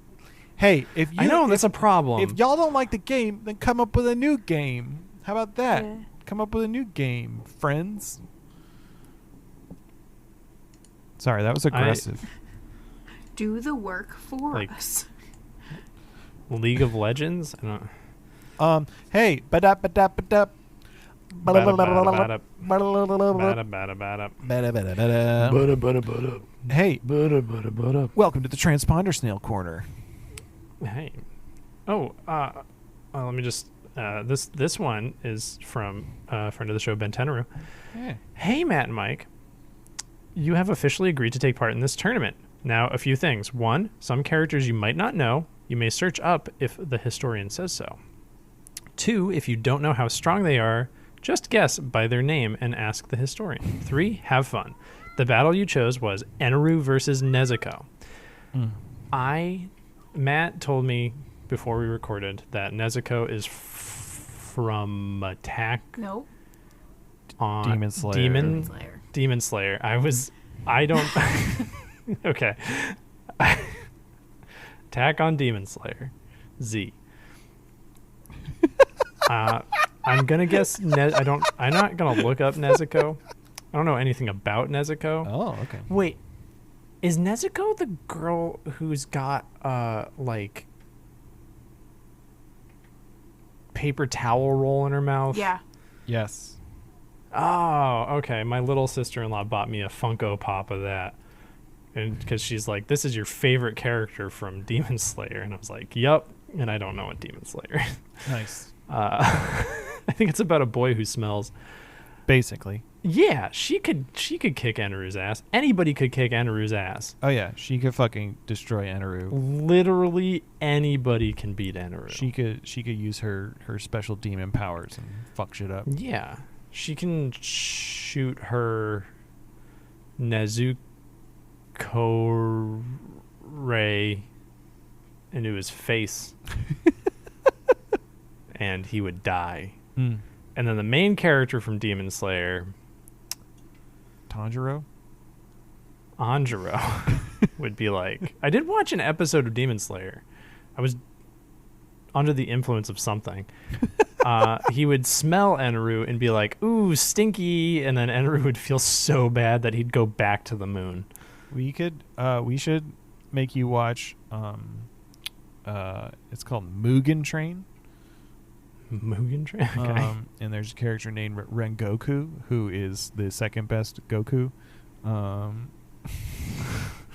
Hey, if you I know that's a problem. If y'all don't like the game, then come up with a new game. How about that? Yeah. come up with a new game, friends. Sorry, that was aggressive. Do the work for Like- us. League of Legends? I don't Hey, ba-da-ba-da-ba-da. Bada, bada. Hey, welcome to the transponder snail corner. Hey. Oh, let me just this one is from a friend of the show, Ben Teneru. Yeah. Hey, Matt and Mike. You have officially agreed to take part in this tournament. Now, a few things. One, some characters you might not know, you may search up if the historian says so. Two, if you don't know how strong they are, just guess by their name and ask the historian. Three, have fun. The battle you chose was Eneru versus Nezuko. Matt told me before we recorded that Nezuko is from Attack Nope. on Demon Slayer. Slayer. Demon Slayer. I don't. Okay. Attack on Demon Slayer. Z. I'm gonna guess. I'm not gonna look up Nezuko. I don't know anything about Nezuko. Oh, okay. Wait, is Nezuko the girl who's got like paper towel roll in her mouth? Yeah. Yes. Oh, okay. My little sister-in-law bought me a Funko Pop of that. And because she's like, this is your favorite character from Demon Slayer. And I was like, yup. And I don't know what Demon Slayer is. Nice. I think it's about a boy who smells. Basically. Yeah, she could kick Eneru's ass. Anybody could kick Eneru's ass. Oh, yeah. She could fucking destroy Eneru. Literally anybody can beat Eneru. She could use her special demon powers and fuck shit up. Yeah. She can shoot her Nezuko ray into his face and he would die. Mm. And then the main character from Demon Slayer, Tanjiro? Anjiro, would be like, I did watch an episode of Demon Slayer. I was under the influence of something. He would smell Eneru and be like, ooh, stinky, and then Eneru would feel so bad that he'd go back to the moon. We should make you watch it's called Mugen Train. Mugen Train? Okay. And there's a character named Rengoku who is the second best Goku.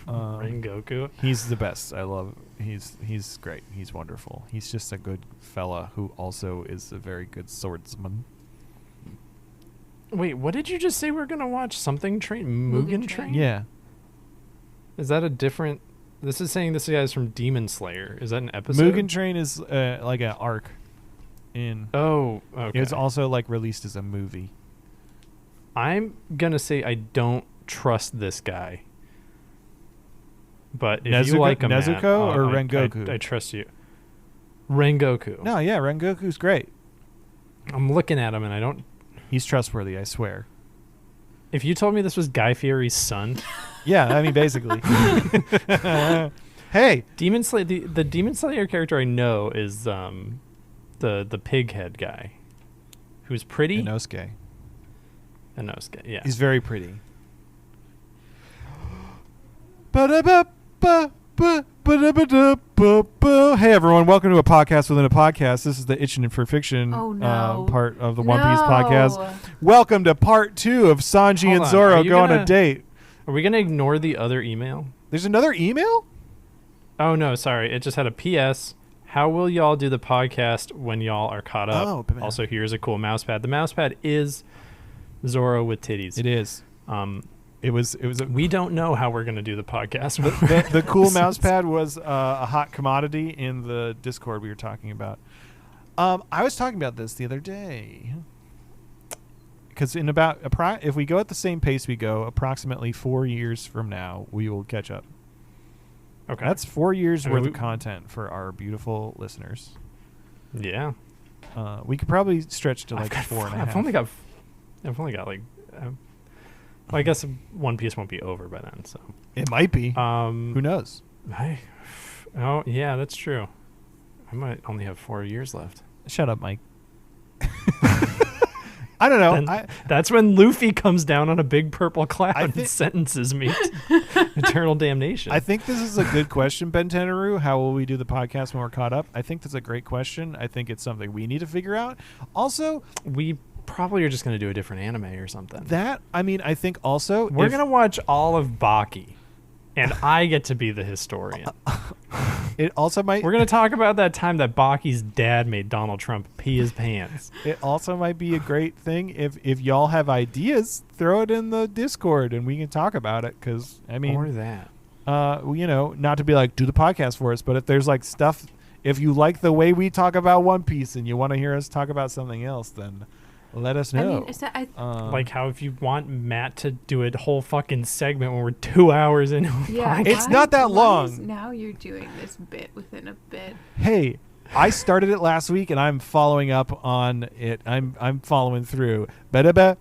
Rengoku. He's the best. I love. He's great. He's wonderful. He's just a good fella who also is a very good swordsman. Wait, what did you just say we're going to watch? Something Train? Mugen Train? Yeah. Is that a different... This is saying this guy's from Demon Slayer. Is that an episode? Mugen Train is like an arc in... Oh, okay. It's also like released as a movie. I'm going to say I don't trust this guy. But if you like him, Nezuko or Rengoku? I trust you. Rengoku. No, yeah, Rengoku's great. I'm looking at him and I don't... He's trustworthy, I swear. If you told me this was Guy Fieri's son... Yeah, I mean, basically. Hey! Demon Slayer, the Demon Slayer character I know is the pig head guy. Who's pretty. Inosuke. Inosuke, yeah. He's very pretty. Hey everyone, welcome to a podcast within a podcast. This is the Itchin' for Fiction part of the One Piece podcast. Welcome to part 2 of Sanji Hold and on, Zoro are you go on a gonna- date. Are we going to ignore the other email? There's another email? Oh, no, sorry. It just had a P.S. How will y'all do the podcast when y'all are caught up? Oh, man. Also, here's a cool mouse pad. The mouse pad is Zoro with titties. It is. It was a, We don't know how we're going to do the podcast. the cool mouse pad was a hot commodity in the Discord we were talking about. I was talking about this the other day. Because in about if we go at the same pace we go, approximately 4 years from now, we will catch up. Okay. That's 4 years I mean, worth of content for our beautiful listeners. Yeah. We could probably stretch to like I've got 4.5. I've only got like... well, I guess One Piece won't be over by then, so... It might be. Who Who knows? Oh, yeah, that's true. I might only have 4 years left. Shut up, Mike. I don't know. Then that's when Luffy comes down on a big purple cloud think- and sentences me to eternal damnation. I think this is a good question, Ben Tenaru. How will we do the podcast when we're caught up? I think that's a great question. I think it's something we need to figure out. Also, we probably are just going to do a different anime or something. I think also We're going to watch all of Baki, and I get to be the historian. It also might. We're going to talk about that time that Baki's dad made Donald Trump pee his pants. It also might be a great thing if y'all have ideas, throw it in the Discord and we can talk about it. Because Or that. Not to be like do the podcast for us, but if there's like stuff, if you like the way we talk about One Piece and you want to hear us talk about something else, then let us know. Like how if you want Matt to do a whole fucking segment when we're 2 hours into a podcast. It's not that long. Now you're doing this bit within a bit. Hey, I started it last week and I'm following up on it. I'm following through. Hello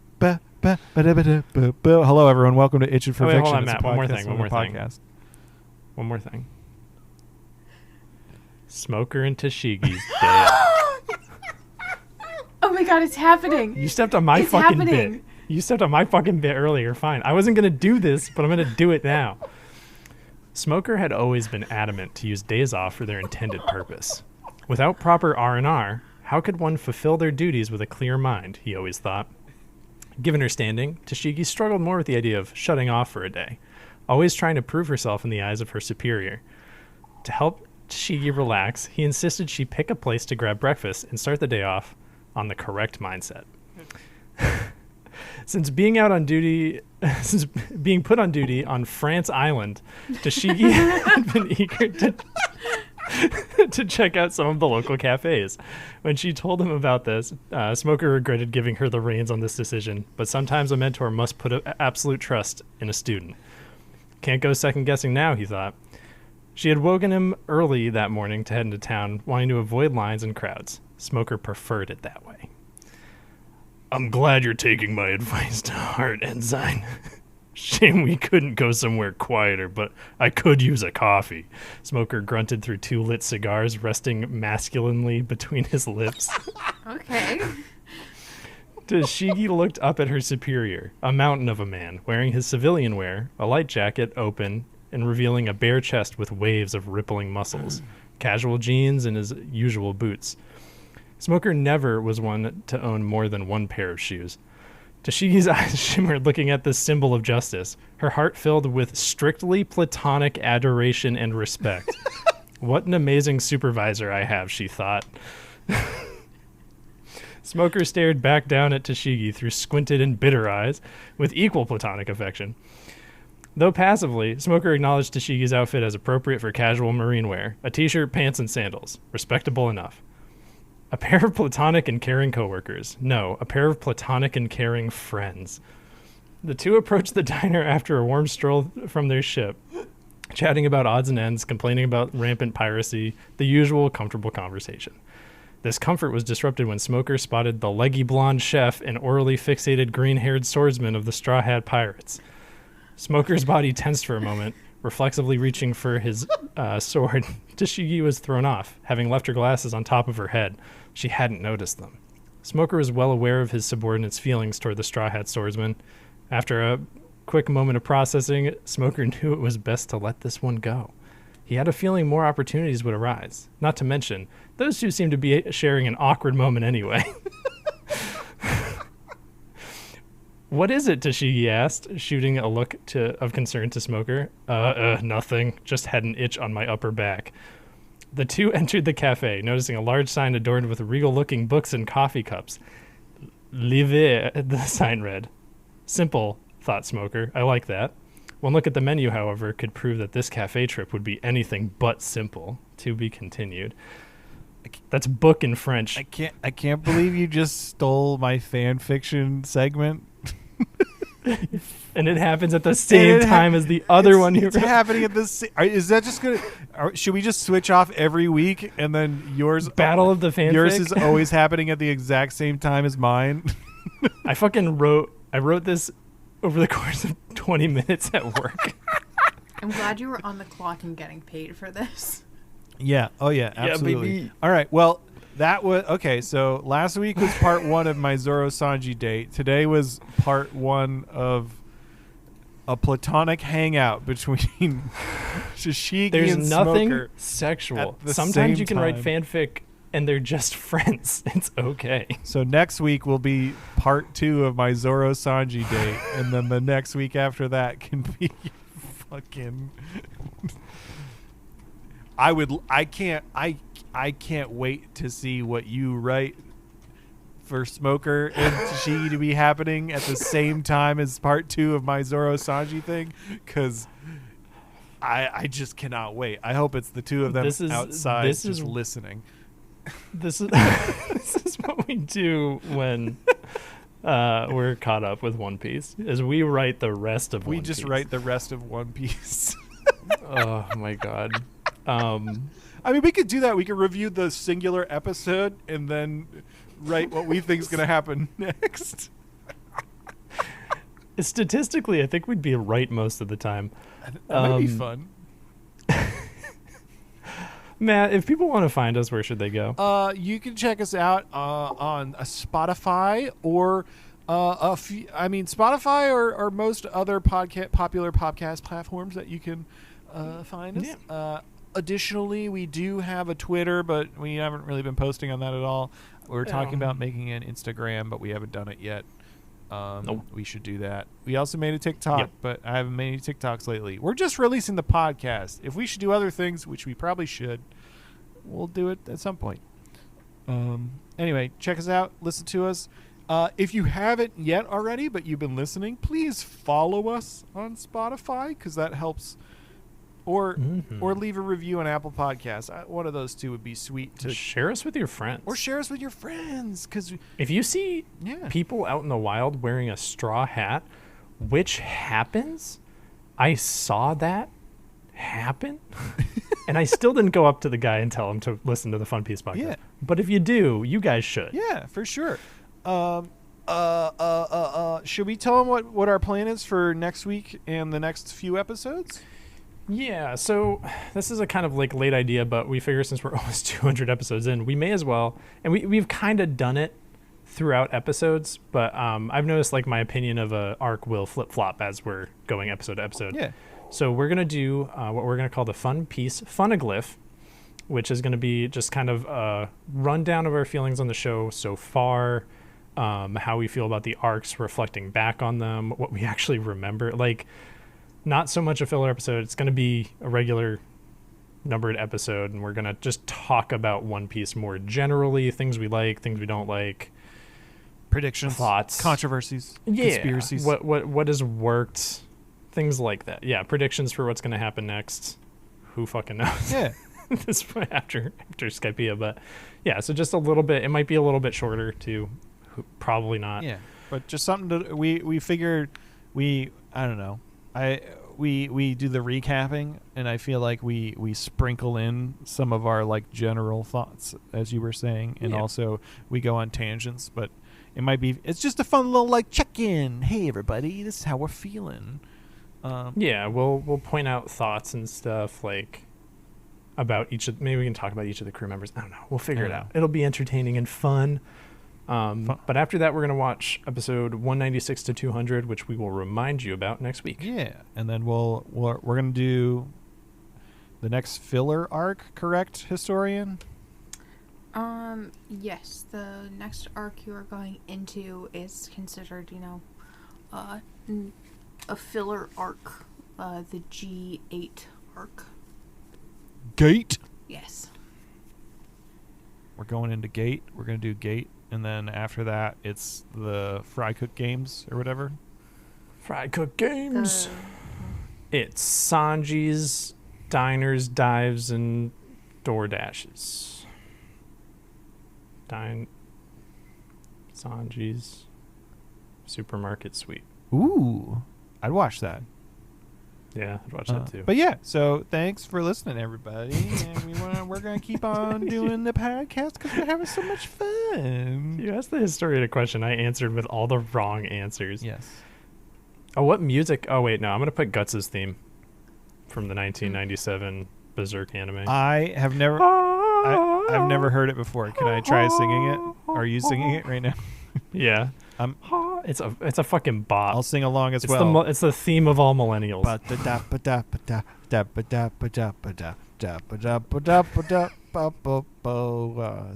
everyone, welcome to Itchin' for Wait, Fiction. hold on, It's a Matt. One more podcast thing. on the podcast. One more thing. Smoker and Tashigi's dead. Oh my god, it's happening. You stepped on my It's fucking happening. bit. You stepped on my fucking bit earlier. Fine. I wasn't going to do this, but I'm going to do it now. Smoker had always been adamant to use days off for their intended purpose. Without proper R&R, how could one fulfill their duties with a clear mind, he always thought. Given her standing, Tashigi struggled more with the idea of shutting off for a day, always trying to prove herself in the eyes of her superior. To help Tashigi relax, he insisted she pick a place to grab breakfast and start the day off on the correct mindset. Since being put on duty on France Island, Tashigi had been eager to check out some of the local cafes. When she told him about this, Smoker regretted giving her the reins on this decision, but sometimes a mentor must put absolute trust in a student. Can't go second guessing now, he thought. She had woken him early that morning to head into town, wanting to avoid lines and crowds. Smoker preferred it that way. I'm glad you're taking my advice to heart, Ensign. Shame we couldn't go somewhere quieter, but I could use a coffee. Smoker grunted through 2 lit cigars, resting masculinely between his lips. Okay. Tashigi looked up at her superior, a mountain of a man, wearing his civilian wear, a light jacket open and revealing a bare chest with waves of rippling muscles, casual jeans, and his usual boots. Smoker never was one to own more than one pair of shoes. Tashigi's eyes shimmered looking at this symbol of justice, her heart filled with strictly platonic adoration and respect. What an amazing supervisor I have, she thought. Smoker stared back down at Tashigi through squinted and bitter eyes with equal platonic affection. Though passively, Smoker acknowledged Tashigi's outfit as appropriate for casual marine wear, a t-shirt, pants, and sandals. Respectable enough. A pair of platonic and caring coworkers. No, a pair of platonic and caring friends. The two approached the diner after a warm stroll from their ship, chatting about odds and ends, complaining about rampant piracy, the usual comfortable conversation. This comfort was disrupted when Smoker spotted the leggy blonde chef and orally fixated green-haired swordsman of the Straw Hat Pirates. Smoker's body tensed for a moment, reflexively reaching for his sword. Tashigi was thrown off, having left her glasses on top of her head. She hadn't noticed them. Smoker was well aware of his subordinate's feelings toward the Straw Hat swordsman. After a quick moment of processing, Smoker knew it was best to let this one go. He had a feeling more opportunities would arise. Not to mention, those two seemed to be sharing an awkward moment anyway. What is it? Tashigi asked, shooting a look of concern to Smoker. Nothing. Just had an itch on my upper back. The two entered the cafe, noticing a large sign adorned with regal-looking books and coffee cups. Live, the sign read. Simple, thought Smoker. I like that. One look at the menu, however, could prove that this cafe trip would be anything but simple. To be continued. That's book in French. I can't believe you just stole my fan fiction segment. And it happens at the same time as the other one. It's happening at this. Is that just gonna? Should we just switch off every week and then yours? Battle of the fanfic. Yours is always happening at the exact same time as mine. I wrote this over the course of 20 minutes at work. I'm glad you were on the clock and getting paid for this. Yeah. Oh yeah. Absolutely. baby. All right. Well, That was okay. So last week was part 1 of my Zoro Sanji date. Today was part 1 of a platonic hangout between Shishigi There's and nothing Smoker. sexual. at the Sometimes same you can write time. fanfic and they're just friends. It's okay. So next week will be part 2 of my Zoro Sanji date, and then the next week after that can be fucking. I can't wait to see what you write for Smoker and Shishigi to be happening at the same time as part 2 of my Zoro Sanji thing, because I just cannot wait. I hope it's the two of them outside just listening. This is what we do when we're caught up with One Piece. Is we write the rest of One Piece. We just write the rest of One Piece. Oh my god. I mean, we could do that. We could review the singular episode and then write what we think is going to happen next. Statistically, I think we'd be right most of the time. That might be fun. Matt, if people want to find us, where should they go? You can check us out on Spotify or Spotify or most other popular podcast platforms that you can find us. Yeah. Additionally, we do have a Twitter, but we haven't really been posting on that at all. We're talking about making an Instagram, but we haven't done it yet. Nope. We should do that. We also made a TikTok, Yep. but I haven't made any TikToks lately. We're just releasing the podcast. If we should do other things, which we probably should, we'll do it at some point. Anyway, check us out. Listen to us. If you haven't yet already, but you've been listening, please follow us on Spotify, because that helps. Or leave a review on Apple Podcasts. One of those two would be sweet to share us with your friends. Or share us with your friends, because if you see people out in the wild wearing a straw hat, which happens, I saw that happen, and I still didn't go up to the guy and tell him to listen to the Fun Piece podcast. Yeah. But if you do, you guys should. Yeah, for sure. Should we tell them what our plan is for next week and the next few episodes? Yeah, so this is a kind of like late idea, but we figure since we're almost 200 episodes in, we may as well, and we've kind of done it throughout episodes, but I've noticed like my opinion of a arc will flip-flop as we're going episode to episode. Yeah. So we're going to do what we're going to call the Fun Piece Funaglyph, which is going to be just kind of a rundown of our feelings on the show so far, how we feel about the arcs, reflecting back on them, what we actually remember. Like, not so much a filler episode. It's going to be a regular numbered episode, and we're going to just talk about One Piece more generally, things we like, things we don't like, predictions, thoughts, controversies, yeah, conspiracies. What has worked, things like that. Yeah, predictions for what's going to happen next. Who fucking knows? Yeah. This point after Skypiea, but yeah, so just a little bit. It might be a little bit shorter too. Probably not. Yeah, but just something to we figured I don't know. We do the recapping, and I feel like we sprinkle in some of our like general thoughts, as you were saying, and also we go on tangents. But it's just a fun little like check-in. Hey everybody, this is how we're feeling. Yeah, we'll point out thoughts and stuff like about maybe we can talk about each of the crew members. I don't know. We'll figure it out. It'll be entertaining and fun. But after that, we're going to watch episode 196 to 200, which we will remind you about next week. Yeah, and then we're going to do the next filler arc, correct, historian? Yes, the next arc you are going into is considered, a filler arc, the G8 arc. Gate? Yes. We're going into Gate. We're going to do Gate. And then after that, it's the Fry Cook Games or whatever. Fry Cook Games. It's Sanji's Diners, Dives, and Door Dashes. Sanji's Supermarket Suite. Ooh. I'd watch that. Yeah, I'd watch that too. But yeah, so thanks for listening, everybody. And we're going to keep on doing the podcast because we're having so much fun. You asked the historian a question. I answered with all the wrong answers. Yes. Oh, what music? Oh, wait, no. I'm going to put Guts' theme from the 1997 Berserk anime. I have never... I've never heard it before. Can I try singing it? Are you singing it right now? Yeah. It's a fucking bop. I'll sing along as well. It's the theme of all millennials.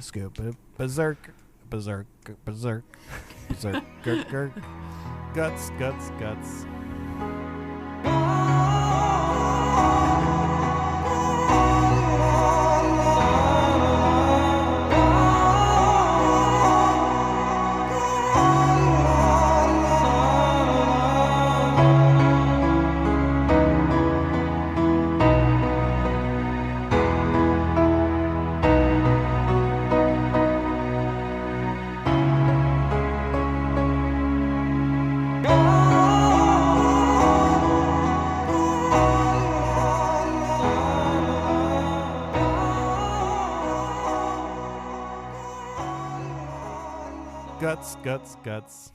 Scoop berserk, berserk, berserk, berserk, guts, guts, guts. Guts, guts, guts.